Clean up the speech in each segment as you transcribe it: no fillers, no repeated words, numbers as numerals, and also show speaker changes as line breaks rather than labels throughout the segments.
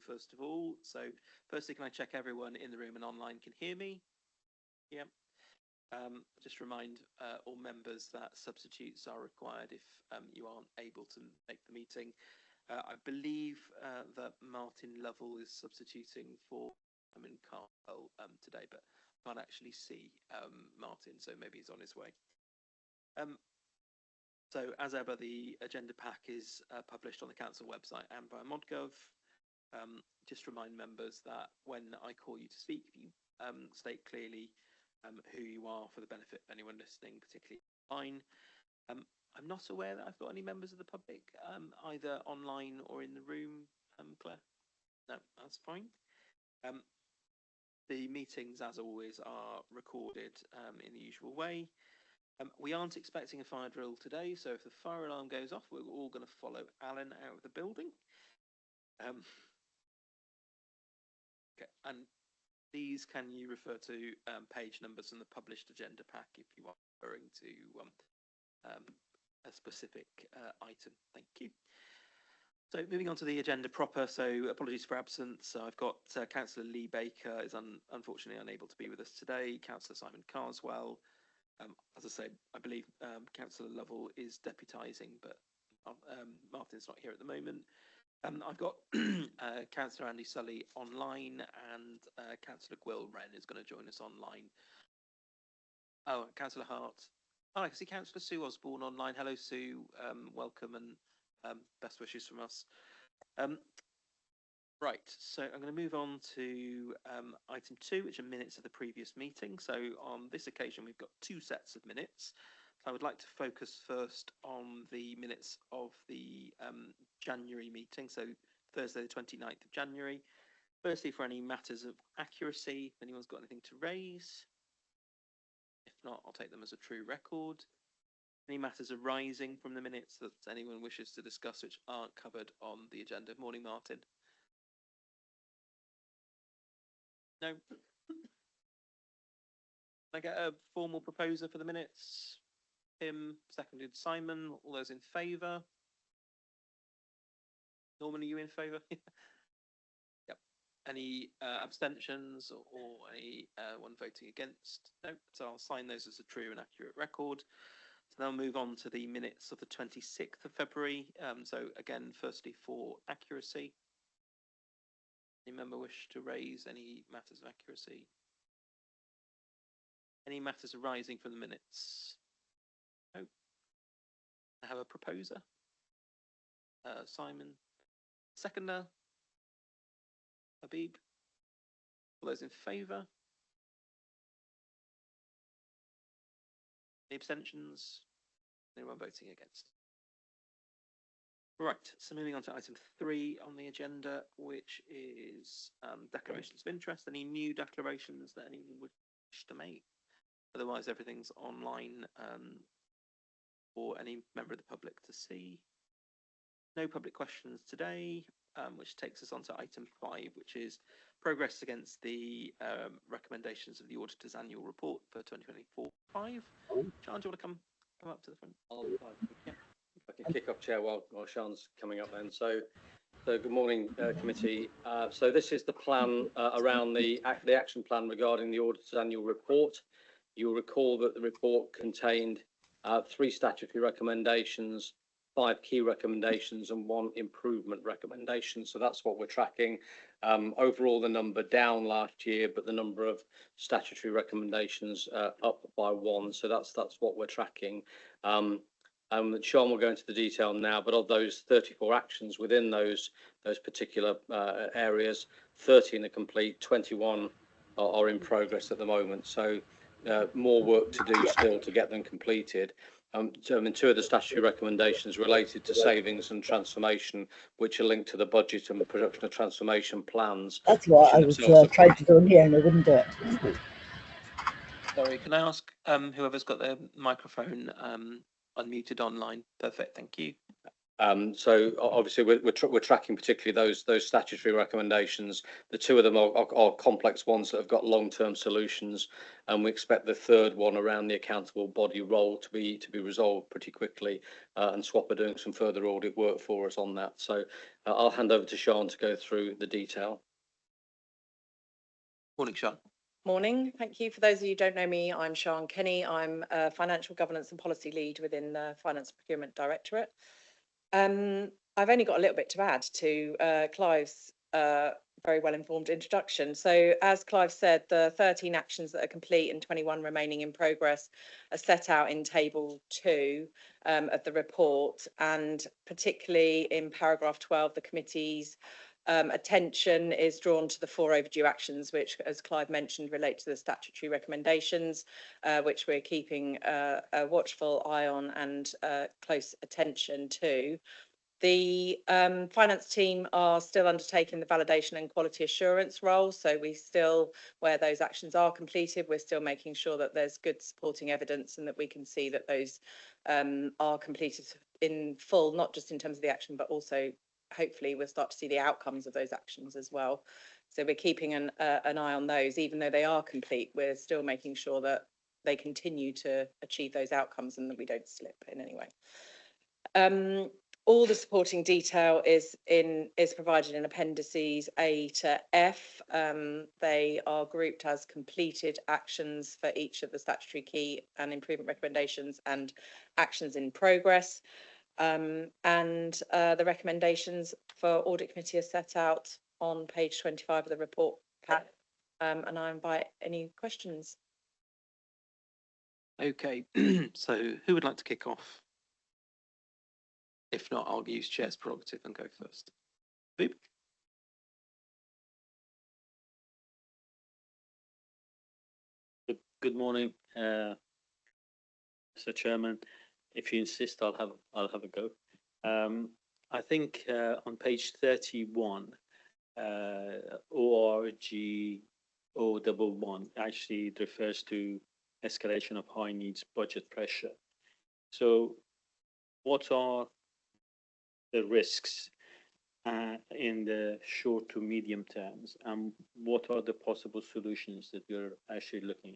first of all. So firstly, can I check everyone in the room and online can hear me? Yeah. Just remind all members that substitutes are required if you aren't able to make the meeting. I believe that Martin Lovell is substituting for Carl today, but I can't actually see Martin, so maybe he's on his way. So as ever, the agenda pack is published on the council website and via ModGov. Just remind members that when I call you to speak, if you state clearly who you are for the benefit of anyone listening, particularly online. I'm not aware that I've got any members of the public either online or in the room, Claire. No, that's fine. The meetings, as always, are recorded in the usual way. We aren't expecting a fire drill today, so if the fire alarm goes off, we're all going to follow Alan out of the building. Okay, and these can you refer to page numbers in the published agenda pack if you are referring to a specific item. Thank you. So moving on to the agenda proper, so apologies for absence. So I've got Councillor Lee Baker is unfortunately unable to be with us today, Councillor Simon Carswell. As I say, I believe Councillor Lovell is deputising, but Martin's not here at the moment. I've got Councillor Andy Sully online, and Councillor Gwill Wren is going to join us online. Oh, Councillor Hart. Oh, I see Councillor Sue Osborne online. Hello, Sue. Welcome and best wishes from us. Right, so I'm going to move on to item 2, which are minutes of the previous meeting. So on this occasion, we've got 2 sets of minutes. I would like to focus first on the minutes of the January meeting, so Thursday the 29th of January. Firstly, for any matters of accuracy, if anyone's got anything to raise. If not, I'll take them as a true record. Any matters arising from the minutes that anyone wishes to discuss which aren't covered on the agenda? Morning, Martin. No. Can I get a formal proposer for the minutes? Tim, seconded Simon. All those in favour? Norman, are you in favour? Yep. Any abstentions or anyone voting against? No. So I'll sign those as a true and accurate record. So now move on to the minutes of the 26th of February. So again, firstly for accuracy. Any member wish to raise any matters of accuracy? Any matters arising from the minutes? No. I have a proposer. Simon. Seconder. Habib. All those in favour? Any abstentions? Anyone voting against? Right, so moving on to item 3 on the agenda, which is declarations of interest. Any new declarations that anyone would wish to make? Otherwise, everything's online for any member of the public to see. No public questions today, which takes us on to item 5, which is progress against the recommendations of the auditor's annual report for 2024-5. Sean, do you want to come up to the front?
Yeah. I can kick off, Chair, while Sean's coming up then. So good morning, committee. So this is the plan around the action plan regarding the auditor's annual report. You'll recall that the report contained 3 statutory recommendations, 5 key recommendations and 1 improvement recommendation. So that's what we're tracking. Overall, the number down last year, but the number of statutory recommendations up by 1. So that's what we're tracking. Sean will go into the detail now, but of those 34 actions within those particular areas, 13 are complete, 21 are in progress at the moment. So more work to do still to get them completed. So 2 of the statutory recommendations related to savings and transformation, which are linked to the budget and the production of transformation plans.
That's what I was trying to do in here and I wouldn't do it.
Sorry, can I ask whoever's got their microphone unmuted online? Perfect, thank you.
So obviously we're tracking particularly those statutory recommendations. The two of them are complex ones that have got long-term solutions, and we expect the third one around the accountable body role to be resolved pretty quickly. And SWAP are doing some further audit work for us on that. So I'll hand over to Sian to go through the detail.
Morning, Sean.
Morning. Thank you. For those of you who don't know me, I'm Sian Kenny. I'm a Financial Governance and Policy Lead within the Finance Procurement Directorate. I've only got a little bit to add to Clive's very well-informed introduction. So as Clive said, the 13 actions that are complete and 21 remaining in progress are set out in table 2 of the report, and particularly in paragraph 12, the committee's attention is drawn to the 4 overdue actions, which, as Clive mentioned, relate to the statutory recommendations, which we're keeping a watchful eye on and close attention to. The finance team are still undertaking the validation and quality assurance role. So we still, where those actions are completed, we're still making sure that there's good supporting evidence and that we can see that those are completed in full, not just in terms of the action, but also hopefully we'll start to see the outcomes of those actions as well. So we're keeping an eye on those. Even though they are complete, we're still making sure that they continue to achieve those outcomes and that we don't slip in any way. All the supporting detail is provided in appendices A to F. They are grouped as completed actions for each of the statutory key and improvement recommendations and actions in progress. And the recommendations for audit committee are set out on page 25 of the report pack. And I invite any questions.
Okay, so who would like to kick off? If not, I'll use chair's prerogative and go first. Boop.
Good morning, Mr. Chairman. If you insist, I'll have a go. I think on page 31, ORG 011 actually refers to escalation of high needs budget pressure. So what are the risks in the short to medium terms, and what are the possible solutions that you're actually looking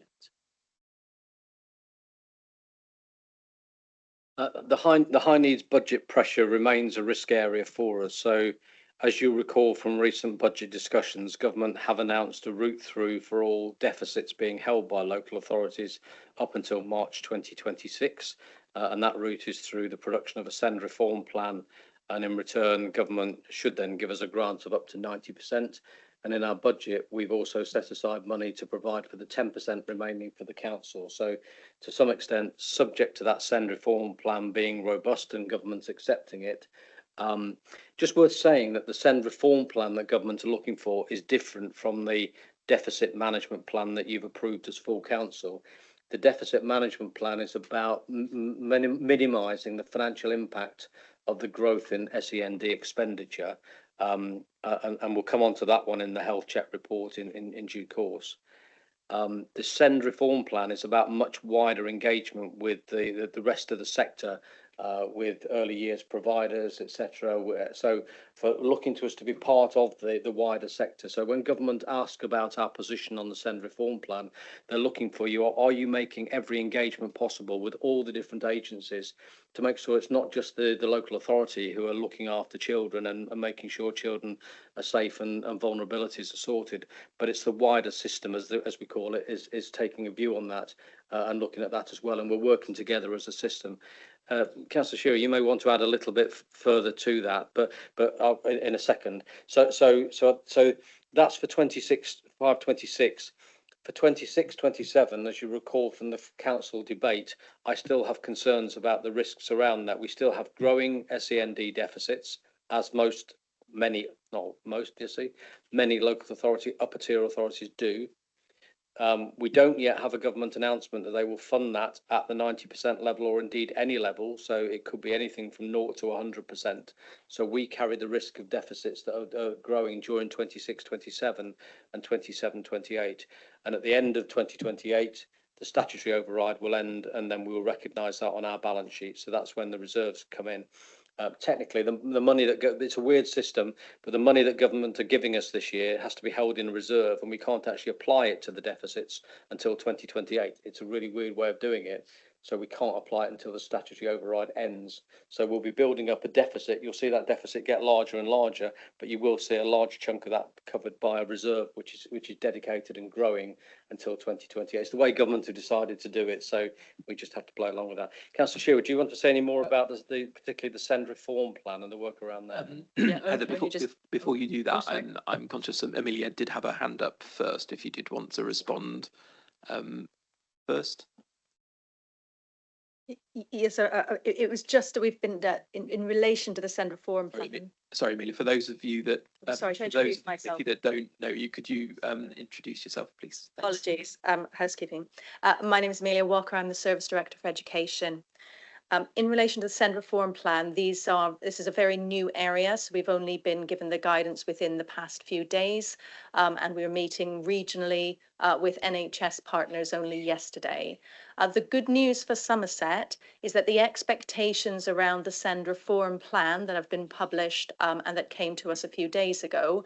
at? The high needs budget pressure remains a risk area for us. So as you recall from recent budget discussions, government have announced a route through for all deficits being held by local authorities up until March 2026. And that route is through the production of a SEND reform plan. And in return, government should then give us a grant of up to 90%. And in our budget, we've also set aside money to provide for the 10% remaining for the council. So to some extent, subject to that SEND reform plan being robust and government accepting it, just worth saying that the SEND reform plan that government are looking for is different from the deficit management plan that you've approved as full council. The deficit management plan is about minimising the financial impact of the growth in SEND expenditure, and we'll come on to that one in the health check report in due course. The SEND reform plan is about much wider engagement with the rest of the sector, with early years providers, etc. So for looking to us to be part of the wider sector. So when government ask about our position on the SEND reform plan, they're looking for you. Are you making every engagement possible with all the different agencies to make sure it's not just the local authority who are looking after children and making sure children are safe and vulnerabilities are sorted, but it's the wider system, as we call it, is taking a view on that and looking at that as well. And we're working together as a system. Councillor Shearer, you may want to add a little bit further to that, but I'll, in a second. So that's for 26. For 26-27, as you recall from the council debate, I still have concerns about the risks around that. We still have growing SEND deficits, as many local authority, upper tier authorities do. We don't yet have a government announcement that they will fund that at the 90% level, or indeed any level. So it could be anything from 0 to 100%. So we carry the risk of deficits that are growing during 26-27 and 27-28. And at the end of 2028, the statutory override will end, and then we will recognise that on our balance sheet. So that's when the reserves come in. technically, the money it's a weird system, but the money that government are giving us this year has to be held in reserve, and we can't actually apply it to the deficits until 2028. It's a really weird way of doing it. So we can't apply it until the statutory override ends. So we'll be building up a deficit. You'll see that deficit get larger and larger, but you will see a large chunk of that covered by a reserve, which is dedicated and growing until 2028. It's the way government have decided to do it. So we just have to play along with that. Councillor Shearer, do you want to say any more about particularly the SEND reform plan and the work around there?
Heather, before you do that,
sorry.
I'm conscious that Amelia did have her hand up first. If you did want to respond first.
Yes, sir. It was just that we've been in relation to the SEND reform plan.
Sorry, Amelia. For those of you that
Sorry, to
for those
introduce myself.
that don't know you, could you introduce yourself, please? Thanks.
Apologies, housekeeping. My name is Amelia Walker. I'm the Service Director for Education. In relation to the SEND reform plan, this is a very new area, so we've only been given the guidance within the past few days, and we're meeting regionally with NHS partners only yesterday. The good news for Somerset is that the expectations around the SEND reform plan that have been published and that came to us a few days ago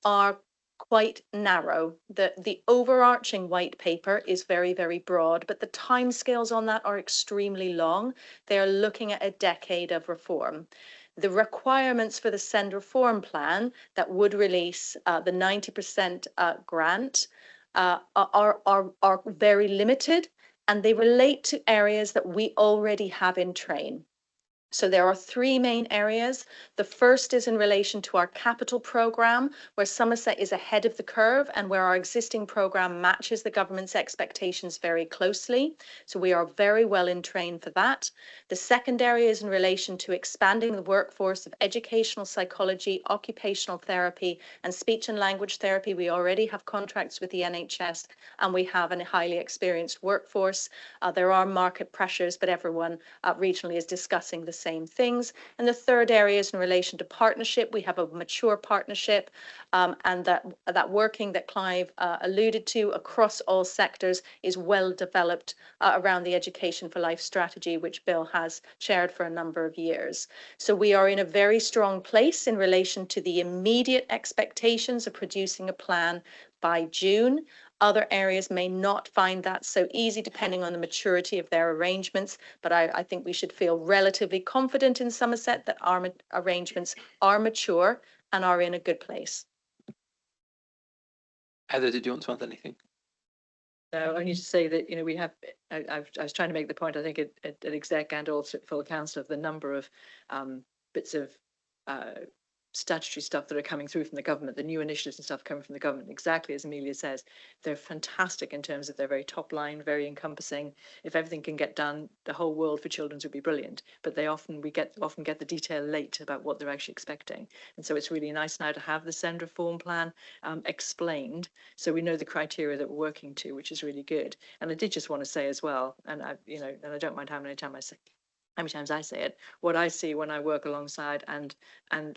are quite narrow. The overarching white paper is very, very broad, but the timescales on that are extremely long. They are looking at a decade of reform. The requirements for the SEND reform plan that would release the 90% grant are very limited, and they relate to areas that we already have in train. So there are three main areas. The first is in relation to our capital programme, where Somerset is ahead of the curve and where our existing programme matches the government's expectations very closely. So we are very well in train for that. The second area is in relation to expanding the workforce of educational psychology, occupational therapy and speech and language therapy. We already have contracts with the NHS and we have a highly experienced workforce. There are market pressures, but everyone regionally is discussing the same things. And the third area is in relation to partnership. We have a mature partnership and that working that Clive alluded to across all sectors is well developed around the Education for Life strategy, which Bill has chaired for a number of years. So we are in a very strong place in relation to the immediate expectations of producing a plan by June. Other areas may not find that so easy depending on the maturity of their arrangements, but I think we should feel relatively confident in Somerset that our arrangements are mature and are in a good place.
Heather, did you want to add anything?
No, only to say that, you know, we have, I was trying to make the point, I think, at exec and also at full council of the number of bits of statutory stuff that are coming through from the government, the new initiatives and stuff coming from the government, exactly as Amelia says. They're fantastic in terms of their very top line, very encompassing. If everything can get done, the whole world for children would be brilliant. But we often get the detail late about what they're actually expecting. And so it's really nice now to have the SEND reform plan explained, so we know the criteria that we're working to, which is really good. And I did just want to say as well, and I don't mind how many times I say it, what I see when I work alongside and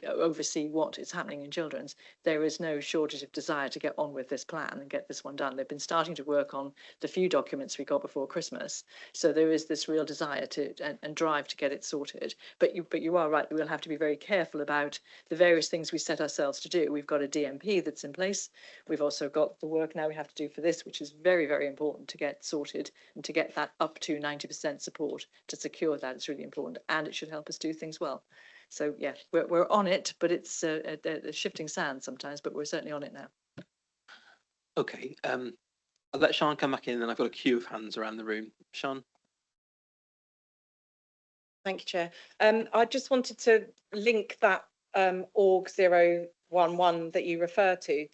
oversee what is happening in children's, there is no shortage of desire to get on with this plan and get this one done. They've been starting to work on the few documents we got before Christmas. So there is this real desire to and drive to get it sorted. But you are right, we'll have to be very careful about the various things we set ourselves to do. We've got a DMP that's in place. We've also got the work now we have to do for this, which is very, very important to get sorted and to get that up to 90% support to secure that. It's really important, and it should help us do things well. So yeah, we're on it, but it's a shifting sand sometimes, but we're certainly on it now.
Okay, I'll let Sean come back in, and then I've got a queue of hands around the room. Sean.
Thank you, Chair. I just wanted to link that org 011 that you refer to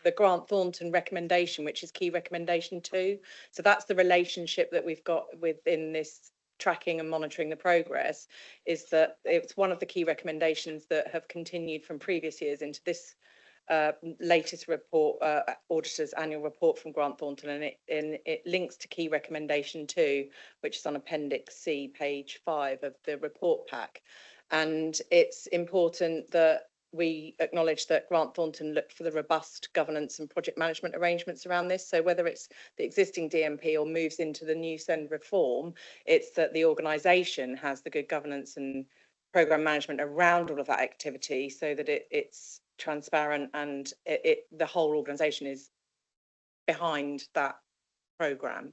the Grant Thornton recommendation, which is key recommendation 2. So that's the relationship that we've got within this tracking and monitoring the progress, is that it's one of the key recommendations that have continued from previous years into this latest report, auditor's annual report from Grant Thornton, and it links to key recommendation 2, which is on Appendix C, page 5 of the report pack. And it's important that we acknowledge that Grant Thornton looked for the robust governance and project management arrangements around this. So whether it's the existing DMP or moves into the new SEND reform, it's that the organisation has the good governance and programme management around all of that activity so that it's transparent and the whole organisation is behind that programme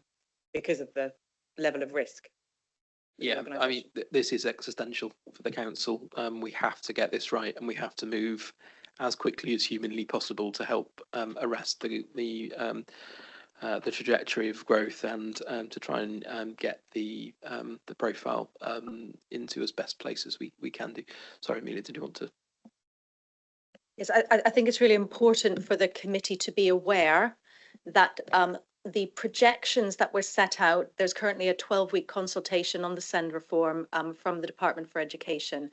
because of the level of risk.
Yeah, I mean, this is existential for the council. We have to get this right, and we have to move as quickly as humanly possible to help arrest the trajectory of growth and to try and get the profile into as best place as we can do. Sorry, Amelia, did you want to?
Yes, I think it's really important for the committee to be aware that the projections that were set out, there's currently a 12-week consultation on the SEND reform from the Department for Education.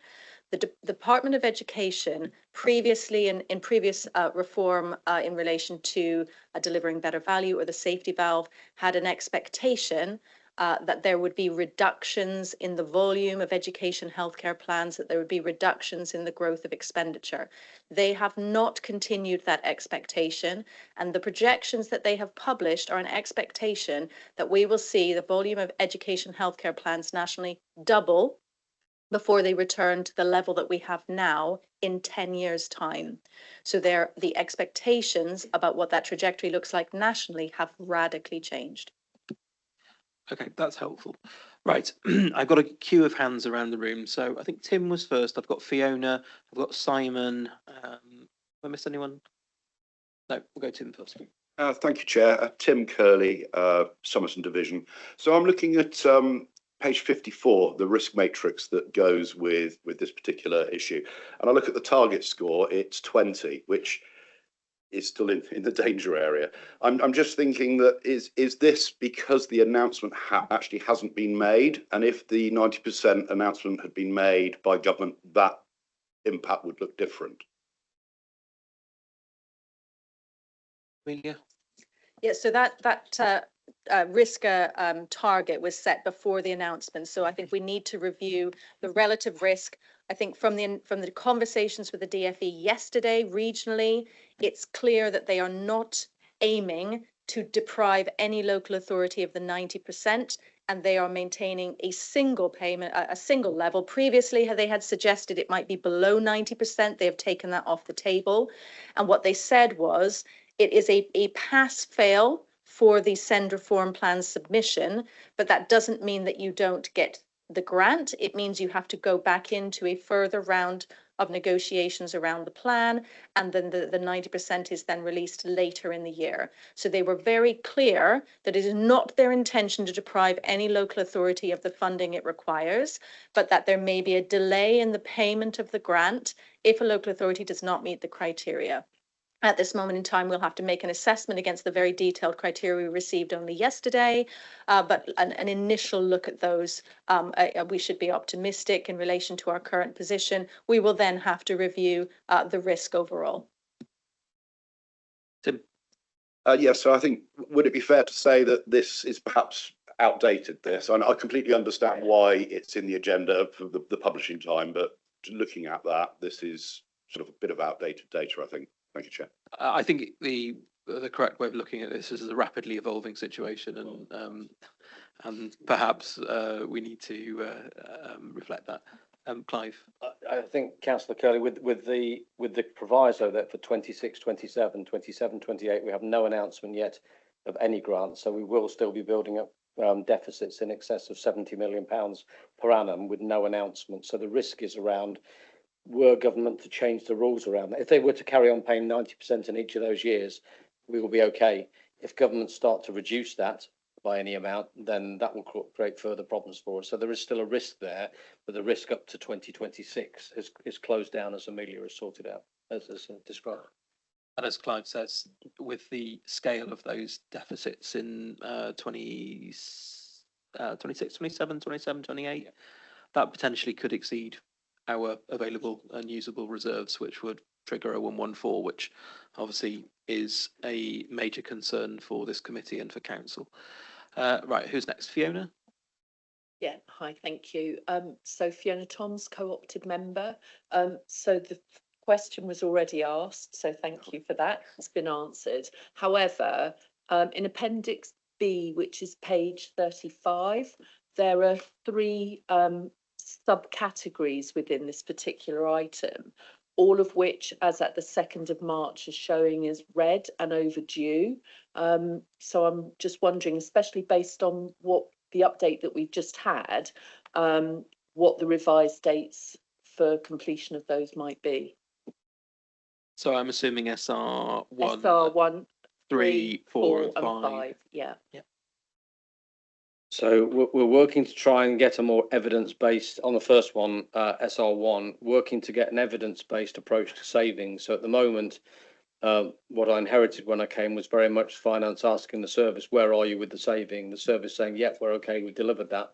The Department of Education previously in previous reform in relation to delivering better value or the safety valve had an expectation that there would be reductions in the volume of education healthcare plans, that there would be reductions in the growth of expenditure. They have not continued that expectation, and the projections that they have published are an expectation that we will see the volume of education healthcare plans nationally double before they return to the level that we have now in 10 years' time. So the expectations about what that trajectory looks like nationally have radically changed.
Okay, that's helpful. Right, I've got a queue of hands around the room. So I think Tim was first. I've got Fiona. I've got Simon. Have I missed anyone? No, we'll go Tim first.
Thank you, Chair. Tim Curley, Somerset Division. So I'm looking at page 54, the risk matrix that goes with this particular issue. And I look at the target score, it's 20, which is still in the danger area. I'm just thinking that is this because the announcement actually hasn't been made? And if the 90% announcement had been made by government, that impact would look different.
Amelia?
Yeah, so that risk target was set before the announcement. So I think we need to review the relative risk. I think from the conversations with the DFE yesterday, regionally, it's clear that they are not aiming to deprive any local authority of the 90%, and they are maintaining a single payment, a single level. Previously, they had suggested it might be below 90%. They have taken that off the table. And what they said was, it is a pass-fail for the SEND reform plan submission, but that doesn't mean that you don't get the grant. It means you have to go back into a further round of negotiations around the plan, and then the 90% is then released later in the year. So they were very clear that it is not their intention to deprive any local authority of the funding it requires, but that there may be a delay in the payment of the grant if a local authority does not meet the criteria. At this moment in time, we'll have to make an assessment against the very detailed criteria we received only yesterday, but an initial look at those, we should be optimistic in relation to our current position. We will then have to review the risk overall.
Tim?
Yes, so I think, would it be fair to say that this is perhaps outdated, this? And I completely understand why it's in the agenda for the publishing time, but looking at that, this is sort of a bit of outdated data, I think. Thank you, Chair.
I think the correct way of looking at this is a rapidly evolving situation, and perhaps we need to reflect that. Clive?
I think, Councillor Curley, with the proviso that for 26, 27, 27, 28, we have no announcement yet of any grants, so we will still be building up deficits in excess of £70 million per annum with no announcement. So the risk is around, were government to change the rules around that. If they were to carry on paying 90% in each of those years, we will be okay. If governments start to reduce that by any amount, then that will create further problems for us. So there is still a risk there, but the risk up to 2026 is closed down, as Amelia has sorted out, as described.
And as Clive says, with the scale of those deficits in 26, 27, 27, 28, that potentially could exceed our available and usable reserves, which would trigger a 114, which obviously is a major concern for this committee and for council. Right, who's next? Fiona?
Yeah, hi, thank you. So Fiona Toms, co-opted member. So the question was already asked, so thank you for that. It's been answered. However, in Appendix B, which is page 35, there are three
subcategories within this particular item, all of which, as at the 2nd of March, is showing as red and overdue. So I'm just wondering, especially based on what the update that we've just had, what the revised dates for completion of those might be.
So I'm assuming SR1,
SR1,
3, 4, and 5.
5. Yeah.
So we're working to try and get a more evidence-based, on the first one, SR1, working to get an evidence-based approach to savings. So at the moment, what I inherited when I came was very much finance asking the service, where are you with the saving? The service saying, yep, we're okay, we delivered that.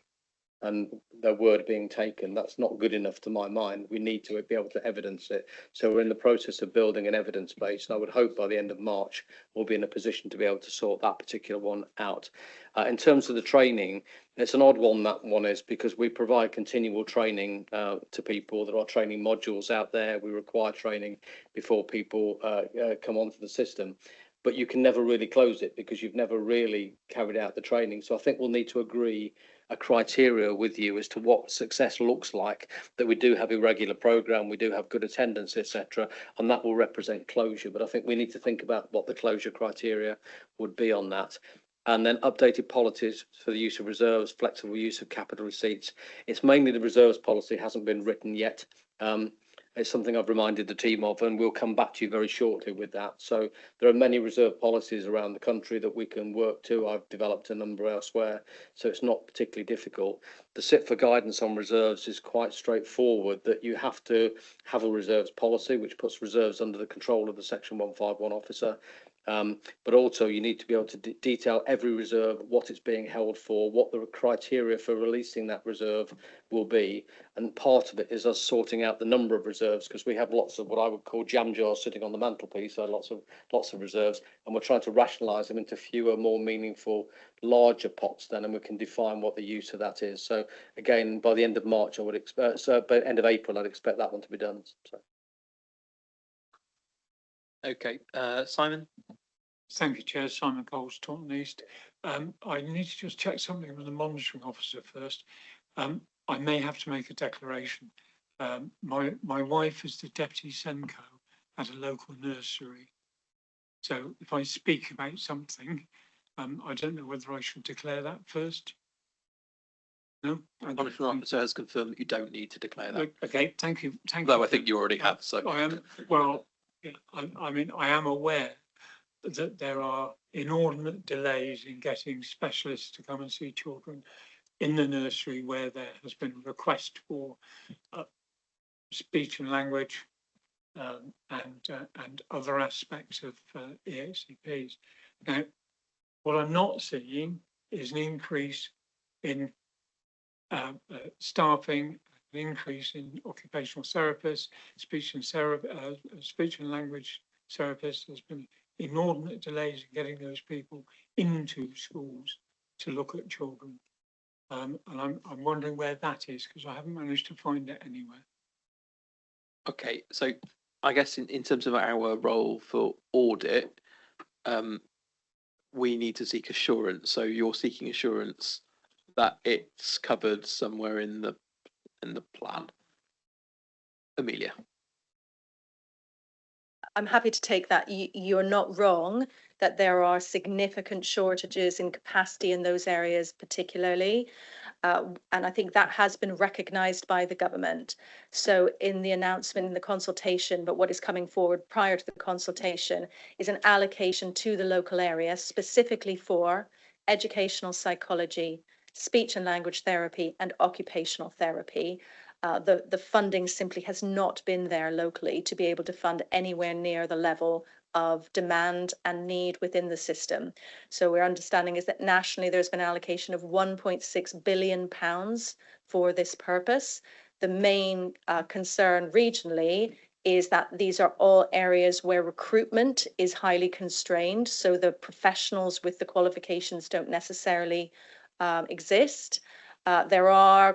And their word being taken. That's not good enough to my mind. We need to be able to evidence it. So we're in the process of building an evidence base. I would hope by the end of March, we'll be in a position to be able to sort that particular one out. In terms of the training, it's an odd one, that one is, because we provide continual training to people. There are training modules out there. We require training before people come onto the system. But you can never really close it because you've never really carried out the training. So I think we'll need to agree a criteria with you as to what success looks like, that we do have a regular program, we do have good attendance, etc., and that will represent closure. But I think we need to think about what the closure criteria would be on that. And then updated policies for the use of reserves, flexible use of capital receipts. It's mainly the reserves policy hasn't been written yet. It's something I've reminded the team of, and we'll come back to you very shortly with that. So there are many reserve policies around the country that we can work to. I've developed a number elsewhere, so it's not particularly difficult. The SIT for guidance on reserves is quite straightforward, that you have to have a reserves policy, which puts reserves under the control of the Section 151 officer. But also you need to be able to detail every reserve, what it's being held for, what the criteria for releasing that reserve will be. And part of it is us sorting out the number of reserves, because we have lots of what I would call jam jars sitting on the mantelpiece, so lots of reserves, and we're trying to rationalise them into fewer, more meaningful, larger pots then, and we can define what the use of that is. So again, by the end of March, I would expect, so by the end of April, I'd expect that one to be done. So.
Okay, Simon.
Thank you, Chair. Simon Coles, Taunton East. I need to just check something with the monitoring officer first. I may have to make a declaration. My wife is the deputy Senko at a local nursery. So if I speak about something, I don't know whether I should declare that first. No?
The monitoring officer has confirmed that you don't need to declare that.
Okay, thank you.
Though I think you already have. So
I am, well, I mean, I am aware that there are inordinate delays in getting specialists to come and see children in the nursery where there has been a request for speech and language and other aspects of EHCPs. Now, what I'm not seeing is an increase in staffing, an increase in occupational therapists, speech and language therapists. There's been inordinate delays in getting those people into schools to look at children. And I'm wondering where that is, because I haven't managed to find it anywhere.
okay, so I guess in terms of our role for audit, we need to seek assurance. So you're seeking assurance that it's covered somewhere in the plan. Amelia.
I'm happy to take that. You're not wrong that there are significant shortages in capacity in those areas particularly. And I think that has been recognised by the government. So in the announcement, in the consultation, but what is coming forward prior to the consultation is an allocation to the local area specifically for educational psychology, speech and language therapy and occupational therapy. The funding simply has not been there locally to be able to fund anywhere near the level of demand and need within the system. So our understanding is that nationally there's been allocation of £1.6 billion for this purpose. The main concern regionally is that these are all areas where recruitment is highly constrained. So the professionals with the qualifications don't necessarily exist. There are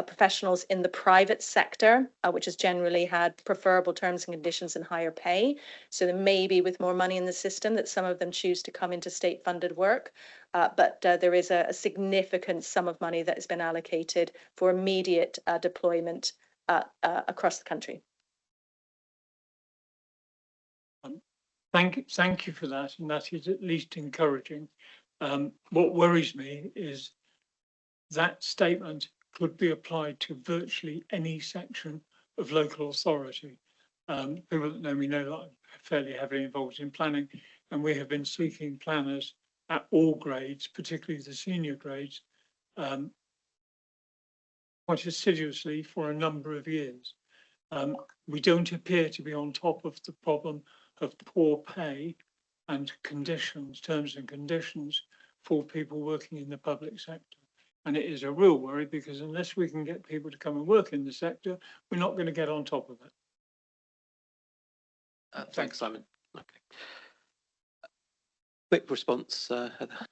professionals in the private sector, which has generally had preferable terms and conditions and higher pay. So there may be, with more money in the system, that some of them choose to come into state-funded work. But there is a significant sum of money that has been allocated for immediate deployment across the country.
Thank you for that, and that is at least encouraging. What worries me is that statement could be applied to virtually any section of local authority. People that know me know that I'm fairly heavily involved in planning, and we have been seeking planners at all grades, particularly the senior grades, quite assiduously for a number of years. We don't appear to be on top of the problem of poor pay and conditions, terms and conditions for people working in the public sector. And it is a real worry, because unless we can get people to come and work in the sector, we're not going to get on top of it.
Thanks, Simon. Okay. Quick response, Heather.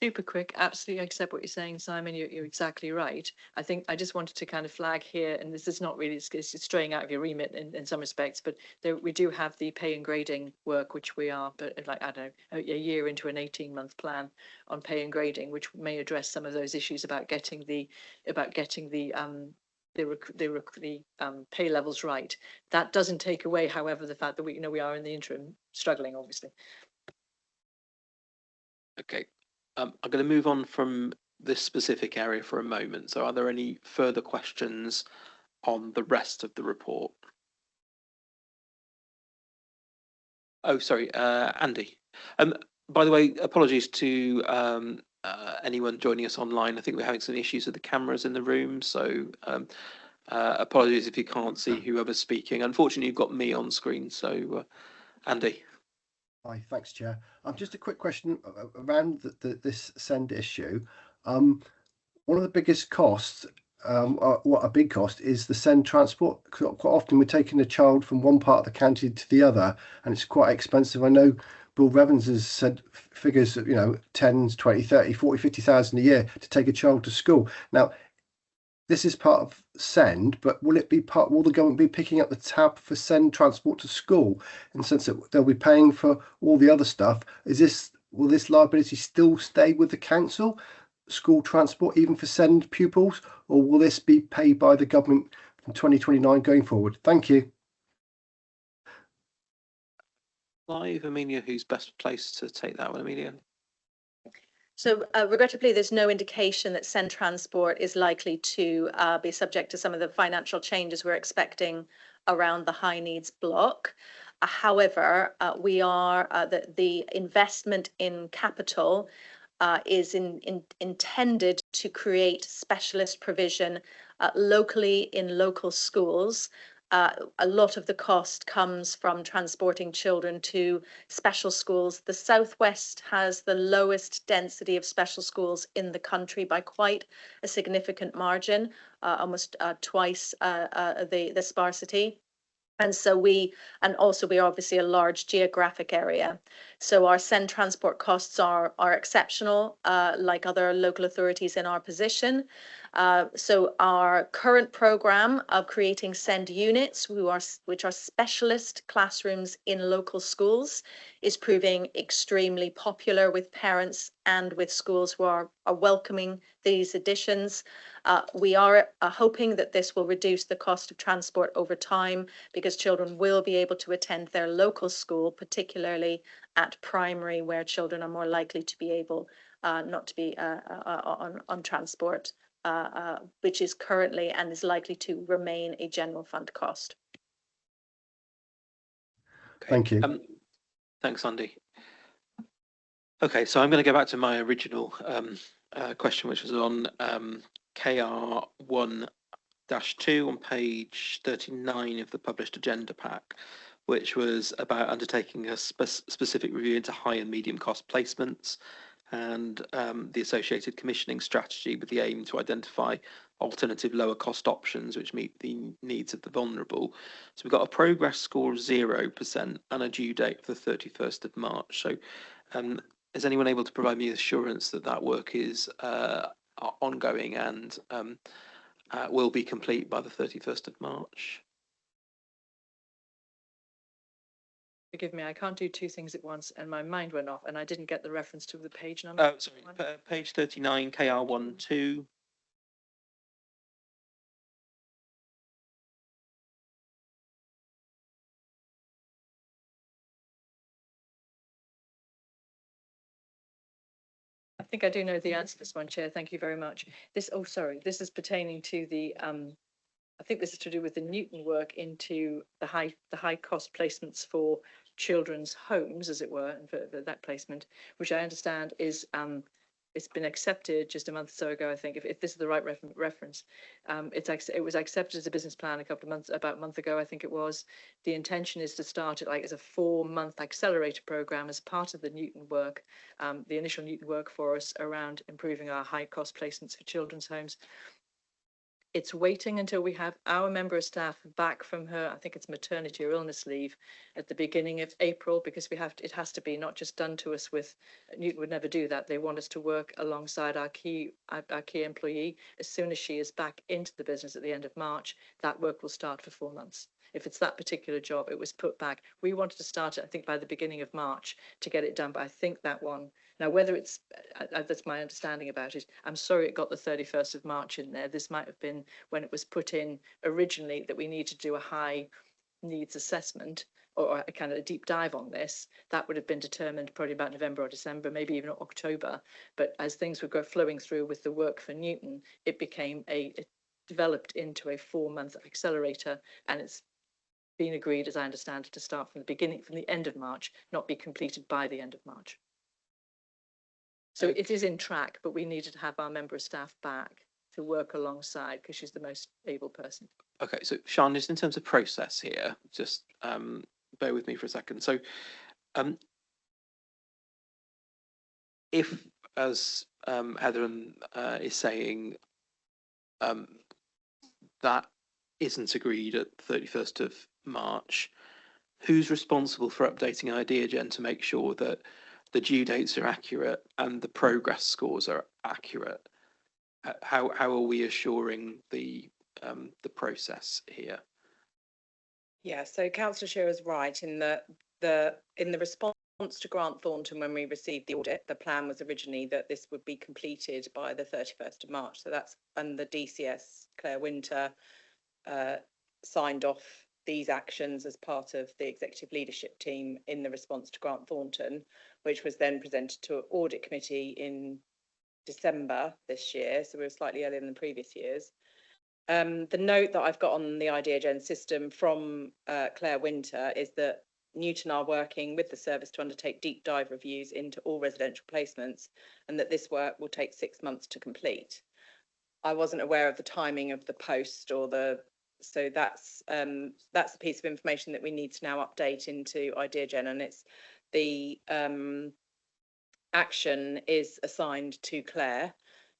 Super quick, absolutely accept what you're saying, Simon. You're exactly right. I think I just wanted to kind of flag here, and this is not really, it's straying out of your remit in some respects, but there, we do have the pay and grading work, which we are, but like, I don't know, a year into an 18-month plan on pay and grading, which may address some of those issues about getting the pay levels right. That doesn't take away, however, the fact that we are in the interim struggling, obviously.
Okay. I'm going to move on from this specific area for a moment. So are there any further questions on the rest of the report? Oh, sorry, Andy. By the way, apologies to anyone joining us online. I think we're having some issues with the cameras in the room. So apologies if you can't see whoever's speaking. Unfortunately, you've got me on screen. So Andy.
Hi, thanks, Chair. Just a quick question around this SEND issue. One of the biggest costs, what a big cost, is the SEND transport. Quite often we're taking a child from one part of the county to the other, and it's quite expensive. I know Bill Revens has said figures, 10, 20, 30, 40, 50,000 a year to take a child to school. Now, this is part of SEND, but will the government be picking up the tab for SEND transport to school, in the sense that they'll be paying for all the other stuff? Will this liability still stay with the council, school transport, even for SEND pupils, or will this be paid by the government from 2029 going forward? Thank you.
Live, Amelia, who's best placed to take that one, Amelia?
So regrettably, there's no indication that SEND transport is likely to be subject to some of the financial changes we're expecting around the high needs block. However, we are the investment in capital is intended to create specialist provision locally in local schools. A lot of the cost comes from transporting children to special schools. The Southwest has the lowest density of special schools in the country by quite a significant margin, almost twice the sparsity. And so we are obviously a large geographic area. So our SEND transport costs are exceptional, like other local authorities in our position. So our current program of creating SEND units, which are specialist classrooms in local schools, is proving extremely popular with parents and with schools who are welcoming these additions. We are hoping that this will reduce the cost of transport over time, because children will be able to attend their local school, particularly at primary, where children are more likely to be able not to be on transport, which is currently and is likely to remain a general fund cost.
Okay.
Thank you.
Thanks, Andy. Okay, so I'm going to go back to my original question, which was on KR1-2 on page 39 of the published agenda pack, which was about undertaking a specific review into high and medium cost placements and the associated commissioning strategy, with the aim to identify alternative lower cost options which meet the needs of the vulnerable. So we've got a progress score of 0% and a due date for the 31st of March. So is anyone able to provide me assurance that that work is are ongoing and will be complete by the 31st of March.
Forgive me, I can't do two things at once, and my mind went off, and I didn't get the reference to the page number.
Oh, sorry, page 39, KR12.
I think I do know the answer to this one, Chair. Thank you very much. This, oh, sorry, this is pertaining to the, I think this is to do with the Newton work into the high cost placements for children's homes, as it were, and for that placement, which I understand is, it's been accepted just a month or so ago, I think, if this is the right reference. It was accepted as a business plan about a month ago, I think it was. The intention is to start it like as a 4-month accelerator program as part of the Newton work, the initial Newton work for us around improving our high cost placements for children's homes. It's waiting until we have our member of staff back from her, I think it's maternity or illness leave, at the beginning of April, because it has to be not just done to us with, Newton would never do that. They want us to work alongside our key employee. As soon as she is back into the business at the end of March, that work will start for 4 months. If it's that particular job, it was put back. We wanted to start it, I think, by the beginning of March to get it done, but I think that one, now whether it's, that's my understanding about it. I'm sorry it got the 31st of March in there. This might have been when it was put in originally that we need to do a high needs assessment or a kind of a deep dive on this. That would have been determined probably about November or December, maybe even October. But as things were flowing through with the work for Newton, it became it developed into a 4-month accelerator, and it's been agreed, as I understand it, to start from the end of March, not be completed by the end of March. So it is in track, but we needed to have our member of staff back to work alongside because she's the most able person.
Okay, so Sian, just in terms of process here, just bear with me for a second. So if, as Heather is saying, that isn't agreed at 31st of March, who's responsible for updating IdeaGen to make sure that the due dates are accurate and the progress scores are accurate? How are we assuring the process here?
Yeah, so Councillor Shearer is right in that in the response to Grant Thornton when we received the audit, the plan was originally that this would be completed by the 31st of March. So that's, and the DCS Claire Winter signed off these actions as part of the executive leadership team in the response to Grant Thornton, which was then presented to an audit committee in December this year. So we were slightly earlier than previous years. The note that I've got on the IdeaGen system from Claire Winter is that Newton are working with the service to undertake deep dive reviews into all residential placements, and that this work will take 6 months to complete. I wasn't aware of the timing of the post or so that's a piece of information that we need to now update into IdeaGen, and it's the action is assigned to Claire.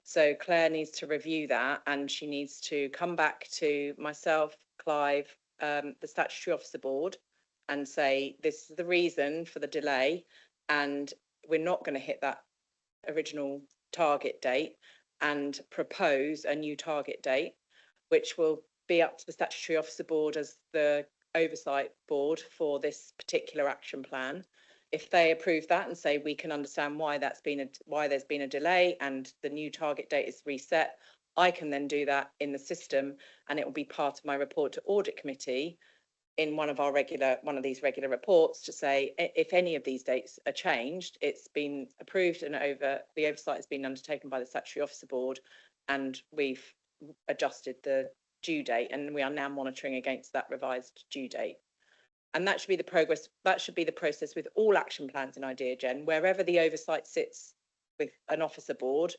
So Claire needs to review that, and she needs to come back to myself, Clive, the Statutory Officer Board, and say, this is the reason for the delay, and we're not going to hit that original target date, and propose a new target date, which will be up to the Statutory Officer Board as the oversight board for this particular action plan. If they approve that and say we can understand why there's been a delay and the new target date is reset, I can then do that in the system, and it will be part of my report to Audit Committee in one of these regular reports to say if any of these dates are changed, it's been approved and the oversight has been undertaken by the Statutory Officer Board, and we've adjusted the due date, and we are now monitoring against that revised due date. And that should be the progress. That should be the process with all action plans in IdeaGen. Wherever the oversight sits with an officer board,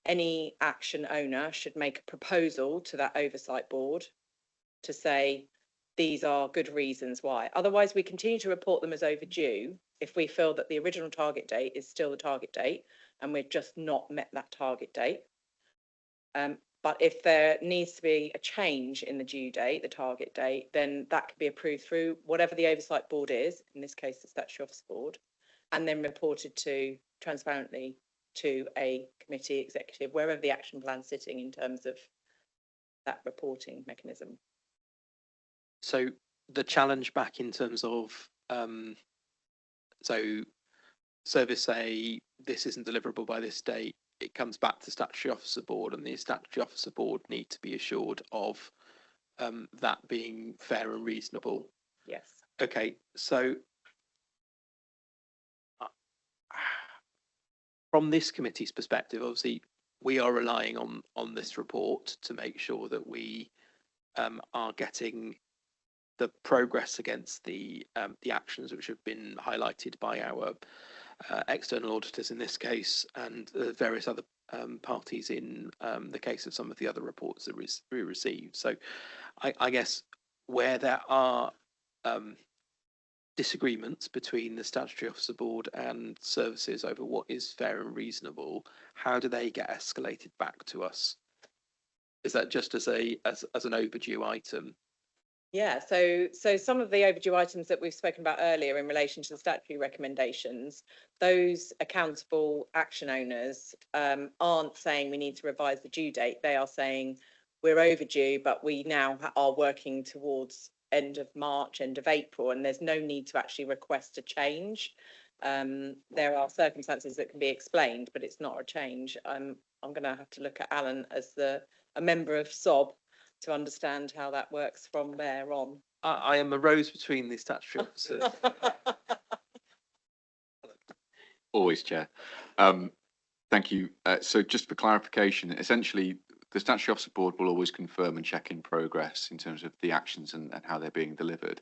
any action owner should make a proposal to that oversight board to say, these are good reasons why. Otherwise, we continue to report them as overdue if we feel that the original target date is still the target date and we've just not met that target date. But if there needs to be a change in the due date, the target date, then that can be approved through whatever the oversight board is, in this case, the Statutory Officer Board, and then reported to transparently to a committee executive, wherever the action plan's sitting in terms of that reporting mechanism.
So the challenge back in terms of so service say this isn't deliverable by this date, it comes back to statutory officer board, and the statutory officer board need to be assured of that being fair and reasonable.
Yes.
Okay, so from this committee's perspective, obviously we are relying on this report to make sure that we are getting the progress against the actions which have been highlighted by our external auditors in this case, and various other parties in the case of some of the other reports that we received. So I guess where there are disagreements between the statutory officer board and services over what is fair and reasonable, how do they get escalated back to us? Is that just as an overdue item?
Yeah, so some of the overdue items that we've spoken about earlier in relation to the statutory recommendations, those accountable action owners aren't saying we need to revise the due date. They are saying we're overdue, but we now are working towards end of March, end of April, and there's no need to actually request a change. There are circumstances that can be explained, but it's not a change. I'm going to have to look at Alan as a member of SOB to understand how that works from there on.
I am a rose between the statutory officers.
Always, Chair. Thank you. So just for clarification, essentially, the Statutory Officer Board will always confirm and check in progress in terms of the actions and how they're being delivered.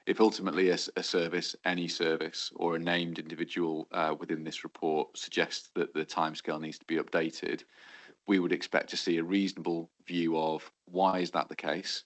If ultimately a service, any service, or a named individual within this report suggests that the timescale needs to be updated, we would expect to see a reasonable view of why is that the case?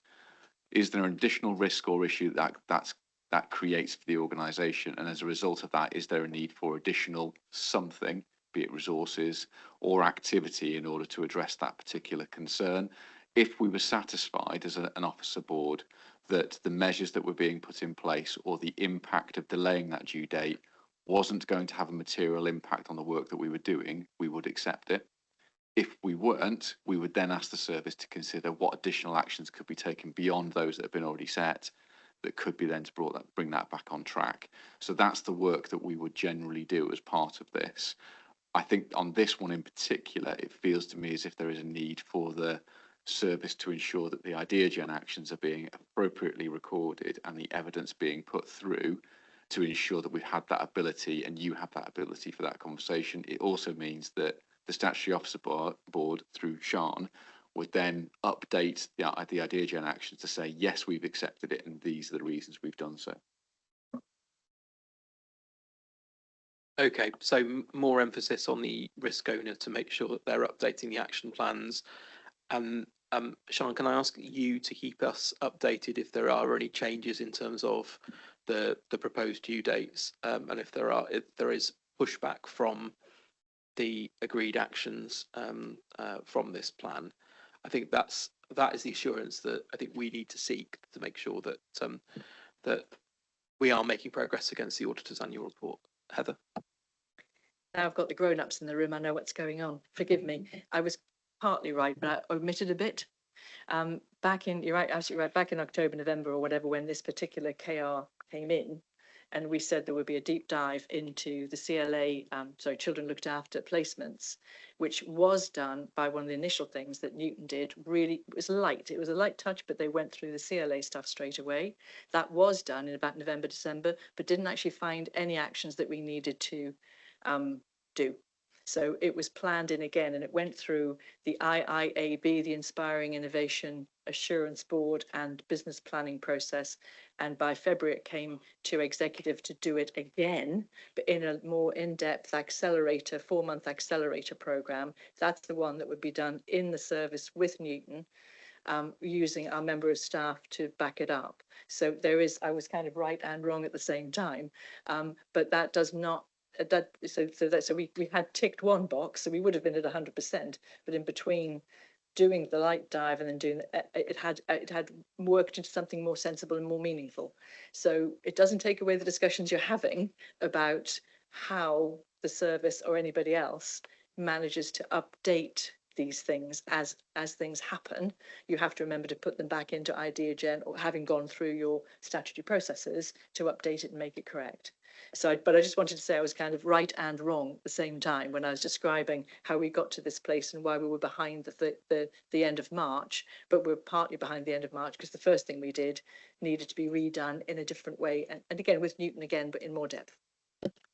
Is there an additional risk or issue that creates for the organisation? And as a result of that, is there a need for additional something, be it resources or activity, in order to address that particular concern? If we were satisfied as an officer board that the measures that were being put in place or the impact of delaying that due date wasn't going to have a material impact on the work that we were doing, we would accept it. If we weren't, we would then ask the service to consider what additional actions could be taken beyond those that have been already set that could be then to bring that back on track. So that's the work that we would generally do as part of this. I think on this one in particular, it feels to me as if there is a need for the service to ensure that the idea gen actions are being appropriately recorded and the evidence being put through to ensure that we've had that ability and you have that ability for that conversation. It also means that the Statutory Officer Board through Sean would then update the idea gen actions to say, yes, we've accepted it and these are the reasons we've done so.
Okay, so more emphasis on the risk owner to make sure that they're updating the action plans. Sean, can I ask you to keep us updated if there are any changes in terms of the proposed due dates, and if there is pushback from the agreed actions from this plan? I think that is the assurance that I think we need to seek to make sure that that we are making progress against the auditor's annual report. Heather.
Now I've got the grown-ups in the room. I know what's going on. Forgive me. I was partly right, but I omitted a bit. You're right, absolutely right. Back in October, November, or whatever, when this particular KR came in, and we said there would be a deep dive into the CLA, children looked after placements, which was done by one of the initial things that Newton did. Really, it was light. It was a light touch, but they went through the CLA stuff straight away. That was done in about November, December, but didn't actually find any actions that we needed to do. So it was planned in again, and it went through the IIAB, the Inspiring Innovation Assurance Board, and business planning process. And by February, it came to executive to do it again, but in a more in-depth accelerator, 4-month accelerator program. That's the one that would be done in the service with Newton, using our member of staff to back it up. So I was kind of right and wrong at the same time, but that does not. So we had ticked one box, so we would have been at 100%. But in between doing the light dive and then doing it had worked into something more sensible and more meaningful. So it doesn't take away the discussions you're having about how the service or anybody else manages to update these things as things happen, you have to remember to put them back into IdeaGen, or having gone through your statutory processes, to update it and make it correct. So, but I just wanted to say I was kind of right and wrong at the same time when I was describing how we got to this place and why we were behind the end of March, but we're partly behind the end of March because the first thing we did needed to be redone in a different way, and again with Newton again, but in more depth.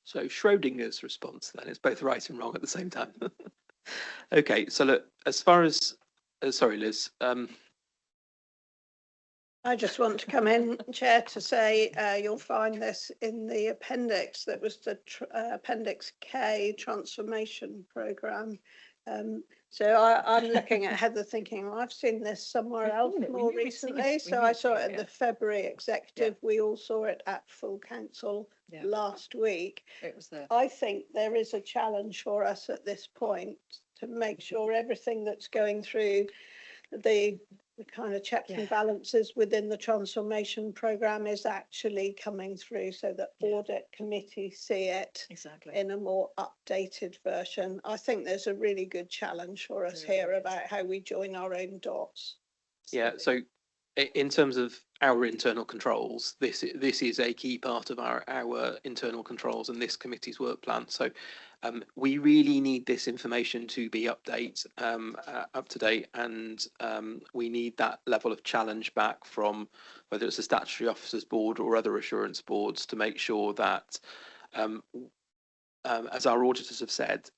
So Schrodinger's response then is both right and wrong at the same time. Okay, so look, as far as, sorry, Liz.
I just want to come in, Chair, to say you'll find this in the appendix. That was the Appendix K transformation programme. So I'm looking at Heather thinking, well, I've seen this somewhere else more recently. So I saw it at the February executive. We all saw it at full council last week.
It was there.
I think there is a challenge for us at this point to make sure everything that's going through the kind of checks and balances within the transformation programme is actually coming through, so that audit committees see it in a more updated version. I think there's a really good challenge for us here about how we join our own dots.
Yeah, so in terms of our internal controls, this is a key part of our internal controls and this committee's work plan. So we really need this information to be up to date, and we need that level of challenge back from whether it's the Statutory Officers Board or other assurance boards to make sure that, as our auditors have said,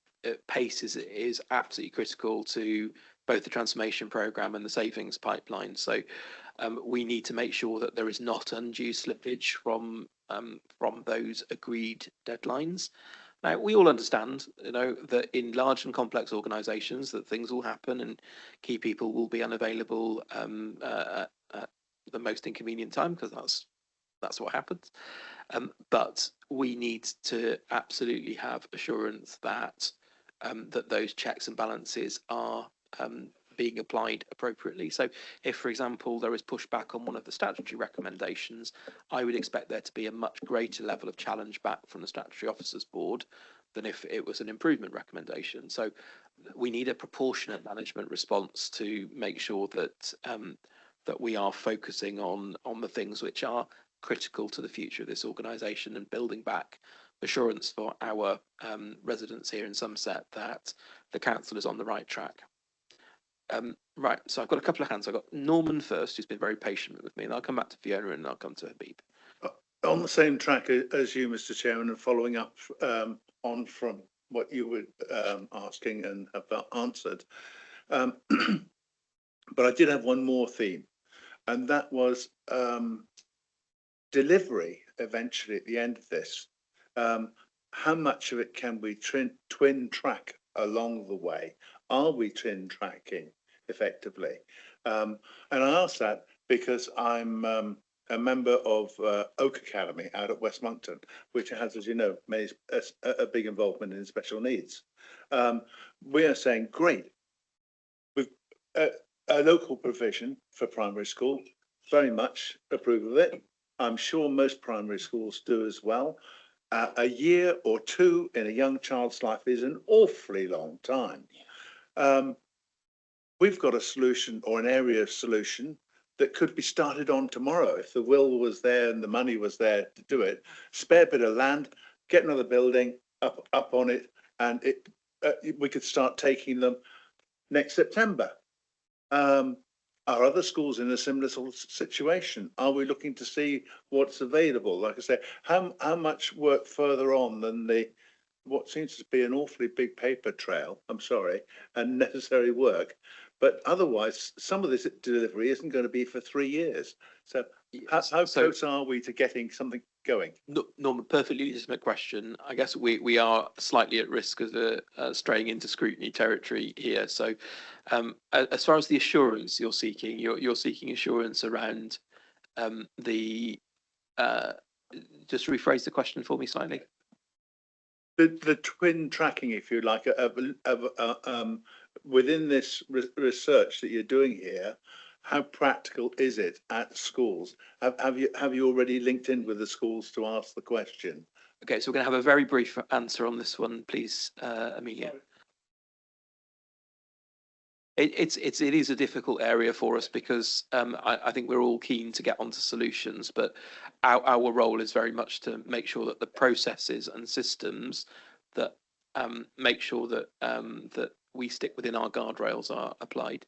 pace is absolutely critical to both the transformation programme and the savings pipeline. So we need to make sure that there is not undue slippage from those agreed deadlines. Now, we all understand, that in large and complex organisations that things will happen and key people will be unavailable at the most inconvenient time, because that's what happens. But we need to absolutely have assurance that that those checks and balances are being applied appropriately. So if, for example, there is pushback on one of the statutory recommendations, I would expect there to be a much greater level of challenge back from the Statutory Officers Board than if it was an improvement recommendation. So we need a proportionate management response to make sure that that we are focusing on the things which are critical to the future of this organisation and building back assurance for our residents here in Somerset that the council is on the right track. Right, so I've got a couple of hands. I've got Norman first, who's been very patient with me, and I'll come back to Fiona and I'll come to Habib.
On the same track as you, Mr. Chairman, and following up on from what you were asking and have answered. But I did have one more theme, and that was delivery eventually at the end of this. How much of it can we twin track along the way? Are we twin tracking effectively? And I ask that because I'm a member of Oak Academy out at West Monkton, which has, as you know, a big involvement in special needs. We are saying, great, we've a local provision for primary school, very much approve of it. I'm sure most primary schools do as well. A year or two in a young child's life is an awfully long time. We've got a solution or an area of solution that could be started on tomorrow if the will was there and the money was there to do it. Spare bit of land, get another building up on it, and we could start taking them next September. Are other schools in a similar sort of situation? Are we looking to see what's available? Like I say, how much work further on than what seems to be an awfully big paper trail, I'm sorry, and necessary work. But otherwise, some of this delivery isn't going to be for 3 years. So how close are we to getting something going?
Norman, perfectly legitimate question. I guess we are slightly at risk of straying into scrutiny territory here. So as far as the assurance you're seeking, you're seeking assurance around just rephrase the question for me slightly.
The twin tracking, if you like, within this research that you're doing here, how practical is it at schools? Have you already linked in with the schools to ask the question?
Okay, so we're going to have a very brief answer on this one, please, Amelia. It is a difficult area for us because I think we're all keen to get onto solutions, but our role is very much to make sure that the processes and systems that make sure that that we stick within our guardrails are applied.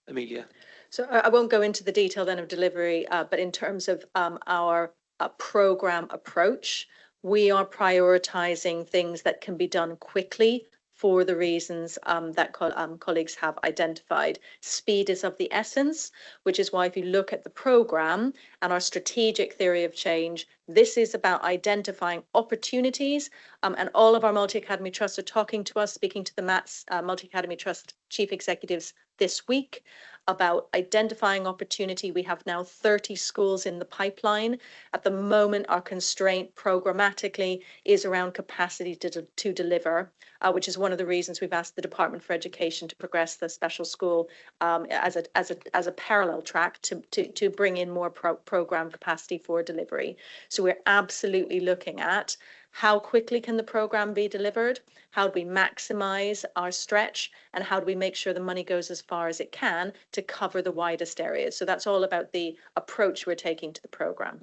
Amelia.
So I won't go into the detail then of delivery, but in terms of our program approach, we are prioritizing things that can be done quickly for the reasons that colleagues have identified. Speed is of the essence, which is why if you look at the program and our strategic theory of change, this is about identifying opportunities, and all of our multi-academy trusts are talking to us, speaking to the MATS multi-academy trust chief executives this week about identifying opportunity. We have now 30 schools in the pipeline. At the moment, our constraint programmatically is around capacity to deliver, which is one of the reasons we've asked the Department for Education to progress the special school as a parallel track to bring in more program capacity for delivery. So we're absolutely looking at how quickly can the program be delivered? How do we maximize our stretch? And how do we make sure the money goes as far as it can to cover the widest areas? So that's all about the approach we're taking to the program.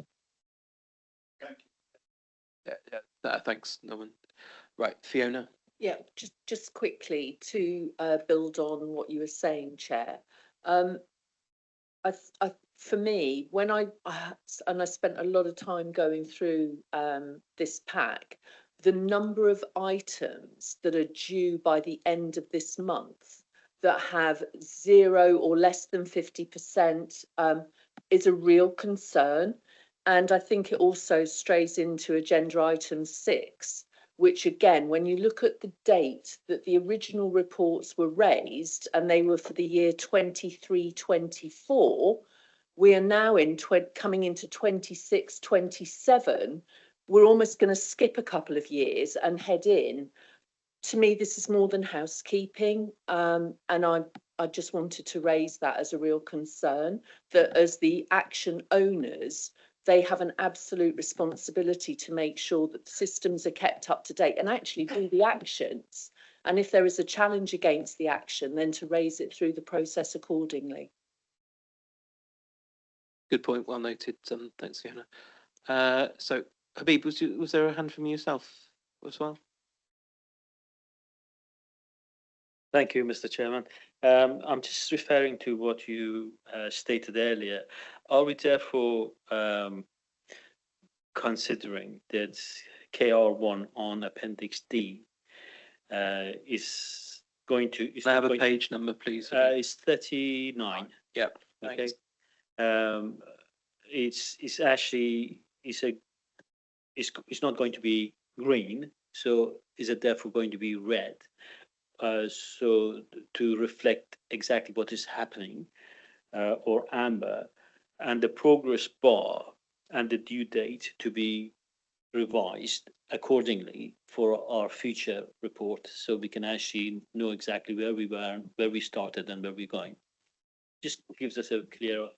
Thanks, Norman. Right, Fiona.
Yeah, just quickly to build on what you were saying, Chair. For me, when I spent a lot of time going through this pack, the number of items that are due by the end of this month that have 0 or less than 50% is a real concern. And I think it also strays into agenda item 6, which again, when you look at the date that the original reports were raised, and they were for the year 23-24, we are now coming into 26-27. We're almost going to skip a couple of years and head in. To me, this is more than housekeeping, and I just wanted to raise that as a real concern, that as the action owners, they have an absolute responsibility to make sure that the systems are kept up to date and actually do the actions. And if there is a challenge against the action, then to raise it through the process accordingly.
Good point, well noted. Thanks, Fiona. So, Habib, was there a hand from yourself as well?
Thank you, Mr. Chairman. I'm just referring to what you stated earlier. Are we therefore considering that KR1 on Appendix D is going to...
Can I have a page number, please?
It's 39.
Yep.
Okay.
Thanks.
It's actually it's not going to be green, so is it therefore going to be red? So to reflect exactly what is happening, or amber, and the progress bar and the due date to be revised accordingly for our future report, so we can actually know exactly where we were, where we started, and where we're going. Just gives us a clear.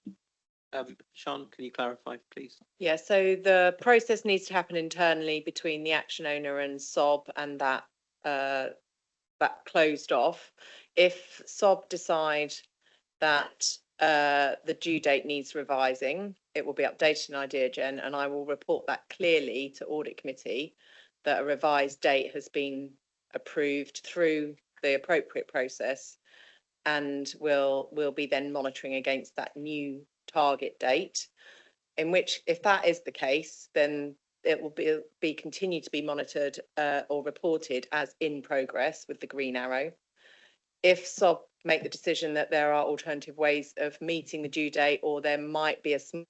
Sean, can you clarify, please?
Yeah, so the process needs to happen internally between the action owner and SOB, and that closed off. If SOB decide that the due date needs revising, it will be updated in IdeaGen, and I will report that clearly to Audit Committee that a revised date has been approved through the appropriate process, and we'll be then monitoring against that new target date. In which, if that is the case, then it will be continued to be monitored or reported as in progress with the green arrow. If SOB make the decision that there are alternative ways of meeting the due date, or there might be a small,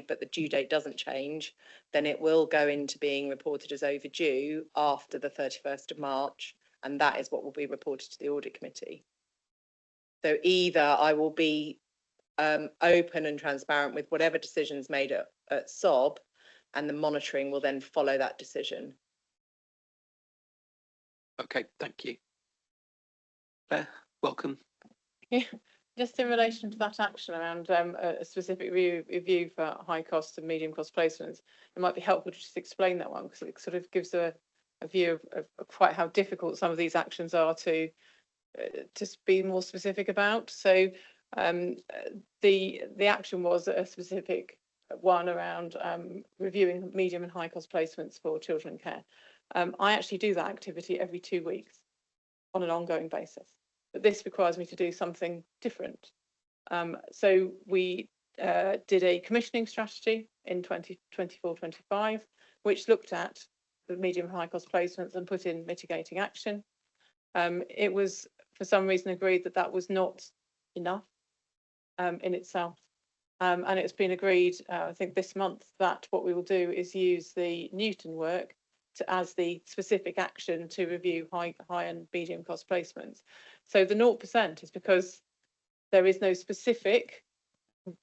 but the due date doesn't change, then it will go into being reported as overdue after the 31st of March, and that is what will be reported to the Audit Committee. So either I will be open and transparent with whatever decisions made at SOB, and the monitoring will then follow that decision.
Okay, thank you. Claire, welcome.
Yeah, just in relation to that action around a specific review for high cost and medium cost placements, it might be helpful to just explain that one, because it sort of gives a view of quite how difficult some of these actions are to to be more specific about. So the action was a specific one around reviewing medium and high cost placements for children in care. I actually do that activity every 2 weeks on an ongoing basis, but this requires me to do something different. So we did a commissioning strategy in 2024-25, which looked at the medium and high cost placements and put in mitigating action. It was for some reason agreed that that was not enough in itself. And it's been agreed, I think this month, that what we will do is use the Newton work as the specific action to review high and medium cost placements. So the 0% is because there is no specific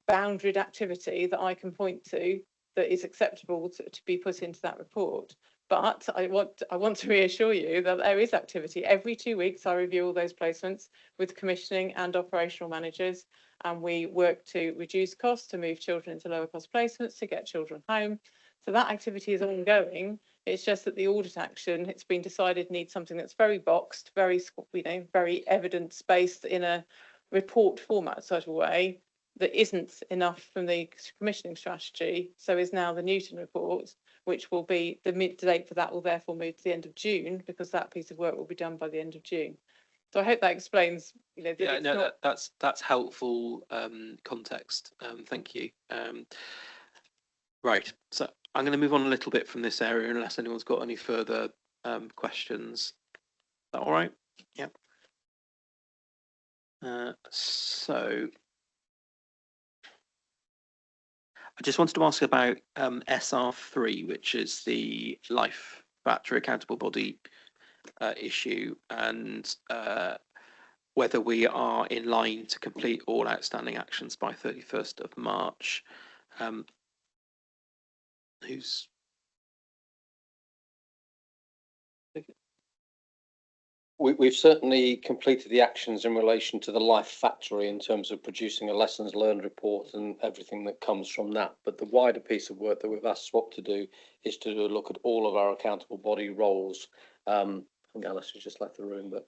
boundaried activity that I can point to that is acceptable to be put into that report. But I want to reassure you that there is activity. Every 2 weeks, I review all those placements with commissioning and operational managers, and we work to reduce costs, to move children into lower cost placements, to get children home. So that activity is ongoing. It's just that the audit action, it's been decided, needs something that's very boxed, very, very evidence-based in a report format sort of way that isn't enough from the commissioning strategy. So is now the Newton report, which will be the mid-date for that will therefore move to the end of June, because that piece of work will be done by the end of June. So I hope that explains.
Yeah, no, that's helpful context. Thank you. Right, so I'm going to move on a little bit from this area unless anyone's got any further questions. Is that all right? Yeah. So I just wanted to ask about SR3, which is the life battery accountable body issue, and whether we are in line to complete all outstanding actions by 31st of March. Who's
We've certainly completed the actions in relation to the Life Factory in terms of producing a lessons learned report and everything that comes from that. But the wider piece of work that we've asked SWAP to do is to look at all of our accountable body roles. I think Alice has just left the room, but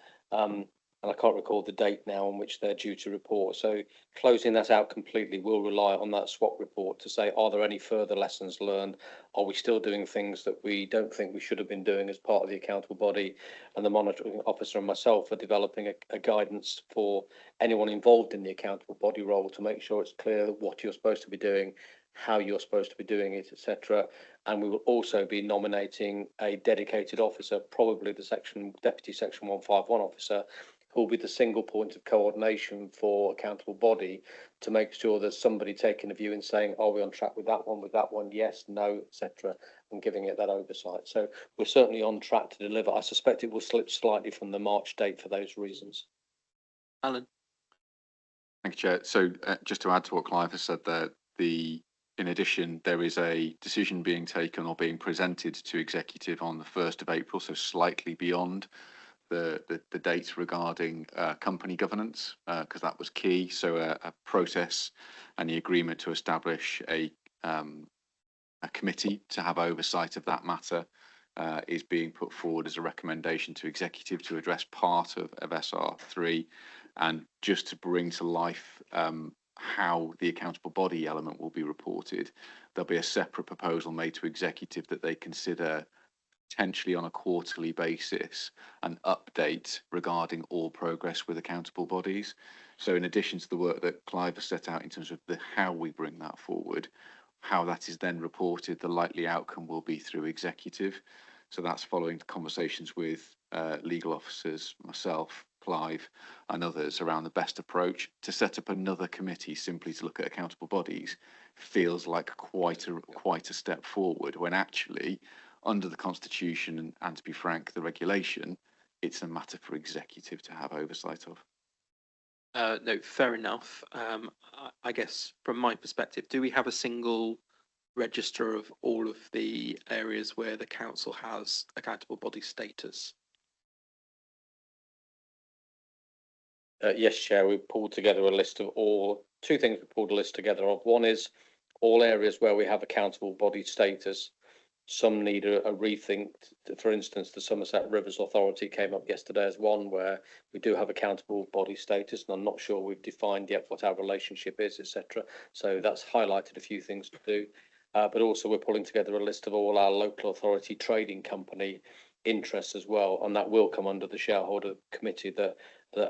and I can't recall the date now on which they're due to report. So closing that out completely will rely on that SWAP report to say, are there any further lessons learned? Are we still doing things that we don't think we should have been doing as part of the accountable body? And the monitoring officer and myself are developing a guidance for anyone involved in the accountable body role to make sure it's clear what you're supposed to be doing, how you're supposed to be doing it, etc. And we will also be nominating a dedicated officer, probably the Deputy Section 151 officer, who will be the single point of coordination for accountable body to make sure there's somebody taking a view and saying, are we on track with that one, yes, no, etc., and giving it that oversight. So we're certainly on track to deliver. I suspect it will slip slightly from the March date for those reasons.
Alan?
Thank you, Chair. So just to add to what Clive has said there, in addition, there is a decision being taken or being presented to executive on the 1st of April, so slightly beyond the dates regarding company governance, because that was key. So a process and the agreement to establish a committee to have oversight of that matter is being put forward as a recommendation to executive to address part of SR3, and just to bring to life how the accountable body element will be reported. There'll be a separate proposal made to executive that they consider potentially on a quarterly basis an update regarding all progress with accountable bodies. So in addition to the work that Clive has set out in terms of how we bring that forward, how that is then reported, the likely outcome will be through executive. So that's following conversations with legal officers, myself, Clive and others around the best approach. To set up another committee simply to look at accountable bodies feels like quite a step forward, when actually under the Constitution and to be frank, the regulation, it's a matter for executive to have oversight of.
No, fair enough. I guess from my perspective, do we have a single register of all of the areas where the council has accountable body status?
Yes, Chair, we pulled together a list of two things we pulled a list together of. One is all areas where we have accountable body status. Some need a rethink. For instance, the Somerset Rivers Authority came up yesterday as one where we do have accountable body status, and I'm not sure we've defined yet what our relationship is, etc. So that's highlighted a few things to do. But also we're pulling together a list of all our local authority trading company interests as well, and that will come under the shareholder committee that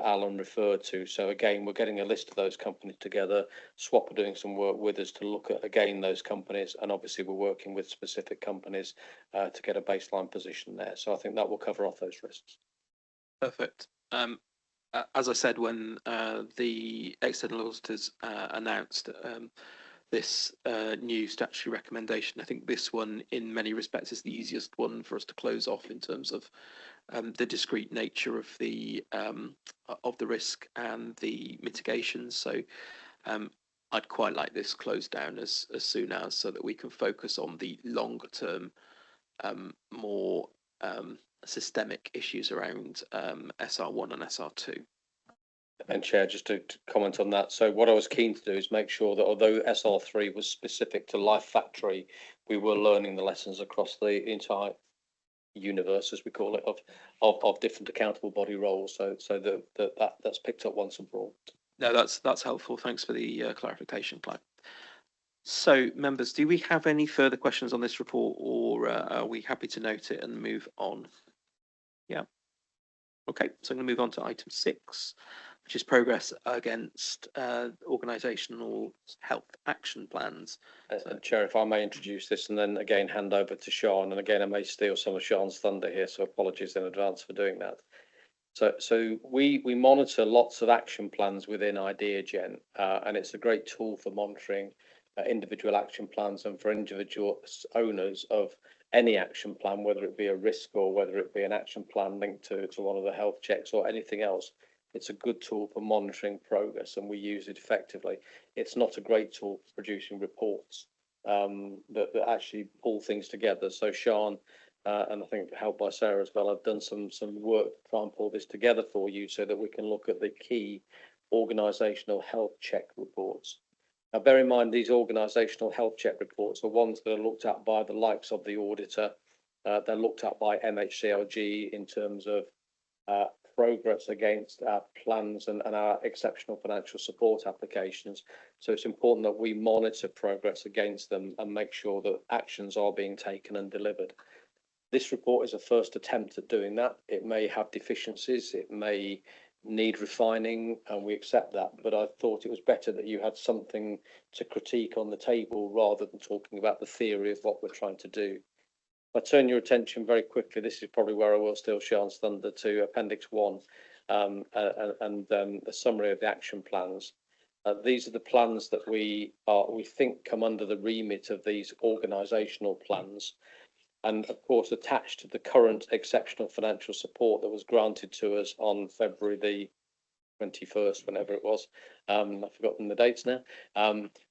Alan referred to. So again, we're getting a list of those companies together. Swap are doing some work with us to look at again those companies, and obviously we're working with specific companies to get a baseline position there. So I think that will cover off those risks.
Perfect. As I said, when the external auditors announced this new statutory recommendation, I think this one, in many respects, is the easiest one for us to close off in terms of the discrete nature of the risk and the mitigations. So I'd quite like this closed down as soon as, so that we can focus on the longer term, more systemic issues around SR1 and SR2.
And Chair, just to comment on that. So what I was keen to do is make sure that although SR3 was specific to Life Factory, we were learning the lessons across the entire universe, as we call it, of different accountable body roles. So that's picked up once and for all.
No, that's helpful. Thanks for the clarification, Clive. So, members, do we have any further questions on this report, or are we happy to note it and move on? Yeah. Okay, so I'm going to move on to item 6, which is progress against organisational health action plans.
Chair, if I may introduce this and then again hand over to Sean, and again I may steal some of Sean's thunder here, so apologies in advance for doing that. So we monitor lots of action plans within IdeaGen, and it's a great tool for monitoring individual action plans and for individual owners of any action plan, whether it be a risk or whether it be an action plan linked to one of the health checks or anything else. It's a good tool for monitoring progress, and we use it effectively. It's not a great tool for producing reports that actually pull things together. So Sean, and I think helped by Sarah as well, I've done some work to try and pull this together for you so that we can look at the key organisational health check reports. Now, bear in mind, these organisational health check reports are ones that are looked at by the likes of the auditor. They're looked at by MHCLG in terms of progress against our plans and our exceptional financial support applications. So it's important that we monitor progress against them and make sure that actions are being taken and delivered. This report is a first attempt at doing that. It may have deficiencies, it may need refining, and we accept that, but I thought it was better that you had something to critique on the table rather than talking about the theory of what we're trying to do. If I turn your attention very quickly, this is probably where I will steal Sean's thunder, to Appendix 1 and the summary of the action plans. These are the plans that we think come under the remit of these organisational plans. And of course, attached to the current exceptional financial support that was granted to us on February the 21st, whenever it was. I've forgotten the dates now.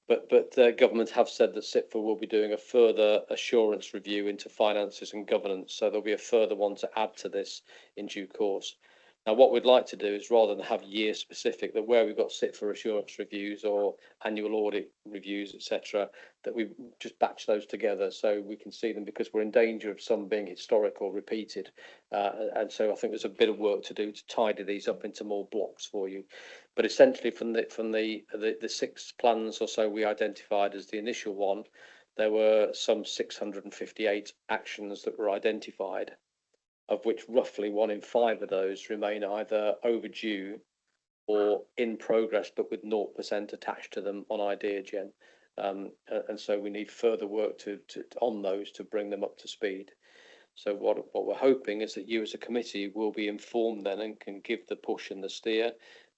But government have said that CIPFA will be doing a further assurance review into finances and governance. So there'll be a further one to add to this in due course. Now, what we'd like to do is, rather than have year specific, that where we've got CIPFA assurance reviews or annual audit reviews, etc., that we just batch those together so we can see them, because we're in danger of some being historic or repeated. And so I think there's a bit of work to do to tidy these up into more blocks for you. But essentially, from the 6 plans or so we identified as the initial one, there were some 658 actions that were identified, of which roughly 1 in 5 of those remain either overdue or in progress, but with 0% attached to them on IdeaGen. And so we need further work on those to bring them up to speed. So what we're hoping is that you as a committee will be informed then and can give the push and the steer.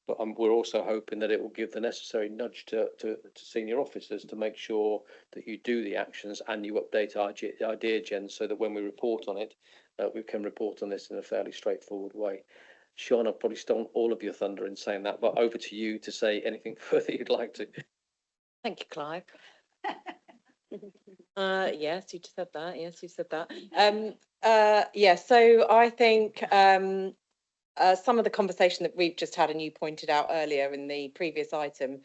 But we're also hoping that it will give the necessary nudge to senior officers to make sure that you do the actions and you update IdeaGen so that when we report on it, we can report on this in a fairly straightforward way. Sean, I've probably stolen all of your thunder in saying that, but over to you to say anything further you'd like to.
Thank you, Clive. Yes, you just said that. Yes, you said that. Yeah, so I think some of the conversation that we've just had, and you pointed out earlier in the previous item,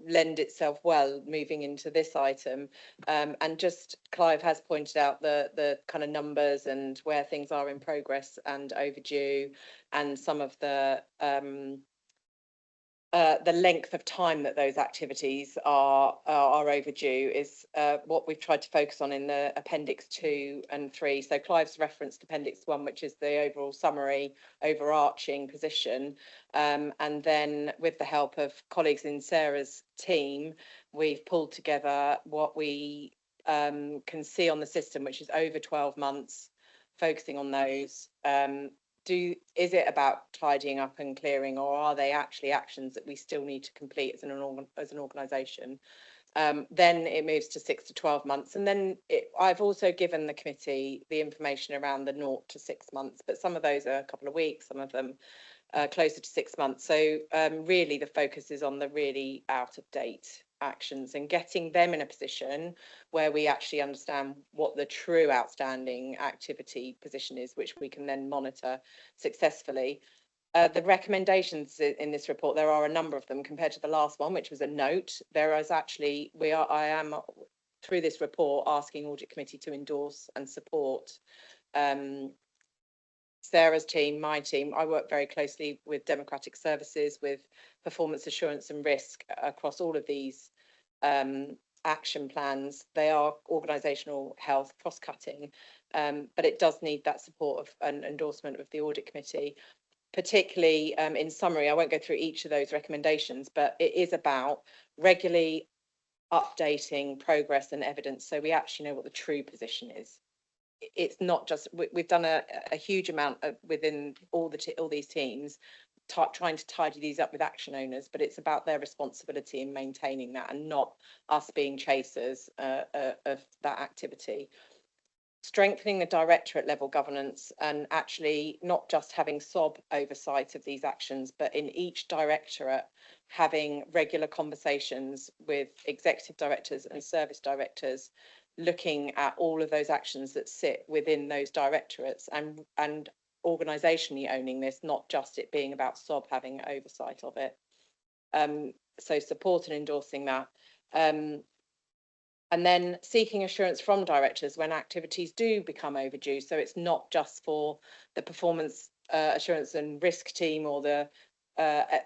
lend itself well moving into this item. And just Clive has pointed out the kind of numbers and where things are in progress and overdue, and some of the length of time that those activities are overdue is what we've tried to focus on in the Appendix 2 and 3. So Clive's referenced Appendix 1, which is the overall summary, overarching position. And then with the help of colleagues in Sarah's team, we've pulled together what we can see on the system, which is over 12 months, focusing on those. Is it about tidying up and clearing, or are they actually actions that we still need to complete as an organisation? Then it moves to 6 to 12 months, and then I've also given the committee the information around the 0 to 6 months, but some of those are a couple of weeks, some of them closer to 6 months. So really the focus is on the really out of date actions and getting them in a position where we actually understand what the true outstanding activity position is, which we can then monitor successfully. The recommendations in this report, there are a number of them compared to the last one, which was a note. There is actually, I am through this report asking Audit Committee to endorse and support Sarah's team, my team. I work very closely with Democratic Services, with performance assurance and risk across all of these action plans. They are organisational health, cross-cutting, but it does need that support of an endorsement of the Audit Committee, particularly in summary. I won't go through each of those recommendations, but it is about regularly updating progress and evidence so we actually know what the true position is. It's not just, we've done a huge amount within all these teams trying to tidy these up with action owners, but it's about their responsibility in maintaining that and not us being chasers of that activity. Strengthening the directorate level governance and actually not just having SOB oversight of these actions, but in each directorate having regular conversations with executive directors and service directors, looking at all of those actions that sit within those directorates and organisationally owning this, not just it being about SOB having oversight of it. So support and endorsing that. And then seeking assurance from directors when activities do become overdue. So it's not just for the performance assurance and risk team or the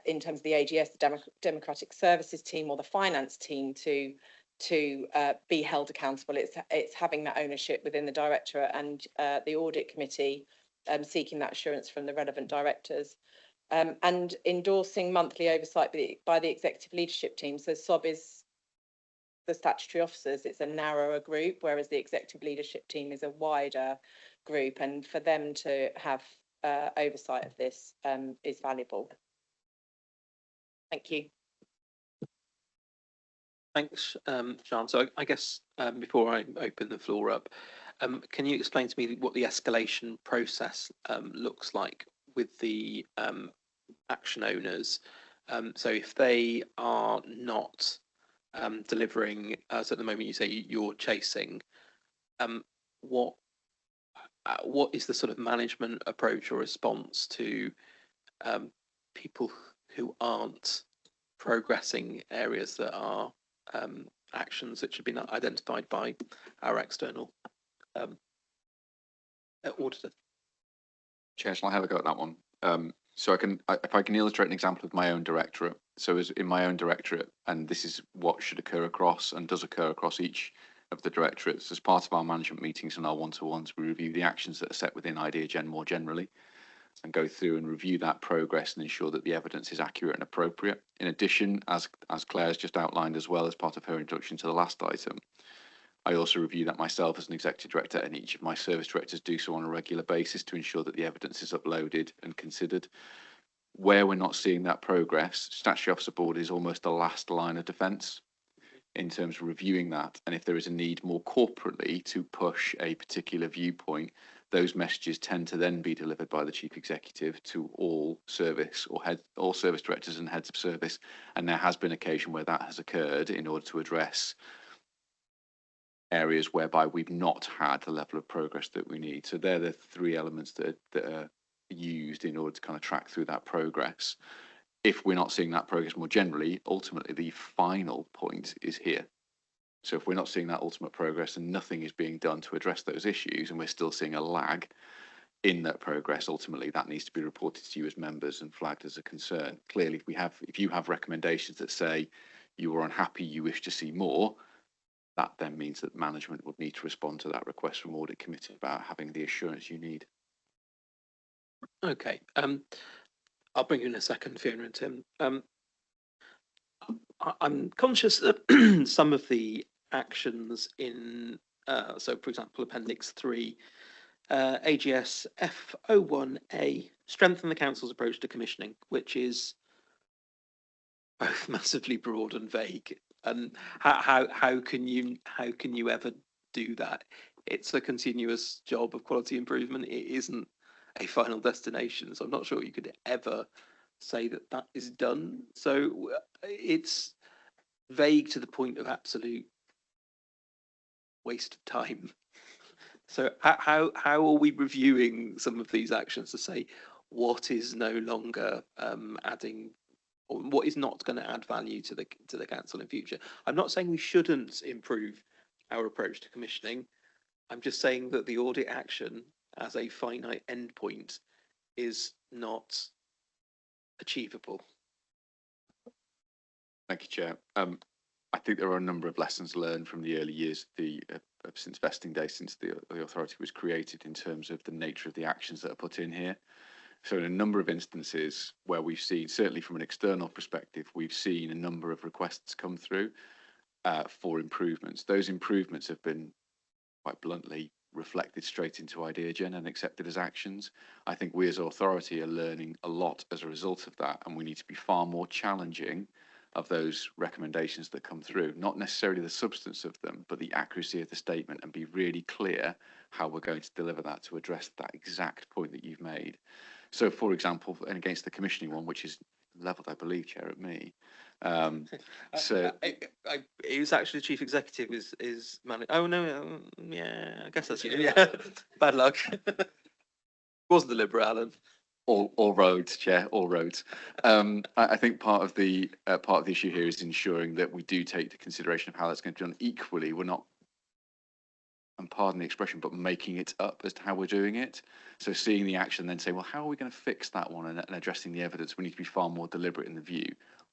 in terms of the AGS, the Democratic Services team or the finance team to be held accountable. It's having that ownership within the directorate and the audit committee seeking that assurance from the relevant directors. And endorsing monthly oversight by the executive leadership team. So SOB is the statutory officers, it's a narrower group, whereas the executive leadership team is a wider group, and for them to have oversight of this is valuable. Thank you.
Thanks, Sian. So I guess before I open the floor up, can you explain to me what the escalation process looks like with the action owners? So if they are not delivering, so at the moment you say you're chasing, what is the sort of management approach or response to people who aren't progressing areas that are actions that should be identified by our external auditor?
Chair, shall I have a go at that one? So if I can illustrate an example of my own directorate. So as in my own directorate, and this is what should occur across and does occur across each of the directorates, as part of our management meetings and our one-to-ones, we review the actions that are set within IdeaGen more generally and go through and review that progress and ensure that the evidence is accurate and appropriate. In addition, as Claire has just outlined as well as part of her introduction to the last item, I also review that myself as an executive director, and each of my service directors do so on a regular basis to ensure that the evidence is uploaded and considered. Where we're not seeing that progress, Statutory Officer Board is almost the last line of defence in terms of reviewing that. And if there is a need more corporately to push a particular viewpoint, those messages tend to then be delivered by the Chief Executive to all service directors and heads of service. And there has been occasion where that has occurred in order to address areas whereby we've not had the level of progress that we need. So they're the three elements that are used in order to kind of track through that progress. if we're not seeing that progress more generally, ultimately the final point is here. So if we're not seeing that ultimate progress and nothing is being done to address those issues, and we're still seeing a lag in that progress, ultimately that needs to be reported to you as members and flagged as a concern. Clearly, if you have recommendations that say you are unhappy, you wish to see more, that then means that management would need to respond to that request from audit committee about having the assurance you need.
Okay. I'll bring you in a second, Fiona and Tim. I'm conscious that some of the actions in, so for example, Appendix 3, AGS F01A, strengthen the council's approach to commissioning, which is both massively broad and vague. And how can you ever do that? It's a continuous job of quality improvement. It isn't a final destination. So I'm not sure you could ever say that that is done. So it's vague to the point of absolute waste of time. So how are we reviewing some of these actions to say what is no longer adding, or what is not going to add value to the council in future? I'm not saying we shouldn't improve our approach to commissioning. I'm just saying that the audit action as a finite endpoint is not achievable.
Thank you, Chair. I think there are a number of lessons learned from the early years since vesting day, since the authority was created, in terms of the nature of the actions that are put in here. So in a number of instances where we've seen, certainly from an external perspective, we've seen a number of requests come through for improvements. Those improvements have been, quite bluntly, reflected straight into IdeaGen and accepted as actions. I think we as authority are learning a lot as a result of that, and we need to be far more challenging of those recommendations that come through, not necessarily the substance of them, but the accuracy of the statement, and be really clear how we're going to deliver that to address that exact point that you've made. So, for example, and against the commissioning one, which is levelled, I believe, Chair, at me.
It was actually the chief executive is managed. Oh no, yeah, I guess that's you. Yeah, bad luck. Wasn't the Liberal, Alan.
All roads, Chair, all roads. I think part of the issue here is ensuring that we do take the consideration of how that's going to be done. Equally, we're not, and pardon the expression, but making it up as to how we're doing it. So seeing the action, then say, well, how are we going to fix that one, and addressing the evidence? We need to be far more deliberate in the view.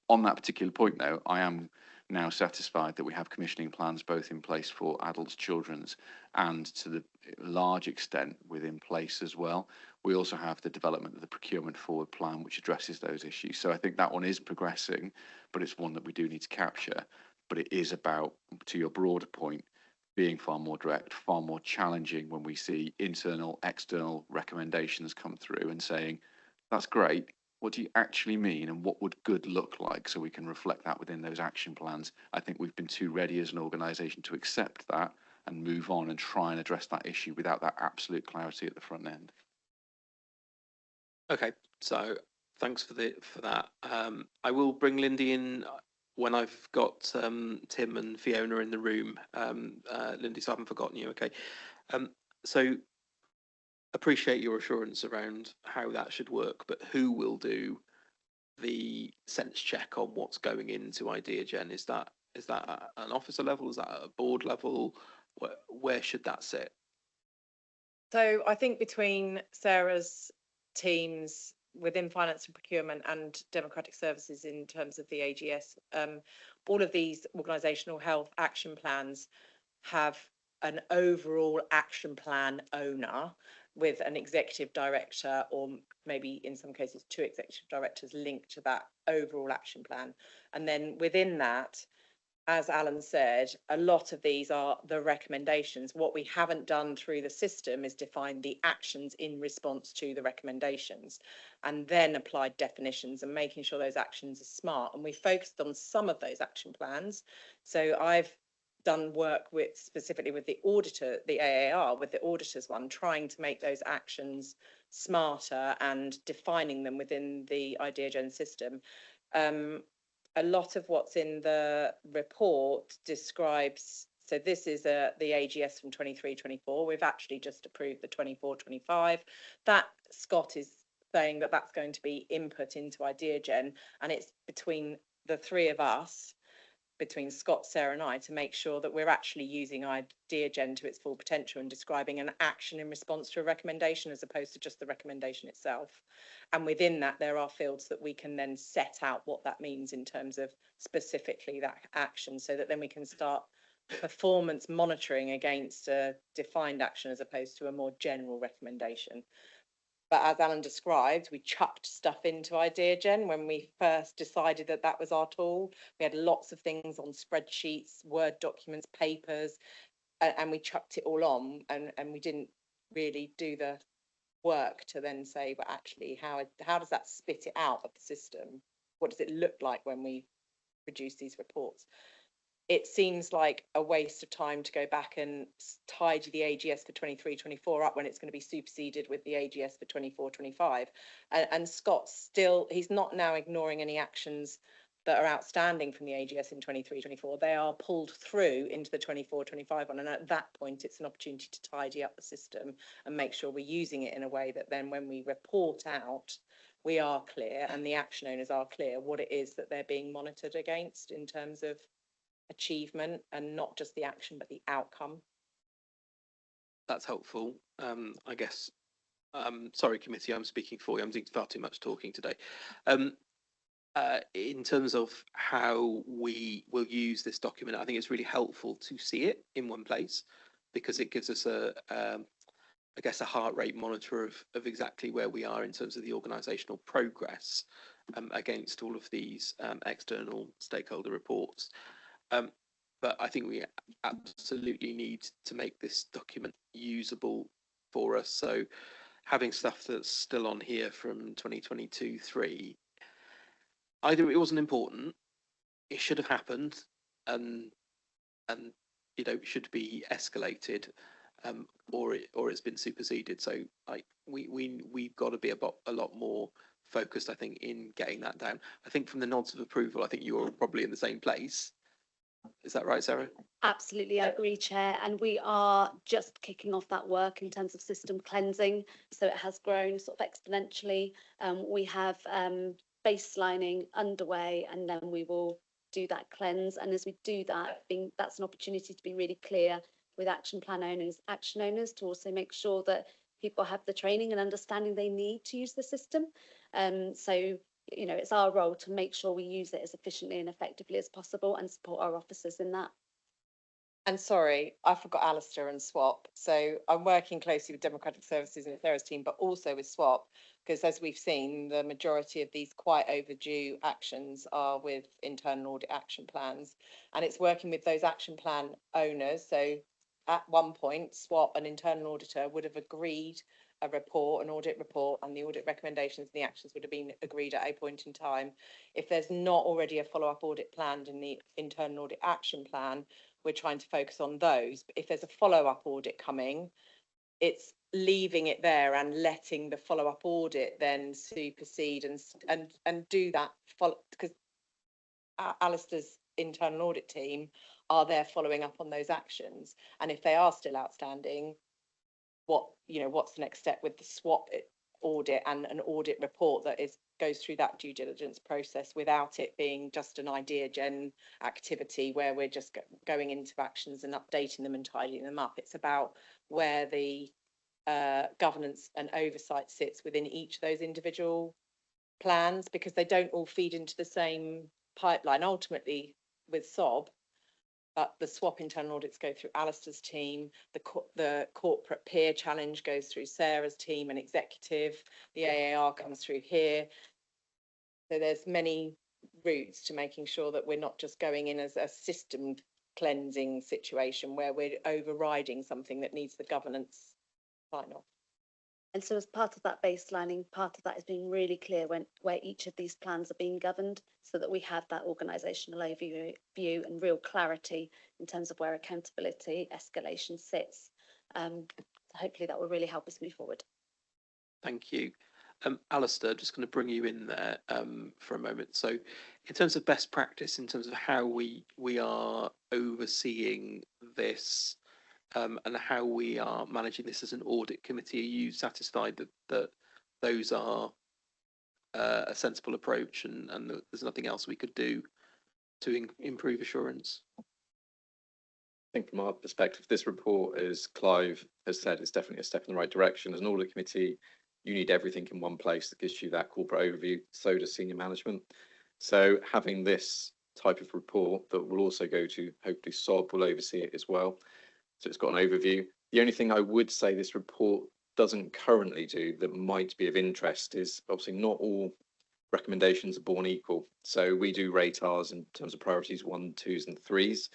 On that particular point, though, I am now satisfied that we have commissioning plans both in place for adults, children's, and to the large extent within place as well. We also have the development of the procurement forward plan, which addresses those issues. So I think that one is progressing, but it's one that we do need to capture. But it is about, to your broader point, being far more direct, far more challenging when we see internal, external recommendations come through and saying, that's great. What do you actually mean, and what would good look like, so we can reflect that within those action plans? I think we've been too ready as an organisation to accept that and move on and try and address that issue without that absolute clarity at the front end.
Okay, so thanks for that. I will bring Lindy in when I've got Tim and Fiona in the room. Lindy, so I haven't forgotten you. Okay, so appreciate your assurance around how that should work, but who will do the sense check on what's going into IdeaGen? Is that at an officer level? Is that at a board level? Where should that sit?
So I think between Sarah's teams within finance and procurement and democratic services in terms of the AGS, all of these organisational health action plans have an overall action plan owner with an executive director, or maybe in some cases 2 executive directors linked to that overall action plan. And then within that, as Alan said, a lot of these are the recommendations. What we haven't done through the system is define the actions in response to the recommendations, and then applied definitions and making sure those actions are smart. And we focused on some of those action plans. So I've done work with specifically with the auditor, the AAR, with the auditors one, trying to make those actions smarter and defining them within the IdeaGen system. A lot of what's in the report describes, so this is the AGS from 23-24. We've actually just approved the 24-25. That, Scott, is saying that that's going to be input into IdeaGen, and it's between the three of us, between Scott, Sarah and I, to make sure that we're actually using IdeaGen to its full potential and describing an action in response to a recommendation as opposed to just the recommendation itself. And within that, there are fields that we can then set out what that means in terms of specifically that action, so that then we can start performance monitoring against a defined action as opposed to a more general recommendation. But as Alan described, we chucked stuff into IdeaGen when we first decided that that was our tool. We had lots of things on spreadsheets, Word documents, papers, and we chucked it all on, and we didn't really do the work to then say, but actually, how does that spit it out of the system? What does it look like when we produce these reports? It seems like a waste of time to go back and tidy the AGS for 23-24 up when it's going to be superseded with the AGS for 24-25. And Scott's still, he's not now ignoring any actions that are outstanding from the AGS in 23-24. They are pulled through into the 24-25 one. And at that point, it's an opportunity to tidy up the system and make sure we're using it in a way that then when we report out, we are clear and the action owners are clear what it is that they're being monitored against in terms of achievement, and not just the action but the outcome.
That's helpful. I guess, sorry committee, I'm speaking for you, I'm doing far too much talking today. In terms of how we will use this document, I think it's really helpful to see it in one place, because it gives us I guess a heart rate monitor of exactly where we are in terms of the organisational progress against all of these external stakeholder reports. But I think we absolutely need to make this document usable for us. So having stuff that's still on here from 2022-3, either it wasn't important, it should have happened, and you know, should be escalated, or it's been superseded. So we've got to be a lot more focused, I think, in getting that down. I think from the nods of approval, I think you're probably in the same place. Is that right, Sarah?
Absolutely, I agree, Chair. And we are just kicking off that work in terms of system cleansing. So it has grown sort of exponentially. We have baselining underway, and then we will do that cleanse. And as we do that, that's an opportunity to be really clear with action plan owners, action owners, to also make sure that people have the training and understanding they need to use the system. So you know, it's our role to make sure we use it as efficiently and effectively as possible and support our officers in that.
And sorry, I forgot Alistair and SWAP. So I'm working closely with Democratic Services and Sarah's team, but also with SWAP, because as we've seen, the majority of these quite overdue actions are with internal audit action plans. And it's working with those action plan owners. So at one point, SWAP, an internal auditor, would have agreed a report, an audit report, and the audit recommendations and the actions would have been agreed at a point in time. If there's not already a follow-up audit planned in the internal audit action plan, we're trying to focus on those. But if there's a follow-up audit coming, it's leaving it there and letting the follow-up audit then supersede and do that, because Alistair's internal audit team are there following up on those actions. And if they are still outstanding, what's the next step with the SWAP audit and an audit report that goes through that due diligence process without it being just an IdeaGen activity where we're just going into actions and updating them and tidying them up. It's about where the governance and oversight sits within each of those individual plans, because they don't all feed into the same pipeline ultimately with SOB. But the SWAP internal audits go through Alistair's team, the corporate peer challenge goes through Sarah's team and executive, the AAR comes through here. So there's many routes to making sure that we're not just going in as a system cleansing situation where we're overriding something that needs the governance sign off.
And so as part of that baselining, part of that is being really clear where each of these plans are being governed, so that we have that organisational overview and real clarity in terms of where accountability escalation sits. So hopefully that will really help us move forward.
Thank you. Alistair, just going to bring you in there for a moment. So in terms of best practice, in terms of how we are overseeing this, and how we are managing this as an audit committee, are you satisfied that those are a sensible approach, and there's nothing else we could do to improve assurance.
I think from our perspective, this report, as Clive has said, is definitely a step in the right direction. As an audit committee, you need everything in one place that gives you that corporate overview. So does senior management. So having this type of report that will also go to, hopefully SOB will oversee it as well. So it's got an overview. The only thing I would say this report doesn't currently do that might be of interest is obviously not all recommendations are born equal. So we do rate ours in terms of priorities 1, 2s and 3s.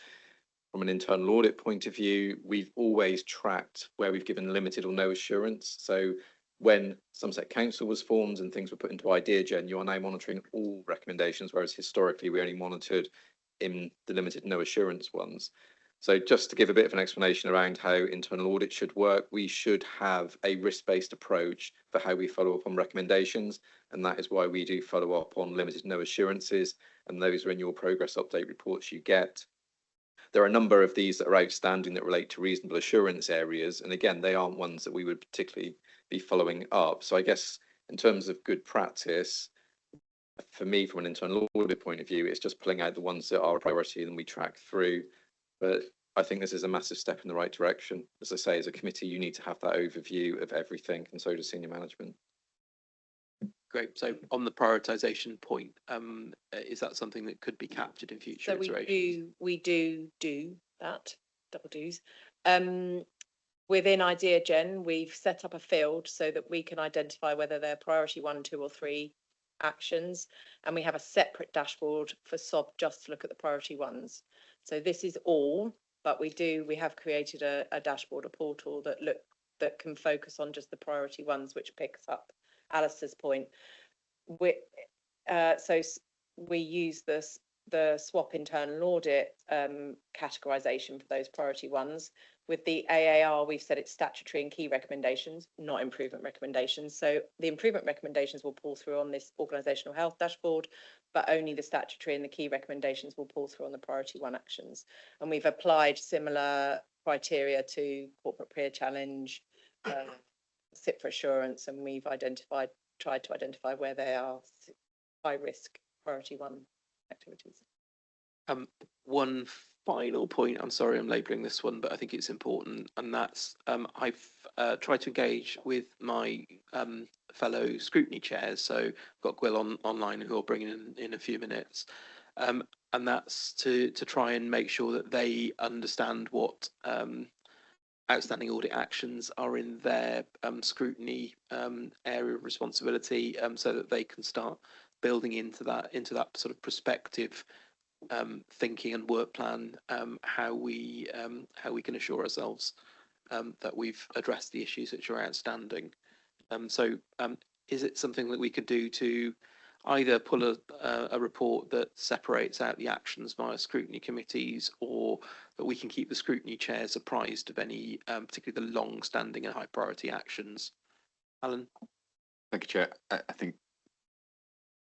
From an internal audit point of view, we've always tracked where we've given limited or no assurance. So when Somerset Council was formed and things were put into IdeaGen, you are now monitoring all recommendations, whereas historically we only monitored in the limited no assurance ones. So just to give a bit of an explanation around how internal audit should work, we should have a risk-based approach for how we follow up on recommendations, and that is why we do follow up on limited no assurances, and those are in your progress update reports you get. There are a number of these that are outstanding that relate to reasonable assurance areas, and again, they aren't ones that we would particularly be following up. So I guess in terms of good practice, for me, from an internal audit point of view, it's just pulling out the ones that are a priority and we track through. But I think this is a massive step in the right direction. As I say, as a committee, you need to have that overview of everything, and so does senior management.
Great. So on the prioritisation point, is that something that could be captured in future iterations?
We do that, double do's. Within IdeaGen, we've set up a field so that we can identify whether they're priority 1, 2 or 3 actions, and we have a separate dashboard for SOB just to look at the priority ones. So this is all, but we have created a dashboard, a portal that can focus on just the priority ones, which picks up Alistair's point. So we use the SWOP internal audit categorisation for those priority ones. With the AAR, we've said it's statutory and key recommendations, not improvement recommendations. So the improvement recommendations will pull through on this organisational health dashboard, but only the statutory and the key recommendations will pull through on the priority 1 actions. And we've applied similar criteria to corporate peer challenge, SIP for assurance, and we've tried to identify where they are high risk priority 1 activities.
One final point, I'm sorry I'm labelling this one, but I think it's important, and that's I've tried to engage with my fellow scrutiny chairs, so I've got Gwyl online who will bring in a few minutes, and that's to try and make sure that they understand what outstanding audit actions are in their scrutiny area of responsibility, so that they can start building into that sort of prospective thinking and work plan, how we can assure ourselves that we've addressed the issues which are outstanding. So is it something that we could do to either pull a report that separates out the actions via scrutiny committees, or that we can keep the scrutiny chairs apprised of any particularly the long-standing and high priority actions? Alan?
Thank you, Chair. I think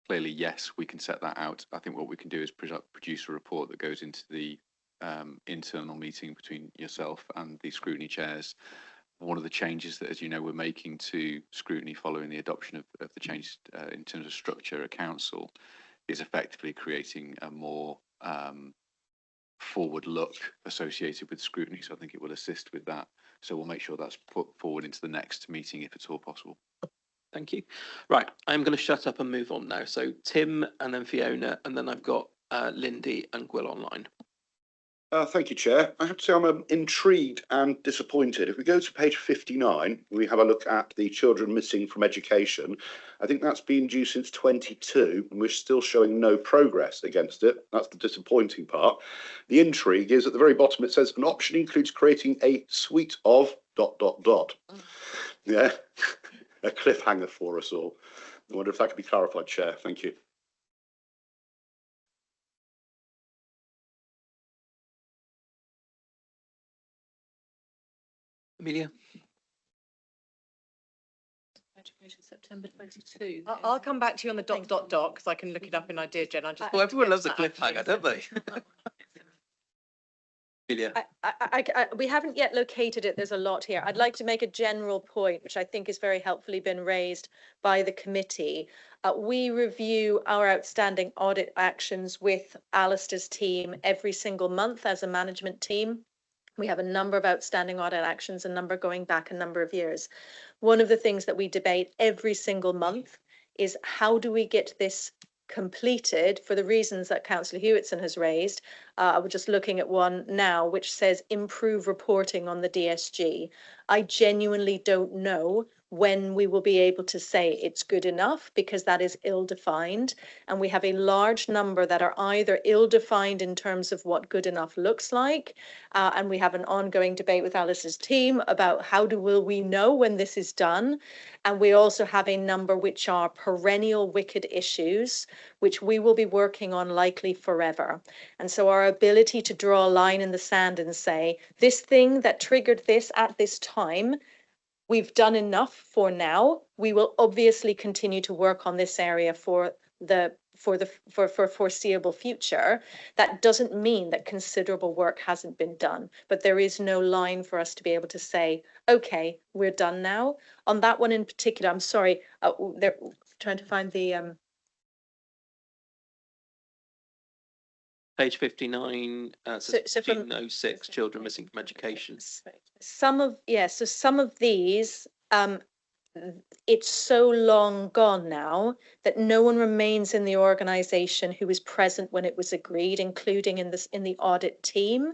clearly, yes, we can set that out. I think what we can do is produce a report that goes into the internal meeting between yourself and the scrutiny chairs. One of the changes that, as you know, we're making to scrutiny following the adoption of the change in terms of structure at council is effectively creating a more forward look associated with scrutiny. So I think it will assist with that. So we'll make sure that's put forward into the next meeting if at all possible.
Thank you. Right, I'm going to shut up and move on now. So Tim and then Fiona, and then I've got Lindy and Gwyl online.
Thank you, Chair. I have to say I'm intrigued and disappointed. If we go to page 59, we have a look at the children missing from education. I think that's been due since 22, and we're still showing no progress against it. That's the disappointing part. The intrigue is at the very bottom, it says an option includes creating a suite of ... Yeah, a cliffhanger for us all. I wonder if that could be clarified, Chair. Thank you.
Amelia?
Education September 22.
I'll come back to you on the ... because I can look it up in IdeaGen.
Well, everyone loves a cliffhanger, don't they?
We haven't yet located it. There's a lot here. I'd like to make a general point, which I think has very helpfully been raised by the committee. We review our outstanding audit actions with Alistair's team every single month as a management team. We have a number of outstanding audit actions, a number going back a number of years. One of the things that we debate every single month is how do we get this completed for the reasons that Councillor Hewitson has raised. We're just looking at one now which says improve reporting on the DSG. I genuinely don't know when we will be able to say it's good enough because that is ill-defined, and we have a large number that are either ill-defined in terms of what good enough looks like, and we have an ongoing debate with Alice's team about will we know when this is done, and we also have a number which are perennial wicked issues which we will be working on likely forever. And so our ability to draw a line in the sand and say this thing that triggered this at this time, we've done enough for now. We will obviously continue to work on this area for foreseeable future. That doesn't mean that considerable work hasn't been done, but there is no line for us to be able to say, okay, we're done now. On that one in particular, I'm sorry, they're trying to find the
Page 59,
so from
1506, children missing from education.
some of these, it's so long gone now that no one remains in the organisation who was present when it was agreed, including in the audit team.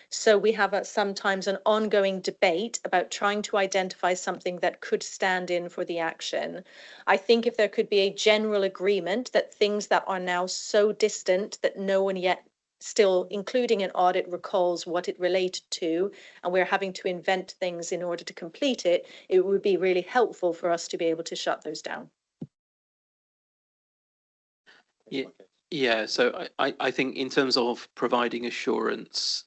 So we have sometimes an ongoing debate about trying to identify something that could stand in for the action. I think if there could be a general agreement that things that are now so distant that no one yet still, including an audit, recalls what it related to, and we're having to invent things in order to complete it, it would be really helpful for us to be able to shut those down.
Yeah, so I think in terms of providing assurance,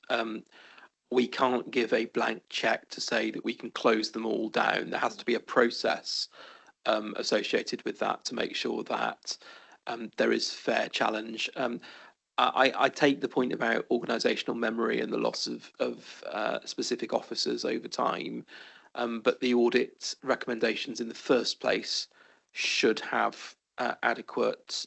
we can't give a blank check to say that we can close them all down. There has to be a process associated with that to make sure that there is fair challenge. I take the point about organisational memory and the loss of specific officers over time, but the audit recommendations in the first place should have adequate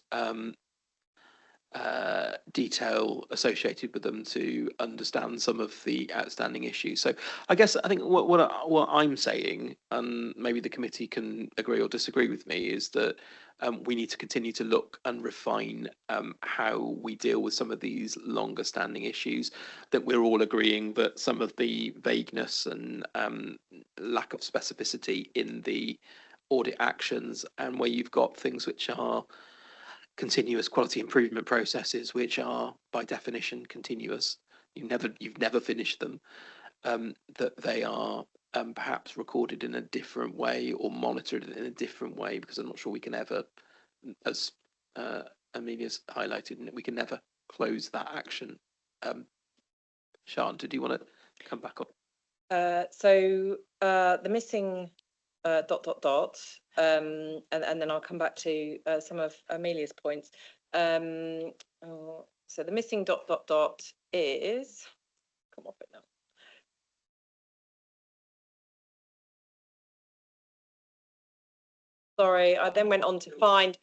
detail associated with them to understand some of the outstanding issues. So I think what I'm saying, and maybe the committee can agree or disagree with me, is that we need to continue to look and refine how we deal with some of these longer standing issues, that we're all agreeing that some of the vagueness and lack of specificity in the audit actions, and where you've got things which are continuous quality improvement processes, which are by definition continuous, you've never finished them, that they are perhaps recorded in a different way or monitored in a different way, because I'm not sure we can ever, as Amelia's highlighted, we can never close that action. Sian, do you want to come back up?
The missing ... and then I'll come back to some of Amelia's points. So the missing ... is, come off it now. Sorry, I then went on to find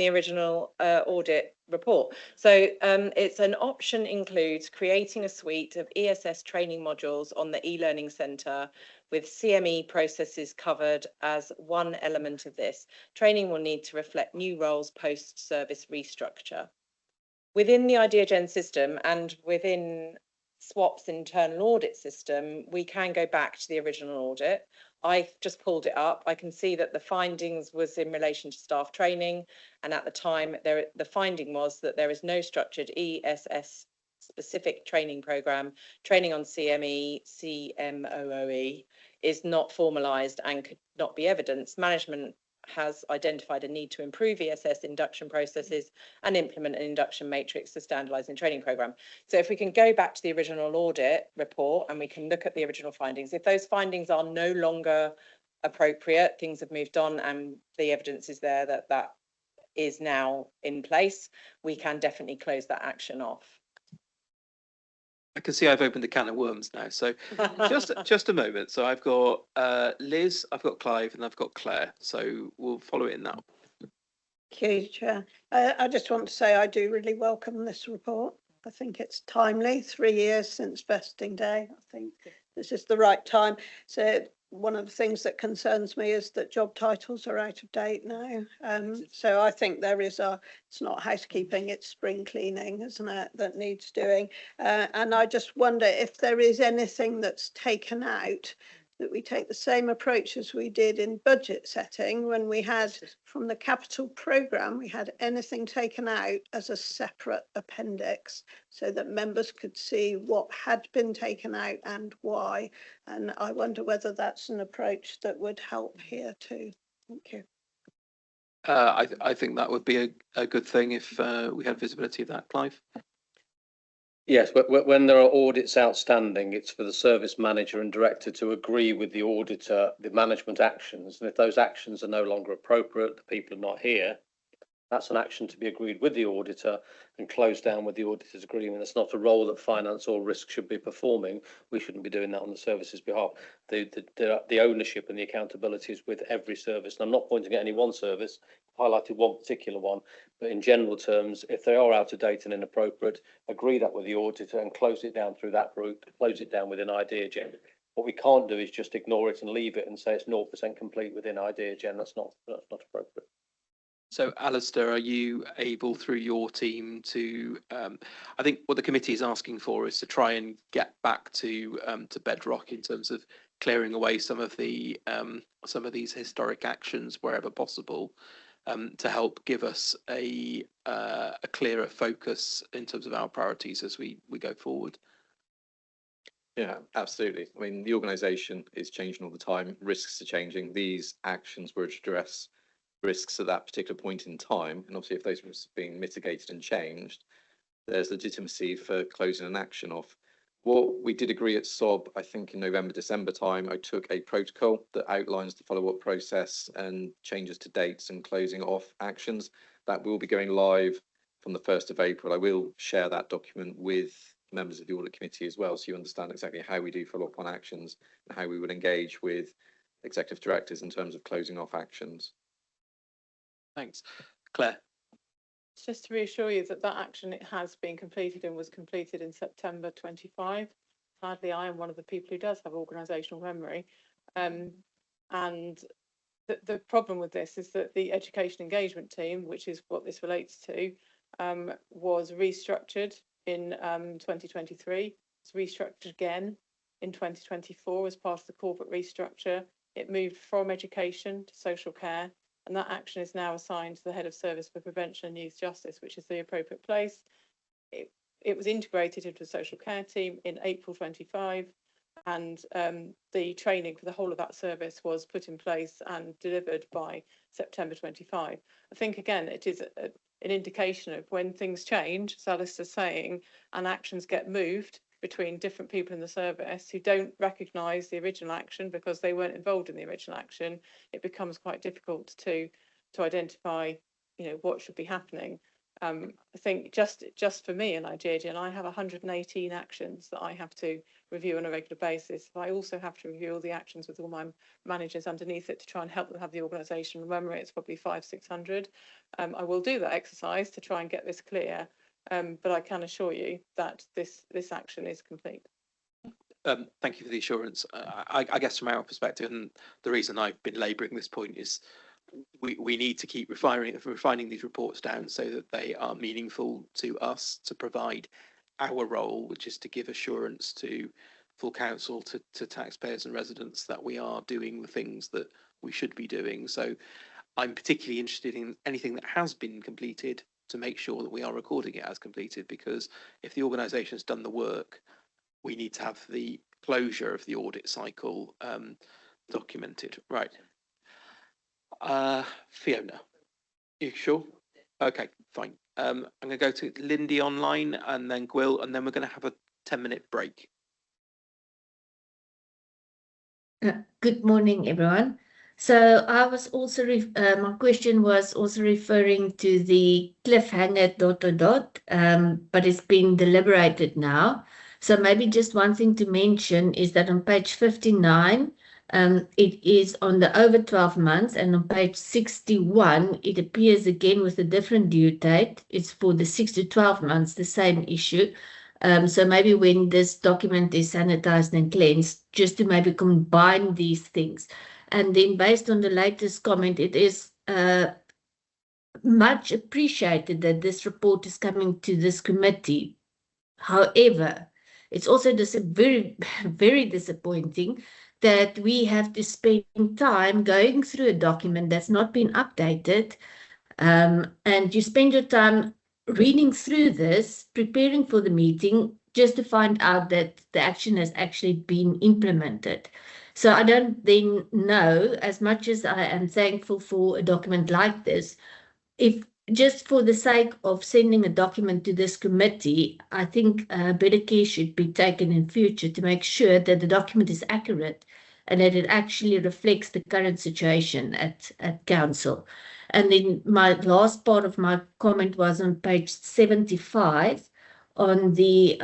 the original audit report. So it's an option includes creating a suite of ESS training modules on the e-learning centre with CME processes covered as one element of this. Training will need to reflect new roles post-service restructure. Within the IdeaGen system and within SWAP's internal audit system, we can go back to the original audit. I just pulled it up. I can see that the findings was in relation to staff training, and at the time the finding was that there is no structured ESS specific training programme. Training on CME, CMOOE is not formalised and could not be evidenced. Management has identified a need to improve ESS induction processes and implement an induction matrix to standardise in training programme. So if we can go back to the original audit report and we can look at the original findings, if those findings are no longer appropriate, things have moved on and the evidence is there that that is now in place, we can definitely close that action off.
I can see I've opened a can of worms now. So just a moment. So I've got Liz, I've got Clive, and I've got Claire. So we'll follow it in that.
Thank you, Chair. I just want to say I do really welcome this report. I think it's timely, 3 years since vesting day. I think this is the right time. So one of the things that concerns me is that job titles are out of date now. So I think there is it's not housekeeping, it's spring cleaning, isn't it, that needs doing. And I just wonder if there is anything that's taken out, that we take the same approach as we did in budget setting when we had from the capital programme, we had anything taken out as a separate appendix so that members could see what had been taken out and why. And I wonder whether that's an approach that would help here too. Thank you.
I think that would be a good thing if we had visibility of that, Clive.
Yes, but when there are audits outstanding, it's for the service manager and director to agree with the auditor the management actions. And if those actions are no longer appropriate, the people are not here, that's an action to be agreed with the auditor and closed down with the auditor's agreement. It's not a role that finance or risk should be performing. We shouldn't be doing that on the service's behalf. The ownership and the accountability is with every service. And I'm not pointing at any one service, highlighted one particular one, but in general terms, if they are out of date and inappropriate, agree that with the auditor and close it down through that route, close it down within Idea Gen. What we can't do is just ignore it and leave it and say it's 0% complete within Idea Gen. That's not appropriate.
So, Alistair, are you able through your team to, I think what the committee is asking for is to try and get back to bedrock in terms of clearing away some of these historic actions wherever possible, to help give us a clearer focus in terms of our priorities as we go forward.
Yeah, absolutely. I mean, the organisation is changing all the time. Risks are changing. These actions were to address risks at that particular point in time, and obviously if those risks have been mitigated and changed, there's legitimacy for closing an action off. What we did agree at SOB, I think in November, December time, I took a protocol that outlines the follow-up process and changes to dates and closing off actions. That will be going live from the 1st of April. I will share that document with members of the Audit Committee as well, so you understand exactly how we do follow up on actions and how we would engage with executive directors in terms of closing off actions.
Thanks. Claire.
Just to reassure you that action, it has been completed and was completed in September 25. Sadly, I am one of the people who does have organisational memory. And the problem with this is that the education engagement team, which is what this relates to, was restructured in 2023. It's restructured again in 2024 as part of the corporate restructure. It moved from education to social care. And that action is now assigned to the Head of Service for Prevention and Youth Justice, which is the appropriate place. It was integrated into the social care team in April 25, and the training for the whole of that service was put in place and delivered by September 25. I think, again, it is an indication of when things change, as Alistair's saying, and actions get moved between different people in the service who don't recognise the original action because they weren't involved in the original action, it becomes quite difficult to identify, what should be happening. I think just for me in Idea, I have 118 actions that I have to review on a regular basis. I also have to review all the actions with all my managers underneath it to try and help them have the organisation. Remember, it's probably 500-600. I will do that exercise to try and get this clear. But I can assure you that this action is complete.
Thank you for the assurance. I guess from our perspective, and the reason I've been labouring this point is we need to keep refining these reports down so that they are meaningful to us, to provide our role, which is to give assurance to full council, to taxpayers and residents that we are doing the things that we should be doing. So I'm particularly interested in anything that has been completed to make sure that we are recording it as completed, because if the organisation has done the work, we need to have the closure of the audit cycle documented. Right. Fiona, you sure? Okay, fine. I'm going to go to Lindy online and then Gwyl, and then we're going to have a 10-minute break.
Good morning, everyone. So I was also, my question was also referring to the cliffhanger ... but it's been deliberated now. So maybe just one thing to mention is that on page 59, it is on the over 12 months, and on page 61, it appears again with a different due date. It's for the 6 to 12 months, the same issue. So maybe when this document is sanitized and cleansed, just to maybe combine these things. And then based on the latest comment, it is much appreciated that this report is coming to this committee. However, it's also very, very disappointing that we have to spend time going through a document that's not been updated, and you spend your time reading through this, preparing for the meeting, just to find out that the action has actually been implemented. So I don't then know, as much as I am thankful for a document like this, if just for the sake of sending a document to this committee, I think better care should be taken in future to make sure that the document is accurate and that it actually reflects the current situation at council. And then my last part of my comment was on page 75 on the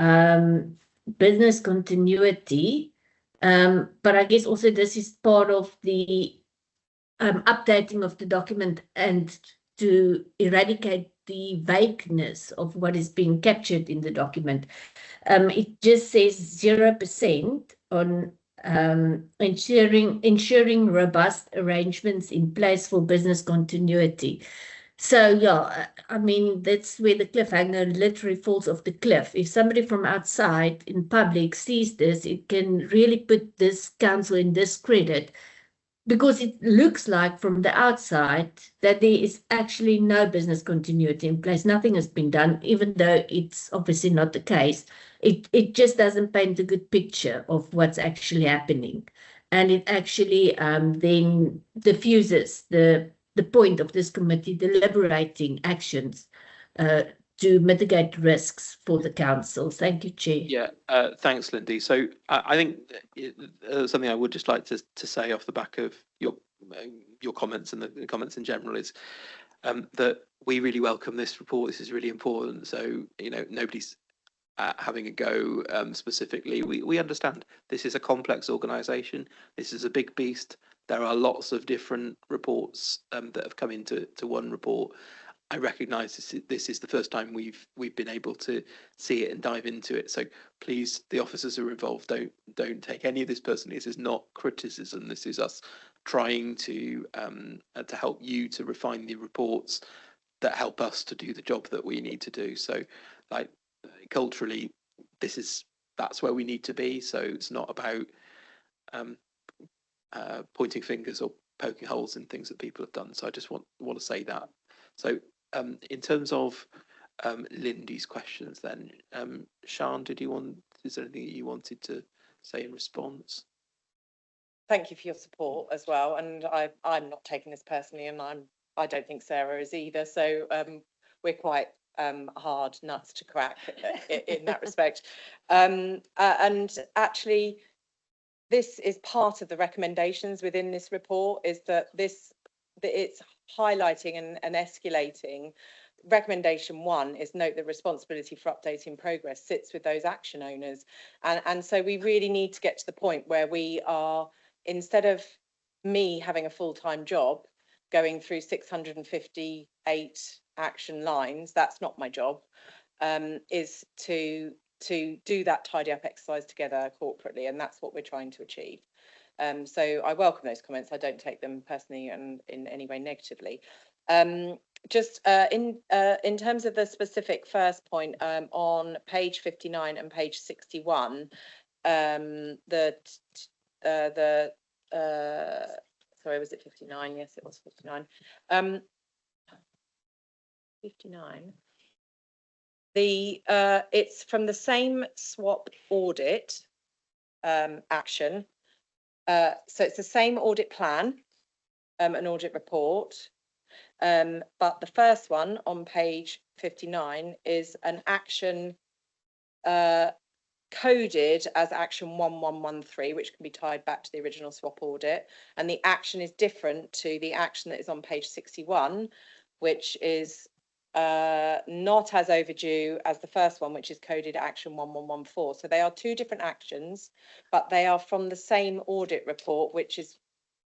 business continuity. But I guess also this is part of the updating of the document and to eradicate the vagueness of what is being captured in the document. It just says 0% on ensuring robust arrangements in place for business continuity. So yeah, I mean, that's where the cliffhanger literally falls off the cliff. If somebody from outside in public sees this, it can really put this council in discredit, because it looks like from the outside that there is actually no business continuity in place. Nothing has been done, even though it's obviously not the case. It just doesn't paint a good picture of what's actually happening. And it actually then diffuses the point of this committee deliberating actions to mitigate risks for the council. Thank you, Chair.
Yeah, thanks, Lindy. So I think something I would just like to say off the back of your comments and the comments in general is that we really welcome this report. This is really important. So, you know, nobody's having a go specifically. We understand this is a complex organisation. This is a big beast. There are lots of different reports that have come into one report. I recognise this is the first time we've been able to see it and dive into it. So please, the officers who are involved, don't take any of this personally. This is not criticism. This is us trying to help you to refine the reports that help us to do the job that we need to do. So, like culturally, that's where we need to be. So it's not about pointing fingers or poking holes in things that people have done. So I just want to say that. So in terms of Lindy's questions then, Sian, is there anything that you wanted to say in response?
Thank you for your support as well. And I'm not taking this personally, and I don't think Sarah is either. So we're quite hard nuts to crack in that respect. And actually, this is part of the recommendations within this report, is that it's highlighting and escalating. Recommendation 1 is note the responsibility for updating progress sits with those action owners. And so we really need to get to the point where we are, instead of me having a full-time job going through 658 action lines, that's not my job, is to do that tidy up exercise together corporately, and that's what we're trying to achieve. So I welcome those comments. I don't take them personally and in any way negatively. Just in terms of the specific first point, on page 59 and page 61, sorry, was it 59? Yes, it was 59. 59. It's from the same swap audit action. So it's the same audit plan, an audit report, but the first one on page 59 is an action coded as action 1113, which can be tied back to the original swap audit, and the action is different to the action that is on page 61, which is not as overdue as the first one, which is coded action 1114. So they are two different actions, but they are from the same audit report, which is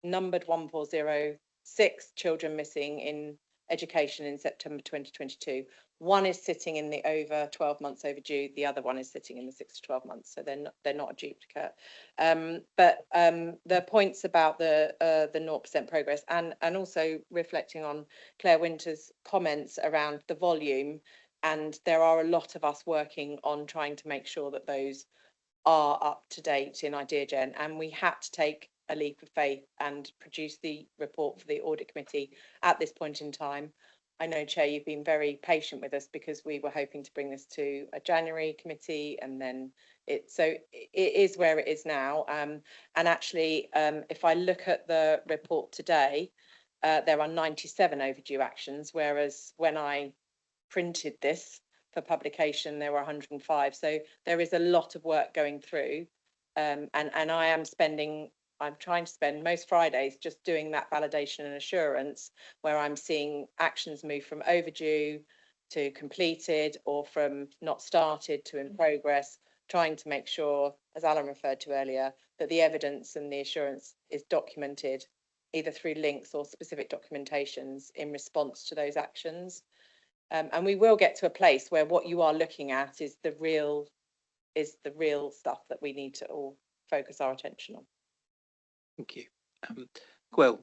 numbered 1406, children missing in education in September 2022. One is sitting in the over 12 months overdue. The other one is sitting in the 6 to 12 months. So they're not a duplicate. But the points about the 0% progress and also reflecting on Claire Winter's comments around the volume. And there are a lot of us working on trying to make sure that those are up to date in IdeaGen. And we had to take a leap of faith and produce the report for the audit committee at this point in time. I know, Chair, you've been very patient with us because we were hoping to bring this to a January committee, and then it is where it is now. And actually, if I look at the report today, there are 97 overdue actions, whereas when I printed this for publication, there were 105. So there is a lot of work going through, and I'm trying to spend most Fridays just doing that validation and assurance, where I'm seeing actions move from overdue to completed or from not started to in progress, trying to make sure, as Alan referred to earlier, that the evidence and the assurance is documented either through links or specific documentations in response to those actions. And we will get to a place where what you are looking at is the real stuff that we need to all focus our attention on.
Thank you. Gwil.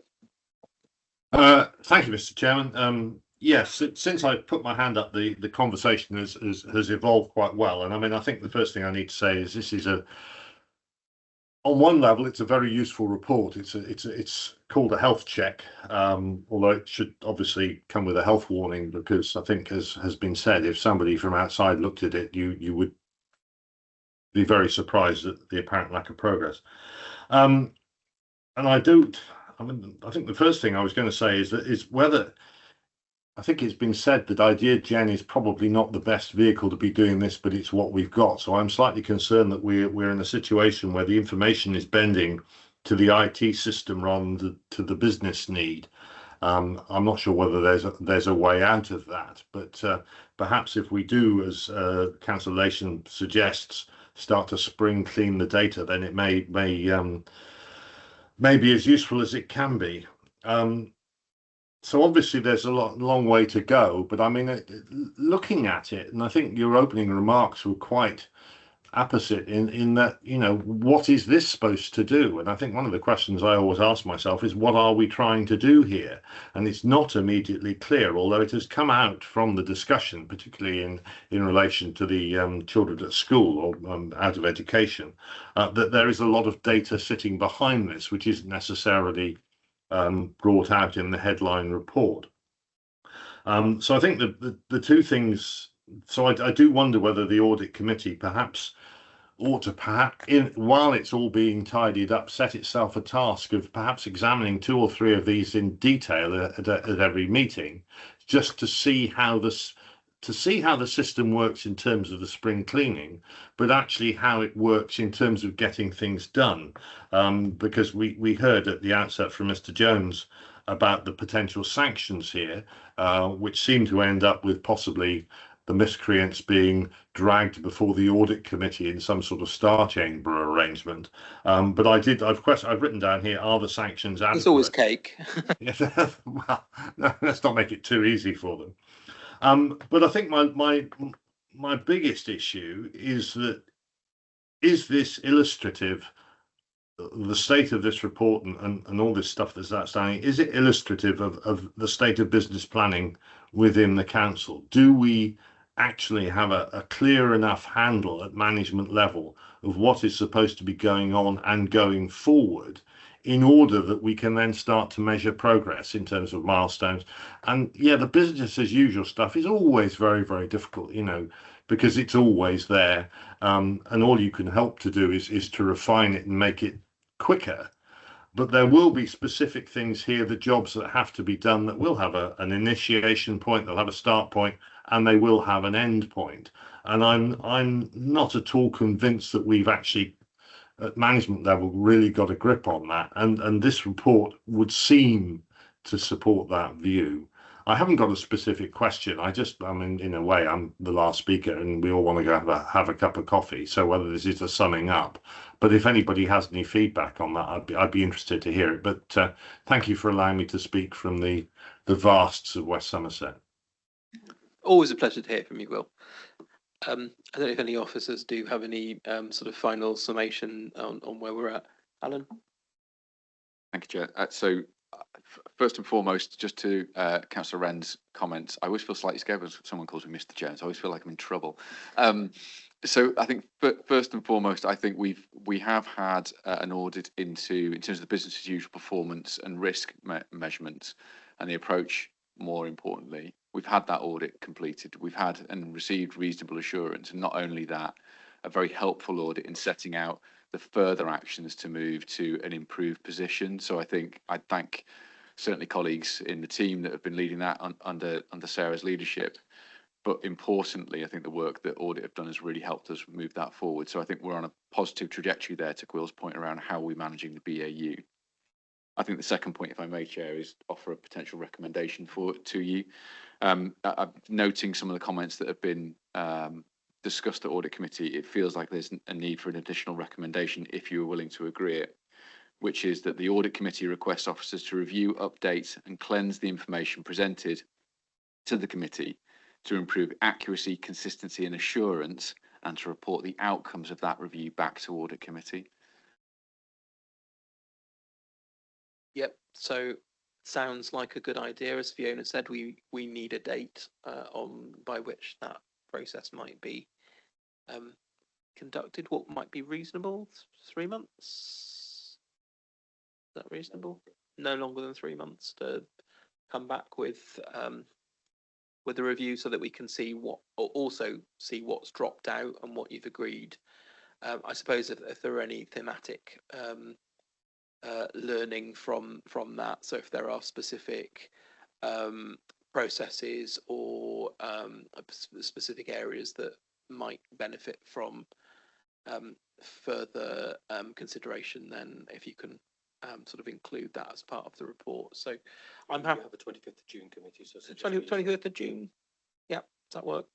Thank you, Mr. Chairman. Yes, since I put my hand up, the conversation has evolved quite well. And I mean, I think the first thing I need to say is this is on one level, it's a very useful report. It's called a health check, although it should obviously come with a health warning, because I think, as has been said, if somebody from outside looked at it, you would be very surprised at the apparent lack of progress. And I think the first thing I was going to say is whether, I think it's been said that IdeaGen is probably not the best vehicle to be doing this, but it's what we've got. So I'm slightly concerned that we're in a situation where the information is bending to the IT system rather than to the business need. I'm not sure whether there's a way out of that, but perhaps if we do, as Councillor Lation suggests, start to spring clean the data, then it may be as useful as it can be. So obviously there's a long way to go, but I mean, looking at it, and I think your opening remarks were quite apposite in that, you know, what is this supposed to do? And I think one of the questions I always ask myself is, what are we trying to do here? And it's not immediately clear, although it has come out from the discussion, particularly in relation to the children at school or out of education, that there is a lot of data sitting behind this, which isn't necessarily brought out in the headline report. So I think the two things, so I do wonder whether the audit committee perhaps ought to, while it's all being tidied up, set itself a task of perhaps examining 2 or 3 of these in detail at every meeting, just to see how the system works in terms of the spring cleaning, but actually how it works in terms of getting things done. Because we heard at the outset from Mr. Jones about the potential sanctions here, which seem to end up with possibly the miscreants being dragged before the audit committee in some sort of star chamber arrangement. But I've written down here, are the sanctions adequate?
It's always cake.
Well, no, let's not make it too easy for them. But I think my biggest issue is that, is this illustrative, the state of this report and all this stuff that's outstanding, is it illustrative of the state of business planning within the council? Do we actually have a clear enough handle at management level of what is supposed to be going on and going forward, in order that we can then start to measure progress in terms of milestones? And yeah, the business as usual stuff is always very, very difficult, you know, because it's always there. And all you can help to do is to refine it and make it quicker. But there will be specific things here, the jobs that have to be done, that will have an initiation point, they'll have a start point, and they will have an end point. And I'm not at all convinced that we've actually, at management level, really got a grip on that. And this report would seem to support that view. I haven't got a specific question. I mean, in a way, I'm the last speaker, and we all want to go have a cup of coffee. So whether this is a summing up, but if anybody has any feedback on that, I'd be interested to hear it. But thank you for allowing me to speak from the vasts of West Somerset.
Always a pleasure to hear from you, Will. I don't know if any officers do have any sort of final summation on where we're at. Alan?
Thank you, Chair. First and foremost, just to Councillor Wren's comments, I always feel slightly scared when someone calls me Mr. Jones. I always feel like I'm in trouble. So I think first and foremost, I think we have had an audit in terms of the business as usual performance and risk measurements and the approach. More importantly, we've had that audit completed. We've had and received reasonable assurance, and not only that, a very helpful audit in setting out the further actions to move to an improved position. So I think I thank certainly colleagues in the team that have been leading that under Sarah's leadership. But importantly, I think the work that Audit have done has really helped us move that forward. So I think we're on a positive trajectory there, to Will's point around how we're managing the BAU. I think the second point, if I may, Chair, is offer a potential recommendation to you. Noting some of the comments that have been discussed at Audit Committee, it feels like there's a need for an additional recommendation if you are willing to agree it, which is that the Audit Committee requests officers to review, update and cleanse the information presented to the committee to improve accuracy, consistency and assurance, and to report the outcomes of that review back to Audit Committee.
Yep, so sounds like a good idea. As Fiona said, we need a date by which that process might be conducted. What might be reasonable? 3 months? Is that reasonable? No longer than 3 months to come back with a review, so that we can see what's dropped out and what you've agreed. I suppose if there are any thematic learning from that, so if there are specific processes or specific areas that might benefit from further consideration, then if you can sort of include that as part of the report. So I'm happy.
We have a 25th of June committee, so
25th of June. Yeah, does that work?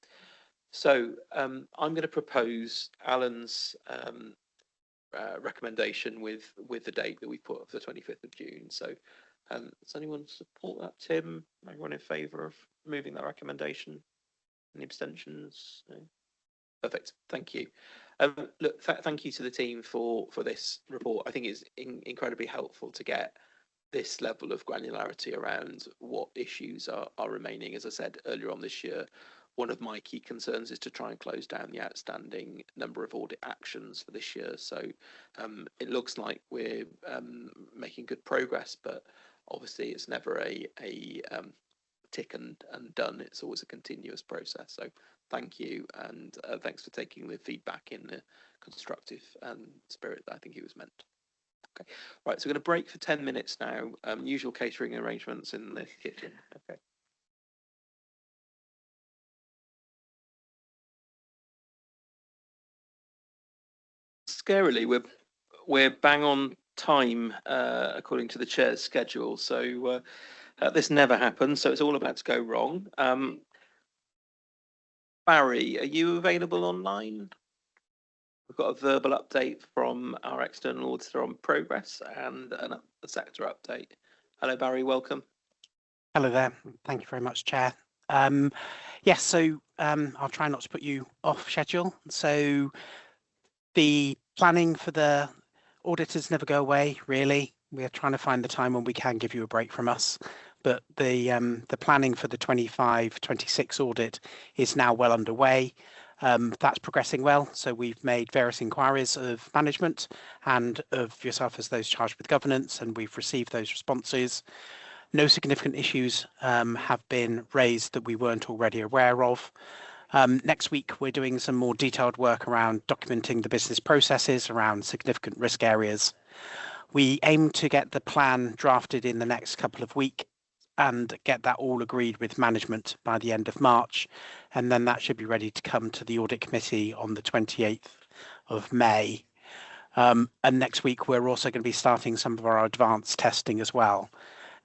So I'm going to propose Alan's recommendation with the date that we put of the 25th of June. So does anyone support that? Tim, everyone in favour of moving that recommendation? Any abstentions? No? Perfect, thank you. Look, thank you to the team for this report. I think it's incredibly helpful to get this level of granularity around what issues are remaining. As I said earlier on this year, one of my key concerns is to try and close down the outstanding number of audit actions for this year. So it looks like we're making good progress, but obviously it's never a tick and done. It's always a continuous process. So thank you, and thanks for taking the feedback in the constructive spirit that I think it was meant. Okay, right, so we're going to break for 10 minutes now. Usual catering arrangements in the kitchen. Okay. Scarily, we're bang on time according to the chair's schedule. So this never happens, so it's all about to go wrong. Barry, are you available online? We've got a verbal update from our external auditor on progress and a sector update. Hello, Barry, welcome.
Hello there. Thank you very much, Chair. Yes, so I'll try not to put you off schedule. So the planning for the auditors never go away, really. We're trying to find the time when we can give you a break from us. But the planning for the 25-26 audit is now well underway. That's progressing well. So we've made various inquiries of management and of yourself as those charged with governance, and we've received those responses. No significant issues have been raised that we weren't already aware of. Next week, we're doing some more detailed work around documenting the business processes around significant risk areas. We aim to get the plan drafted in the next couple of weeks and get that all agreed with management by the end of March. And then that should be ready to come to the Audit Committee on the 28th of May. And next week, we're also going to be starting some of our advanced testing as well.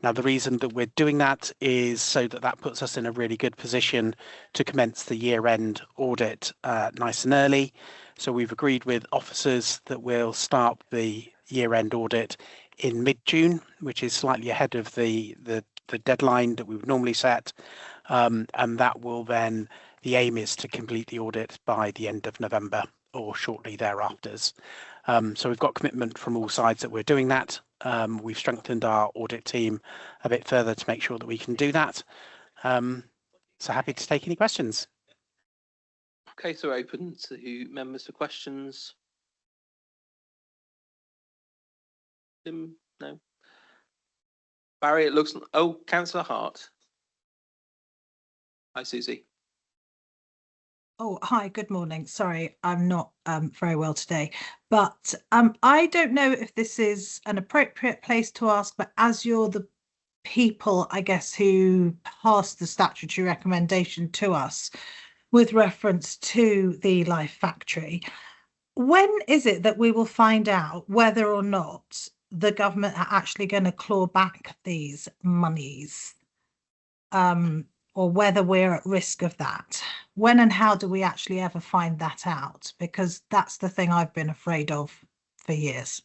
Now, the reason that we're doing that is so that that puts us in a really good position to commence the year-end audit nice and early. So we've agreed with officers that we'll start the year-end audit in mid-June, which is slightly ahead of the deadline that we would normally set. And that will then, the aim is to complete the audit by the end of November or shortly thereafter. So we've got commitment from all sides that we're doing that. We've strengthened our audit team a bit further to make sure that we can do that. So happy to take any questions.
Okay, so open to members for questions. Tim, no. Barry, it looks. Oh, Councillor Hart. Hi, Susie.
Oh, hi, good morning. Sorry, I'm not very well today, but I don't know if this is an appropriate place to ask, but as you're the people, I guess, who passed the statutory recommendation to us with reference to the Life Factory, when is it that we will find out whether or not the government are actually going to claw back these monies? Or whether we're at risk of that. When and how do we actually ever find that out? Because that's the thing I've been afraid of for years.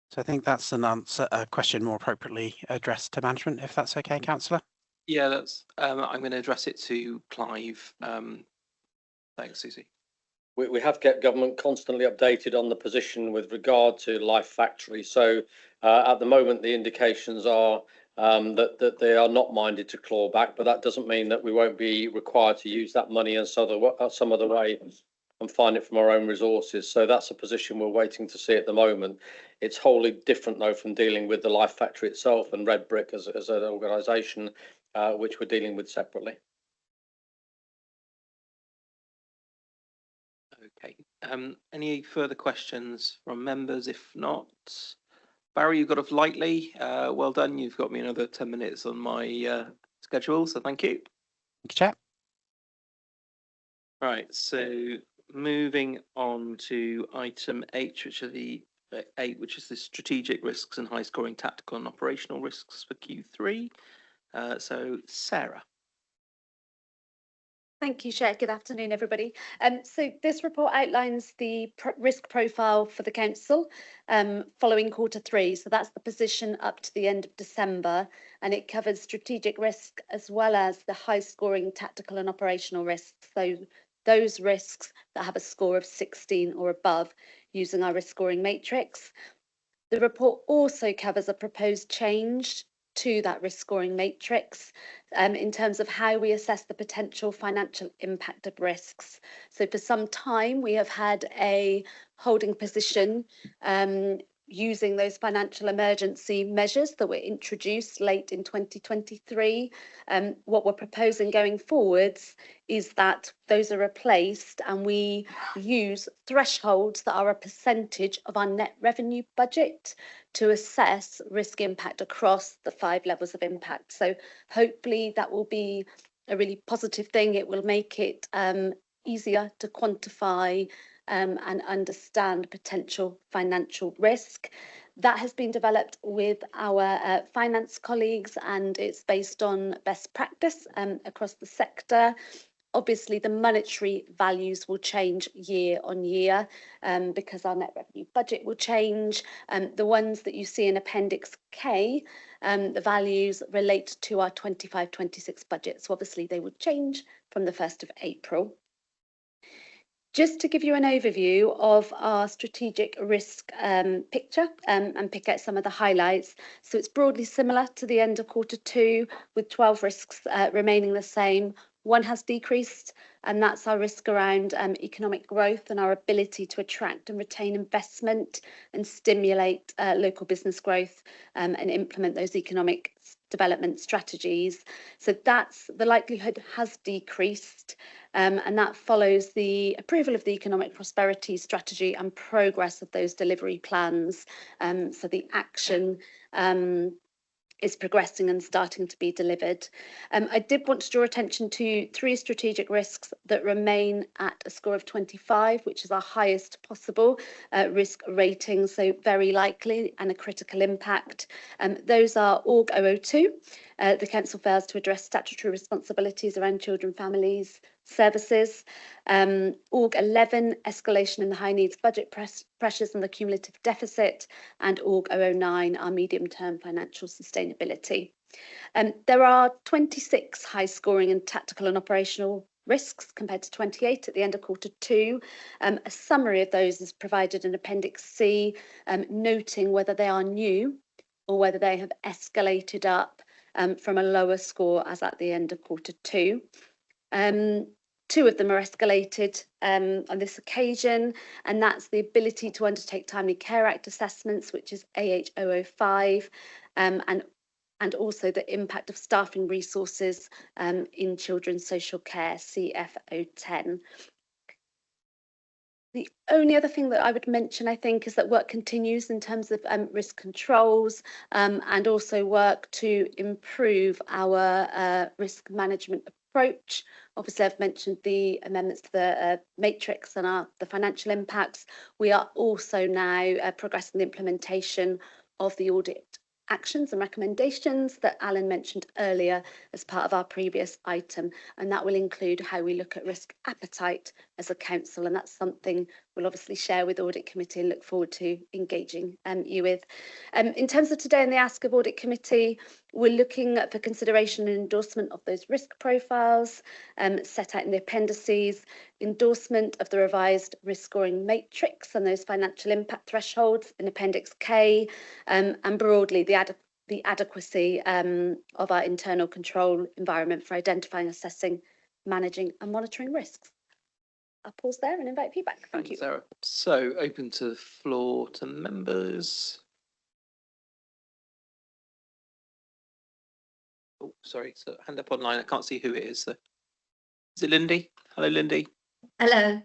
So I think that's a question more appropriately addressed to management, if that's okay, Councillor.
Yeah, that's. I'm going to address it to Clive. Thanks, Susie.
We have kept government constantly updated on the position with regard to Life Factory. So at the moment, the indications are that they are not minded to claw back, but that doesn't mean that we won't be required to use that money in some other way and find it from our own resources. So that's a position we're waiting to see at the moment. It's wholly different, though, from dealing with the Life Factory itself and Red Brick as an organisation, which we're dealing with separately.
Okay. Any further questions from members? If not, Barry, you got off lightly. Well done. You've got me another 10 minutes on my schedule, so thank you.
Thank you, Chair.
Right, so moving on to item H, which is the strategic risks and high scoring tactical and operational risks for Q3. So Sarah.
Thank you, Chair. Good afternoon, everybody. So this report outlines the risk profile for the council following Q3. So that's the position up to the end of December, and it covers strategic risk as well as the high scoring tactical and operational risks. So those risks that have a score of 16 or above using our risk scoring matrix. The report also covers a proposed change to that risk scoring matrix in terms of how we assess the potential financial impact of risks. So for some time we have had a holding position using those financial emergency measures that were introduced late in 2023. What we're proposing going forwards is that those are replaced and we use thresholds that are a percentage of our net revenue budget to assess risk impact across the 5 levels of impact. So hopefully that will be a really positive thing. It will make it easier to quantify and understand potential financial risk. That has been developed with our finance colleagues and it's based on best practice across the sector. Obviously, the monetary values will change year on year because our net revenue budget will change. The ones that you see in Appendix K, the values relate to our 25-26 budget. So obviously, they would change from the 1st of April. Just to give you an overview of our strategic risk picture and pick out some of the highlights. So it's broadly similar to the end of Q2 with 12 risks remaining the same. One has decreased, and that's our risk around economic growth and our ability to attract and retain investment and stimulate local business growth and implement those economic development strategies. So that's the likelihood has decreased, and that follows the approval of the economic prosperity strategy and progress of those delivery plans. So the action is progressing and starting to be delivered. I did want to draw attention to 3 strategic risks that remain at a score of 25, which is our highest possible risk rating, so very likely and a critical impact. Those are Org 002, the Council fails to address statutory responsibilities around children, families, services. Org 11, escalation in the high needs budget pressures and the cumulative deficit, and Org 009, our medium-term financial sustainability. There are 26 high scoring and tactical and operational risks compared to 28 at the end of Q2. A summary of those is provided in Appendix C, noting whether they are new or whether they have escalated up from a lower score as at the end of Q2. 2 of them are escalated on this occasion, and that's the ability to undertake Timely Care Act assessments, which is AH 005, and also the impact of staffing resources in children's social care, CF 010. The only other thing that I would mention, I think, is that work continues in terms of risk controls and also work to improve our risk management approach. Obviously, I've mentioned the amendments to the matrix and the financial impacts. We are also now progressing the implementation of the audit actions and recommendations that Alan mentioned earlier as part of our previous item, and that will include how we look at risk appetite as a council, and that's something we'll obviously share with Audit Committee and look forward to engaging you with. In terms of today and the ask of Audit Committee, we're looking for consideration and endorsement of those risk profiles set out in the appendices, endorsement of the revised risk scoring matrix and those financial impact thresholds in Appendix K, and broadly the adequacy of our internal control environment for identifying, assessing, managing and monitoring risks. I'll pause there and invite feedback. Thank you.
Sarah. So open to the floor to members. Oh, sorry, so hand up online. I can't see who it is. So. Is it Lindy? Hello, Lindy.
Hello.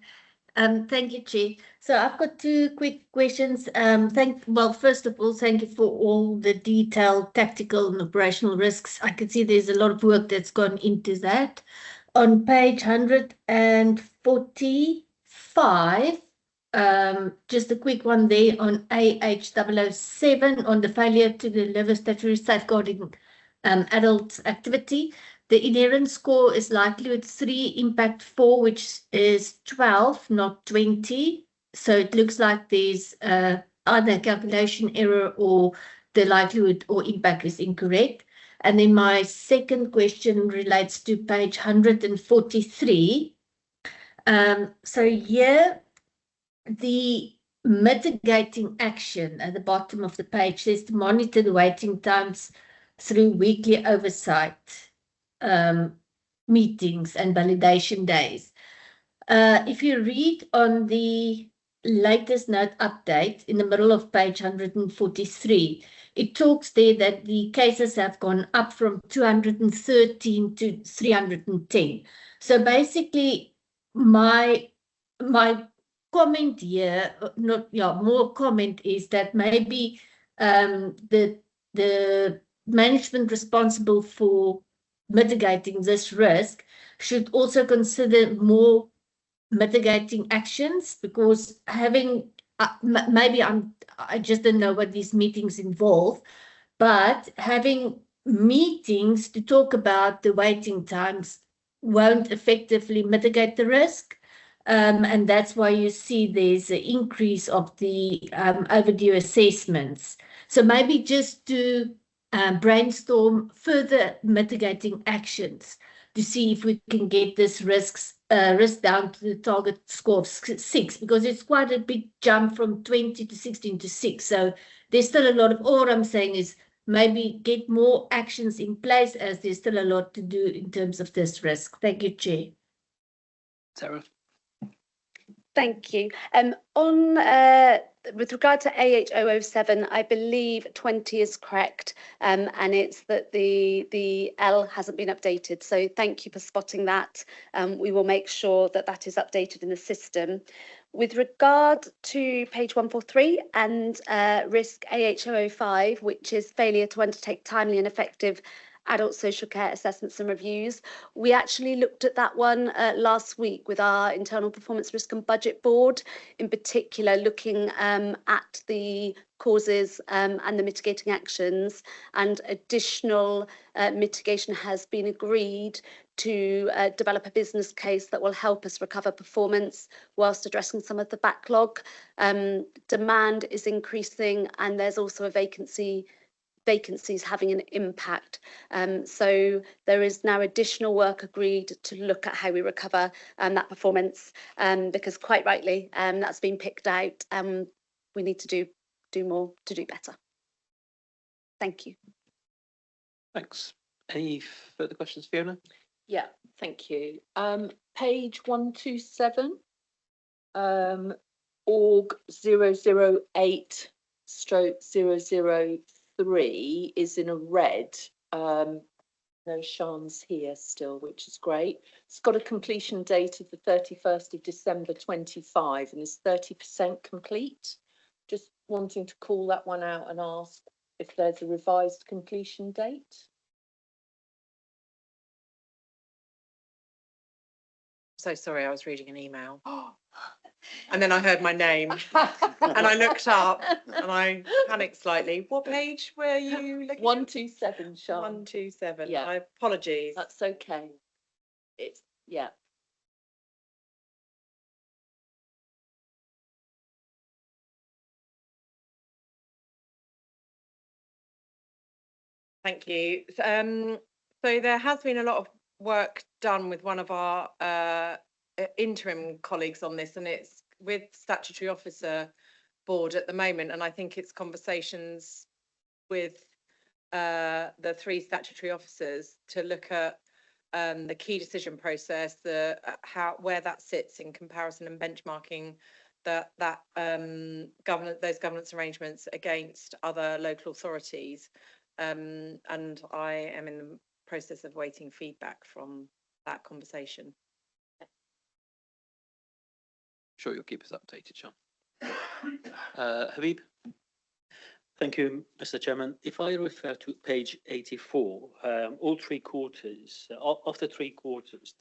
Thank you, Chair. So I've got 2 quick questions. Well, first of all, thank you for all the detailed tactical and operational risks. I can see there's a lot of work that's gone into that. On page 145, just a quick one there on AH007 on the failure to deliver statutory safeguarding adult activity. The inherent score is likelihood 3, impact 4, which is 12, not 20. So it looks like there's either a calculation error or the likelihood or impact is incorrect. And then my second question relates to page 143. So here, the mitigating action at the bottom of the page says to monitor the waiting times through weekly oversight meetings and validation days. If you read on the latest note update in the middle of page 143, it talks there that the cases have gone up from 213 to 310. So basically, my comment here, more comment is that maybe the management responsible for mitigating this risk should also consider more mitigating actions, because having maybe I just don't know what these meetings involve, but having meetings to talk about the waiting times won't effectively mitigate the risk, and that's why you see there's an increase of the overdue assessments. So maybe just to brainstorm further mitigating actions to see if we can get this risk down to the target score of 6, because it's quite a big jump from 20 to 16 to 6. So there's still a lot of, all I'm saying is maybe get more actions in place, as there's still a lot to do in terms of this risk. Thank you, Chair.
Sarah.
Thank you. With regard to AH007, I believe 20 is correct, and it's that the L hasn't been updated. So thank you for spotting that. We will make sure that that is updated in the system. With regard to page 143 and risk AH005, which is failure to undertake timely and effective adult social care assessments and reviews, we actually looked at that one last week with our internal performance risk and budget board, in particular looking at the causes and the mitigating actions, and additional mitigation has been agreed to develop a business case that will help us recover performance whilst addressing some of the backlog. Demand is increasing and there's also a vacancies having an impact. So there is now additional work agreed to look at how we recover that performance, because quite rightly that's been picked out. We need to do more to do better. Thank you.
Thanks. Any further questions, Fiona?
Yeah, thank you. Page 127, org 008 stroke 003 is in a red. No, Sean's here still, which is great. It's got a completion date of the 31st of December 25 and is 30% complete. Just wanting to call that one out and ask if there's a revised completion date.
So sorry, I was reading an email. And then I heard my name and I looked up and I panicked slightly. What page were you looking
127, Sean.
127.
Yeah.
My apologies.
That's okay. It's, yeah.
Thank you. So there has been a lot of work done with one of our interim colleagues on this, and it's with Statutory Officer Board at the moment, and I think it's conversations with the 3 statutory officers to look at the key decision process, where that sits in comparison and benchmarking those governance arrangements against other local authorities. And I am in the process of waiting feedback from that conversation.
Sure, you'll keep us updated, Sean. Habib?
Thank you, Mr. Chairman. If I refer to page 84, all 3 quarters, after 3 quarters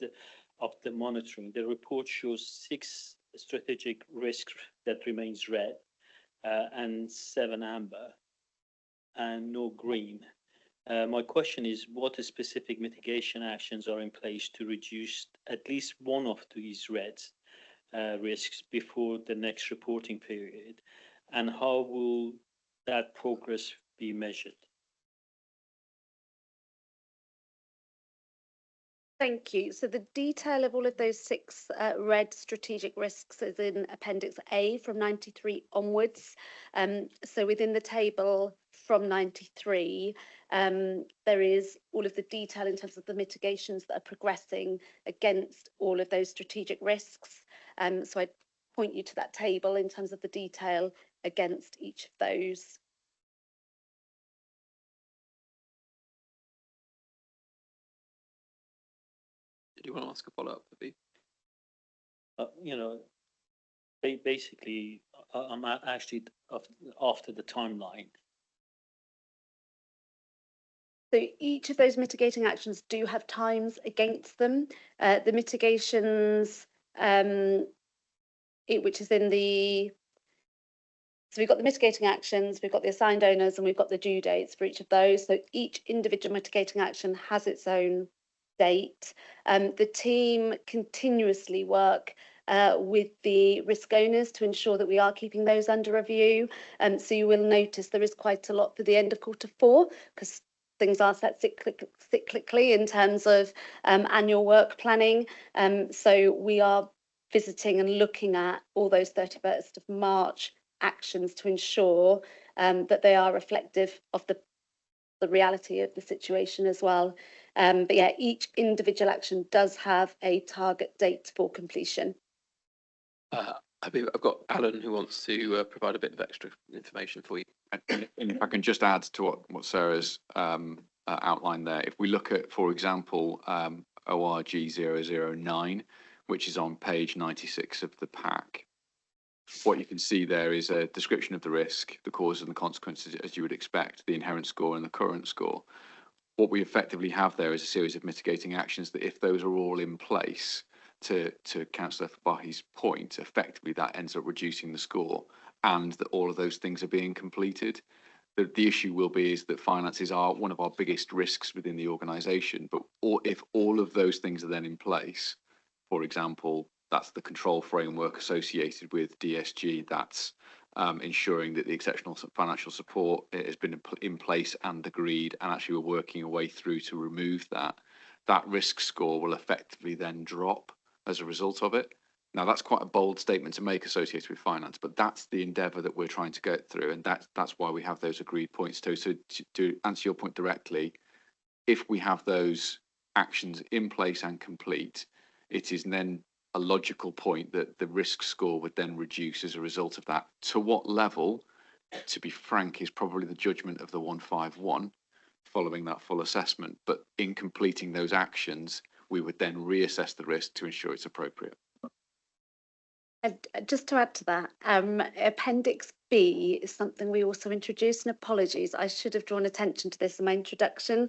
of the monitoring, the report shows 6 strategic risks that remains red and 7 amber and no green. My question is, what specific mitigation actions are in place to reduce at least one of these red risks before the next reporting period, and how will that progress be measured?
Thank you. So the detail of all of those 6 red strategic risks is in Appendix A from 93 onwards. So within the table from 93, there is all of the detail in terms of the mitigations that are progressing against all of those strategic risks. So I'd point you to that table in terms of the detail against each of those.
Did you want to ask a follow-up, Habib?
Basically, I'm actually after the timeline.
So each of those mitigating actions do have times against them. The mitigations, which is in the, so we've got the mitigating actions, we've got the assigned owners, and we've got the due dates for each of those. So each individual mitigating action has its own date. The team continuously work with the risk owners to ensure that we are keeping those under review. So you will notice there is quite a lot for the end of Q4, because things are set cyclically in terms of annual work planning. So we are visiting and looking at all those 31st of March actions to ensure that they are reflective of the reality of the situation as well. But yeah, each individual action does have a target date for completion.
I've got Alan who wants to provide a bit of extra information for you.
And if I can just add to what Sarah's outlined there, if we look at, for example, ORG 009, which is on page 96 of the pack, what you can see there is a description of the risk, the causes and the consequences, as you would expect, the inherent score and the current score. What we effectively have there is a series of mitigating actions that, if those are all in place, to Councillor Fabahi's point, effectively that ends up reducing the score, and that all of those things are being completed. The issue will be is that finances are one of our biggest risks within the organisation, but if all of those things are then in place, for example, that's the control framework associated with DSG, that's ensuring that the exceptional financial support has been in place and agreed, and actually we're working our way through to remove that, that risk score will effectively then drop as a result of it. Now, that's quite a bold statement to make associated with finance, but that's the endeavour that we're trying to get through, and that's why we have those agreed points too. So to answer your point directly, if we have those actions in place and complete, it is then a logical point that the risk score would then reduce as a result of that. To what level, to be frank, is probably the judgment of the 151 following that full assessment. But in completing those actions, we would then reassess the risk to ensure it's appropriate.
And just to add to that, Appendix B is something we also introduced, and apologies, I should have drawn attention to this in my introduction.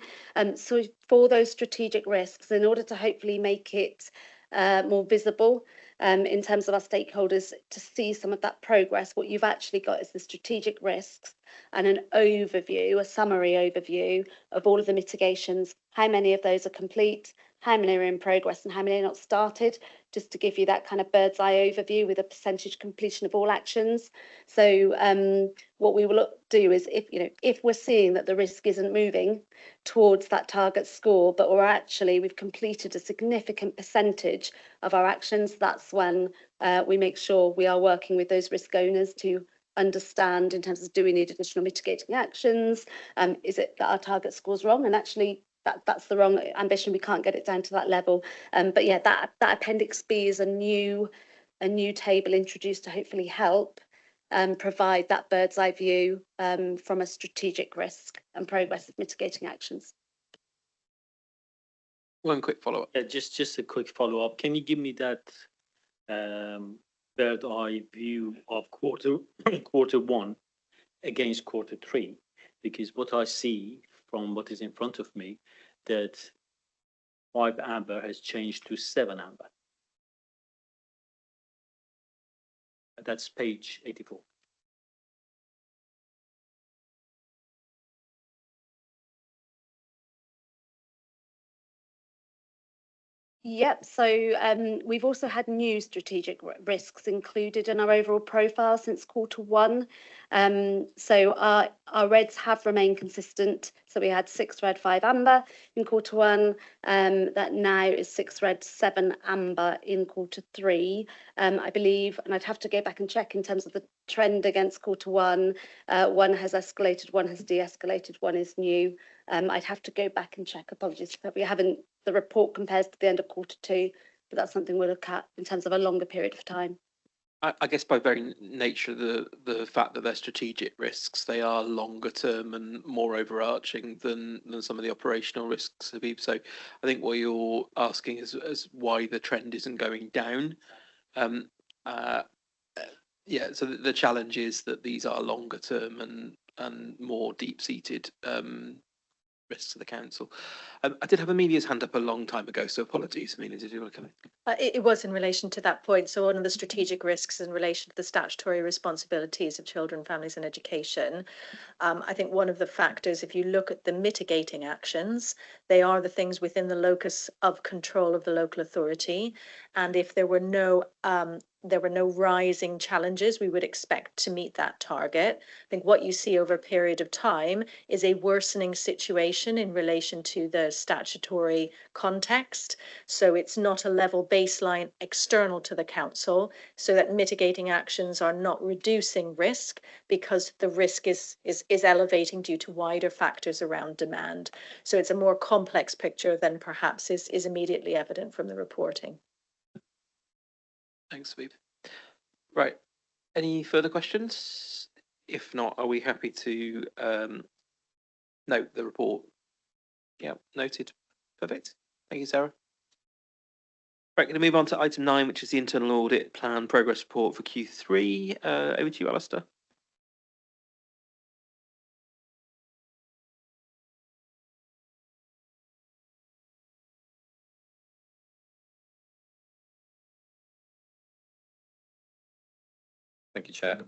So for those strategic risks, in order to hopefully make it more visible in terms of our stakeholders to see some of that progress, what you've actually got is the strategic risks and an overview, a summary overview of all of the mitigations, how many of those are complete, how many are in progress and how many are not started, just to give you that kind of bird's eye overview with a percentage completion of all actions. So what we will do is, if we're seeing that the risk isn't moving towards that target score, but we've completed a significant percentage of our actions, that's when we make sure we are working with those risk owners to understand in terms of, do we need additional mitigating actions? Is it that our target score's wrong? And actually, that's the wrong ambition. We can't get it down to that level. But yeah, that Appendix B is a new table introduced to hopefully help provide that bird's eye view from a strategic risk and progress of mitigating actions.
One quick follow-up.
Just a quick follow-up. Can you give me that bird eye view of quarter one against quarter three? Because what I see from what is in front of me, that 5 amber has changed to 7 amber. That's page 84.
Yep, so we've also had new strategic risks included in our overall profile since quarter one. So our reds have remained consistent. So we had 6 red, 5 amber in quarter one. That now is 6 red, 7 amber in quarter three. I believe, and I'd have to go back and check in terms of the trend against quarter one. One has escalated, one has de-escalated, one is new. I'd have to go back and check. Apologies, but we haven't. The report compares to the end of quarter two, but that's something we'll look at in terms of a longer period of time.
I guess by very nature, the fact that they're strategic risks, they are longer term and more overarching than some of the operational risks, Habib. So I think what you're asking is why the trend isn't going down. Yeah, so the challenge is that these are longer term and more deep-seated risks to the council. I did have Amelia's hand up a long time ago, so apologies. Amelia, did you want to come in?
It was in relation to that point. So one of the strategic risks in relation to the statutory responsibilities of children, families and education. I think one of the factors, if you look at the mitigating actions, they are the things within the locus of control of the local authority. And if there were no rising challenges, we would expect to meet that target. I think what you see over a period of time is a worsening situation in relation to the statutory context. So it's not a level baseline external to the council, so that mitigating actions are not reducing risk because the risk is elevating due to wider factors around demand. So it's a more complex picture than perhaps is immediately evident from the reporting.
Thanks, Habib. Right. Any further questions? If not, are we happy to note the report? Yeah, noted. Perfect. Thank you, Sarah. Right, going to move on to item 9, which is the internal audit plan progress report for Q3. Over to you, Alistair.
Thank you, Chair.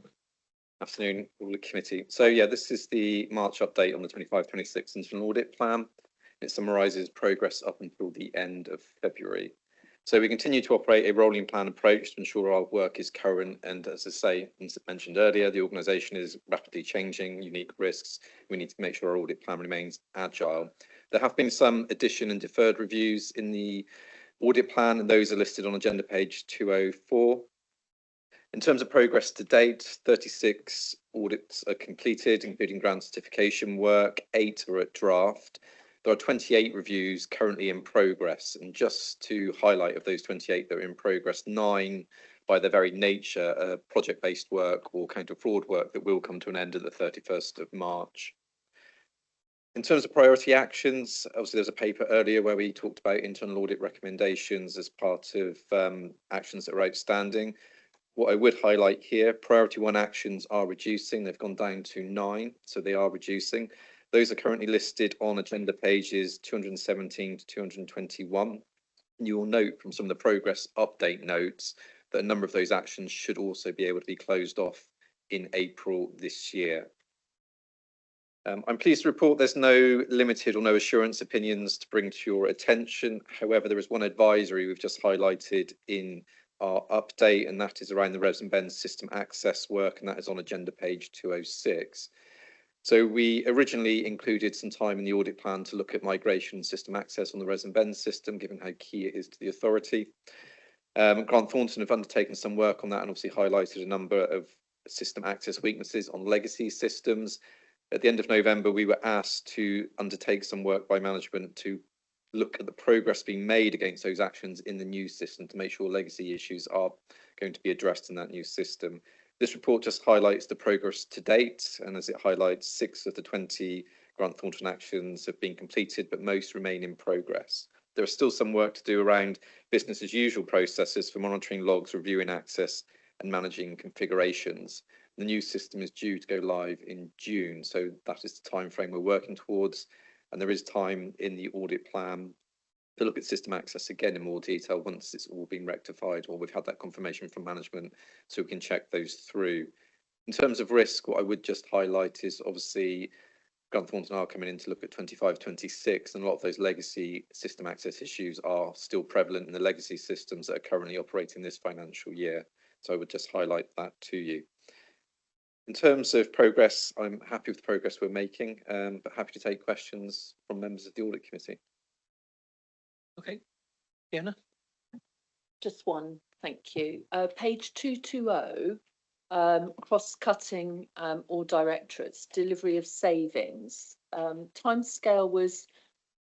Afternoon, Audit Committee. So yeah, this is the March update on the 25-26 internal audit plan. It summarises progress up until the end of February. So we continue to operate a rolling plan approach to ensure our work is current, and as I say, as mentioned earlier, the organisation is rapidly changing, unique risks. We need to make sure our audit plan remains agile. There have been some addition and deferred reviews in the audit plan, and those are listed on agenda page 204. In terms of progress to date, 36 audits are completed, including grant certification work, 8 are at draft. There are 28 reviews currently in progress, and just to highlight, of those 28 that are in progress, 9 by their very nature are project-based work or counter-fraud work that will come to an end at the 31st of March. In terms of priority actions, obviously there's a paper earlier where we talked about internal audit recommendations as part of actions that are outstanding. What I would highlight here, priority 1 actions are reducing. They've gone down to 9, so they are reducing. Those are currently listed on agenda pages 217 to 221. And you will note from some of the progress update notes that a number of those actions should also be able to be closed off in April this year. I'm pleased to report there's no limited or no assurance opinions to bring to your attention. However, there is one advisory we've just highlighted in our update, and that is around the Revs and Bens system access work, and that is on agenda page 206. So we originally included some time in the audit plan to look at migration and system access on the Revs and Bens system, given how key it is to the authority. Grant Thornton have undertaken some work on that and obviously highlighted a number of system access weaknesses on legacy systems. At the end of November, we were asked to undertake some work by management to look at the progress being made against those actions in the new system to make sure legacy issues are going to be addressed in that new system. This report just highlights the progress to date, and as it highlights, 6 of the 20 Grant Thornton actions have been completed, but most remain in progress. There is still some work to do around business as usual processes for monitoring logs, reviewing access, and managing configurations. The new system is due to go live in June, so that is the time frame we're working towards, and there is time in the audit plan to look at system access again in more detail once it's all been rectified or we've had that confirmation from management, so we can check those through. In terms of risk, what I would just highlight is obviously Grant Thornton are coming in to look at 25-26, and a lot of those legacy system access issues are still prevalent in the legacy systems that are currently operating this financial year. So I would just highlight that to you. In terms of progress, I'm happy with the progress we're making, but happy to take questions from members of the Audit Committee.
Okay, Fiona.
Just one, thank you. Page 220, cross-cutting all directorates, delivery of savings. Timescale was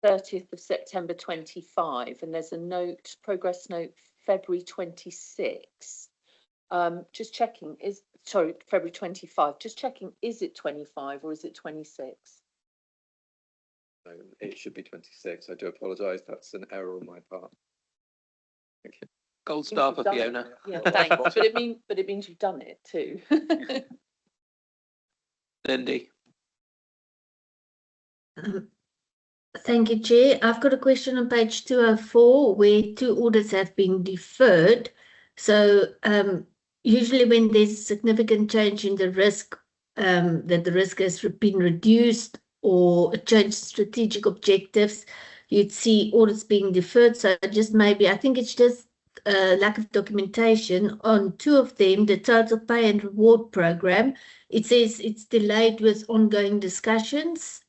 30th of September 25, and there's a note, progress note, February 26. Just checking, February 25, just checking, is it 25 or is it 26?
No, it should be 26. I do apologise. That's an error on my part. Thank you.
Gold star for Fiona.
Yeah, thanks. but it means you've done it too.
Lindy.
Thank you, Chair. I've got a question on page 204 where 2 audits have been deferred. So usually when there's a significant change in the risk, that the risk has been reduced or a change in strategic objectives, you'd see audits being deferred. So I think it's just lack of documentation on 2 of them, the total pay and reward program. It says it's delayed with ongoing discussions.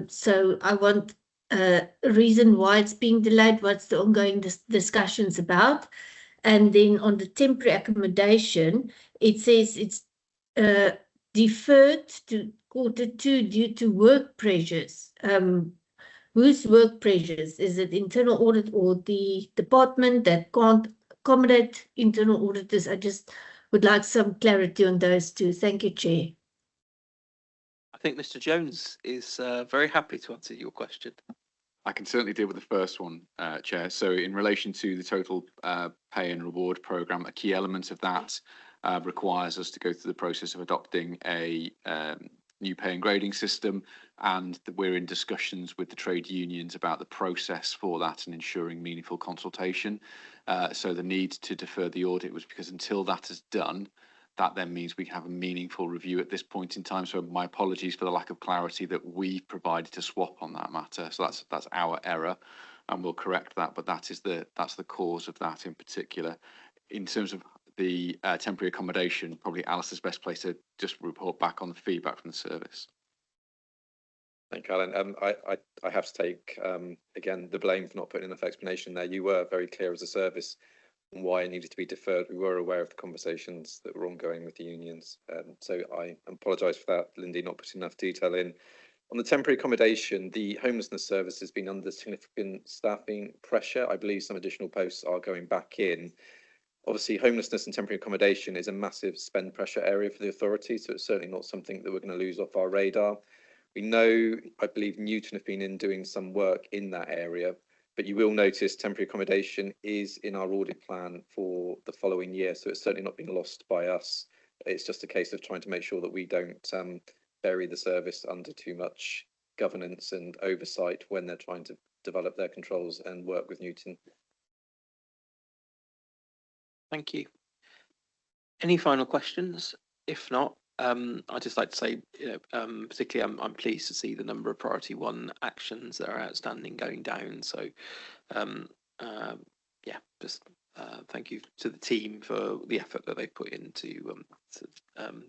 So I want a reason why it's being delayed, what's the ongoing discussions about. And then on the temporary accommodation, it says it's deferred to Q2 due to work pressures. Whose work pressures? Is it internal audit or the department that can't accommodate internal auditors? I just would like some clarity on those 2. Thank you, Chair.
I think Mr. Jones is very happy to answer your question.
I can certainly deal with the first one, Chair. So in relation to the total pay and reward programme, a key element of that requires us to go through the process of adopting a new pay and grading system, and we're in discussions with the trade unions about the process for that and ensuring meaningful consultation. So the need to defer the audit was because until that is done, that then means we have a meaningful review at this point in time. So my apologies for the lack of clarity that we provided to swap on that matter. So that's our error, and we'll correct that. But that's the cause of that in particular. In terms of the temporary accommodation, probably Alistair's best place to just report back on the feedback from the service.
Thank you, Alan. I have to take again the blame for not putting enough explanation there. You were very clear as a service on why it needed to be deferred. We were aware of the conversations that were ongoing with the unions, so I apologise for that, Lindy, not putting enough detail in. On the temporary accommodation, the homelessness service has been under significant staffing pressure. I believe some additional posts are going back in. Obviously, homelessness and temporary accommodation is a massive spend pressure area for the authority, so it's certainly not something that we're going to lose off our radar. We know, I believe Newton have been in doing some work in that area, but you will notice temporary accommodation is in our audit plan for the following year, so it's certainly not been lost by us. It's just a case of trying to make sure that we don't bury the service under too much governance and oversight when they're trying to develop their controls and work with Newton.
Thank you. Any final questions? If not, I'd just like to say, particularly I'm pleased to see the number of priority one actions that are outstanding going down. So, yeah, just thank you to the team for the effort that they put in to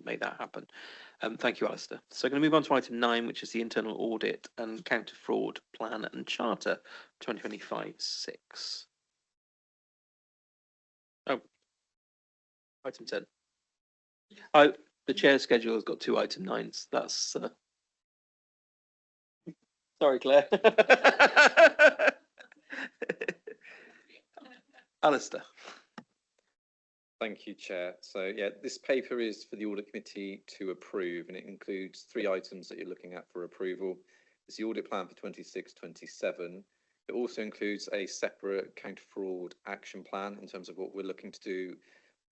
make that happen. Thank you, Alistair. So I'm going to move on to item 9, which is the internal audit and counter fraud plan and charter 2025-6. Oh, item 10. Oh, the chair's schedule has got 2 item 9s. That's sorry, Claire. Alistair.
Thank you, Chair. So yeah, this paper is for the Audit Committee to approve, and it includes 3 items that you're looking at for approval. It's the audit plan for 26-27. It also includes a separate counter fraud action plan in terms of what we're looking to do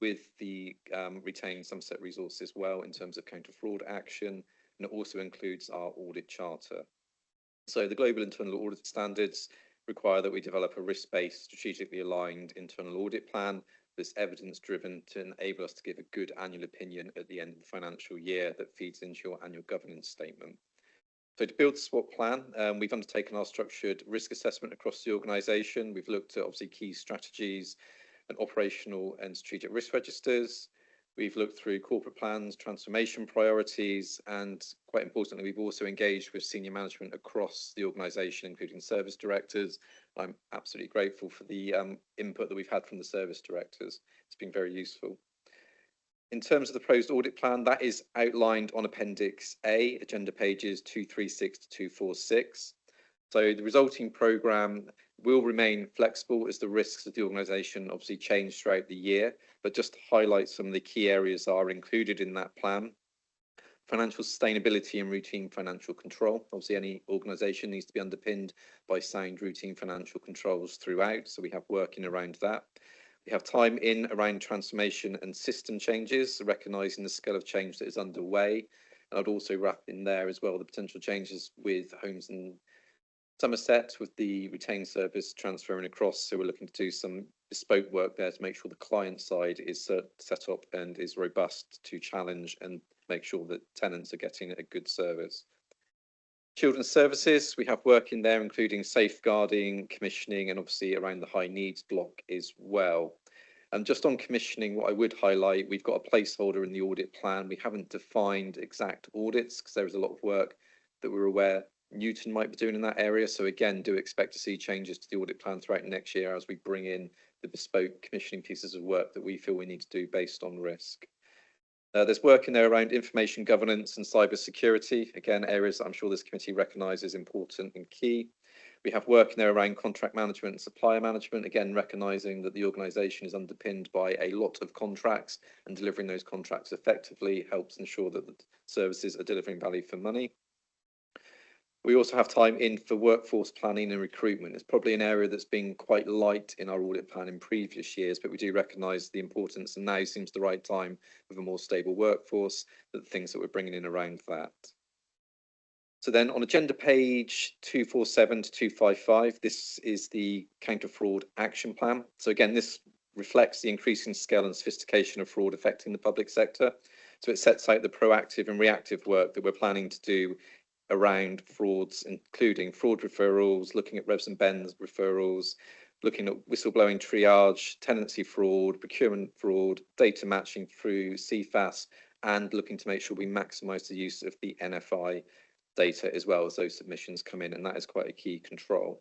with the retained Somerset resource as well in terms of counter fraud action, and it also includes our audit charter. So the global internal audit standards require that we develop a risk-based, strategically aligned internal audit plan that's evidence-driven to enable us to give a good annual opinion at the end of the financial year that feeds into your annual governance statement. So to build the SWOT plan, we've undertaken our structured risk assessment across the organisation. We've looked at obviously key strategies and operational and strategic risk registers. We've looked through corporate plans, transformation priorities, and quite importantly, we've also engaged with senior management across the organisation, including service directors. I'm absolutely grateful for the input that we've had from the service directors. It's been very useful. In terms of the proposed audit plan, that is outlined on Appendix A, agenda pages 236 to 246. So the resulting programme will remain flexible as the risks of the organisation obviously change throughout the year, but just to highlight some of the key areas that are included in that plan. Financial sustainability and routine financial control. Obviously, any organisation needs to be underpinned by sound routine financial controls throughout, so we have working around that. We have time in around transformation and system changes, recognising the scale of change that is underway. And I'd also wrap in there as well the potential changes with homes and Somerset with the retained service transferring across. So we're looking to do some bespoke work there to make sure the client side is set up and is robust to challenge and make sure that tenants are getting a good service. Children's services, we have work in there, including safeguarding, commissioning, and obviously around the high needs block as well. And just on commissioning, what I would highlight, we've got a placeholder in the audit plan. We haven't defined exact audits because there is a lot of work that we're aware Newton might be doing in that area. So again, do expect to see changes to the audit plan throughout next year as we bring in the bespoke commissioning pieces of work that we feel we need to do based on risk. There's work in there around information governance and cyber security. Again, areas that I'm sure this committee recognises important and key. We have work in there around contract management and supplier management. Again, recognising that the organisation is underpinned by a lot of contracts, and delivering those contracts effectively helps ensure that the services are delivering value for money. We also have time in for workforce planning and recruitment. It's probably an area that's been quite light in our audit plan in previous years, but we do recognise the importance, and now seems the right time with a more stable workforce, that the things that we're bringing in around that. So then on agenda page 247 to 255, this is the counter fraud action plan. So again, this reflects the increasing scale and sophistication of fraud affecting the public sector. So it sets out the proactive and reactive work that we're planning to do around frauds, including fraud referrals, looking at Revs and Bens referrals, looking at whistleblowing triage, tenancy fraud, procurement fraud, data matching through CFAS, and looking to make sure we maximise the use of the NFI data as well as those submissions come in, and that is quite a key control.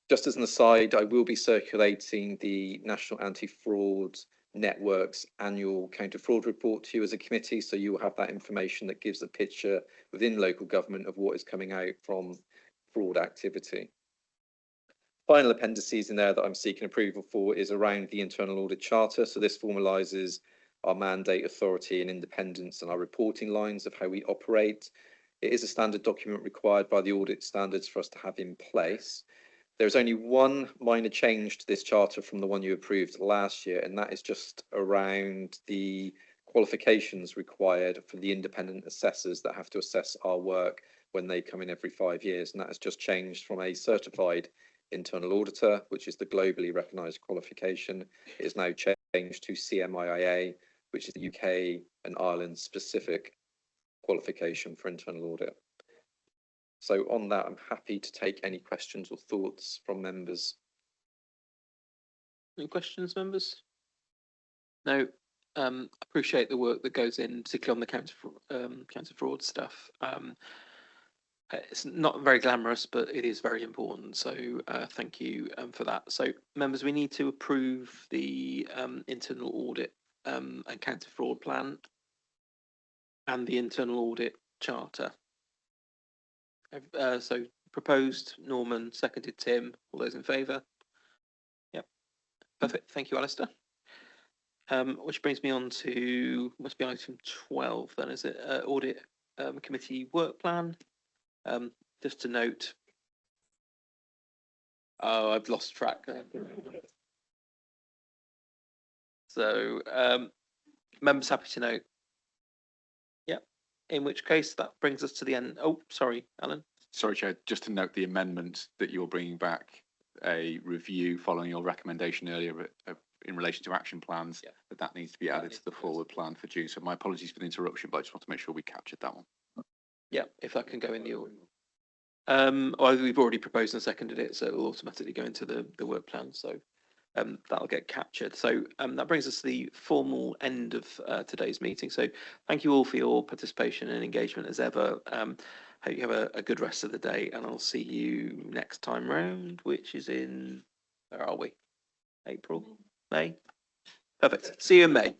Just as an aside, I will be circulating the National Anti-Fraud Network's annual counter fraud report to you as a committee, so you will have that information that gives a picture within local government of what is coming out from fraud activity. Final appendices in there that I'm seeking approval for is around the internal audit charter. So this formalises our mandate, authority and independence and our reporting lines of how we operate. It is a standard document required by the audit standards for us to have in place. There's only one minor change to this charter from the one you approved last year, and that is just around the qualifications required for the independent assessors that have to assess our work when they come in every 5 years. And that has just changed from a certified internal auditor, which is the globally recognised qualification. It is now changed to CMIIA, which is the UK and Ireland specific qualification for internal audit. So on that, I'm happy to take any questions or thoughts from members.
Any questions, members? No. Appreciate the work that goes in, particularly on the counter fraud stuff. It's not very glamorous, but it is very important. So thank you for that. So members, we need to approve the internal audit and counter fraud plan and the internal audit charter. So proposed, Norman, seconded, Tim. All those in favour? Yep. Perfect. Thank you, Alistair. Which brings me on to, must be item 12 then, is it? Audit committee work plan. Just to note. Oh, I've lost track. So members happy to note. In which case that brings us to the end. Oh, sorry, Alan.
Sorry, Chair, just to note the amendment that you're bringing back a review following your recommendation earlier in relation to action plans, that needs to be added to the forward plan for June. So my apologies for the interruption, but I just want to make sure we captured that one.
Yeah, if that can go in the order. Well, we've already proposed and seconded it, so it'll automatically go into the work plan. So that'll get captured. So that brings us to the formal end of today's meeting. So thank you all for your participation and engagement as ever. Hope you have a good rest of the day, and I'll see you next time round, which is in, where are we? April? May? Perfect. See you in May.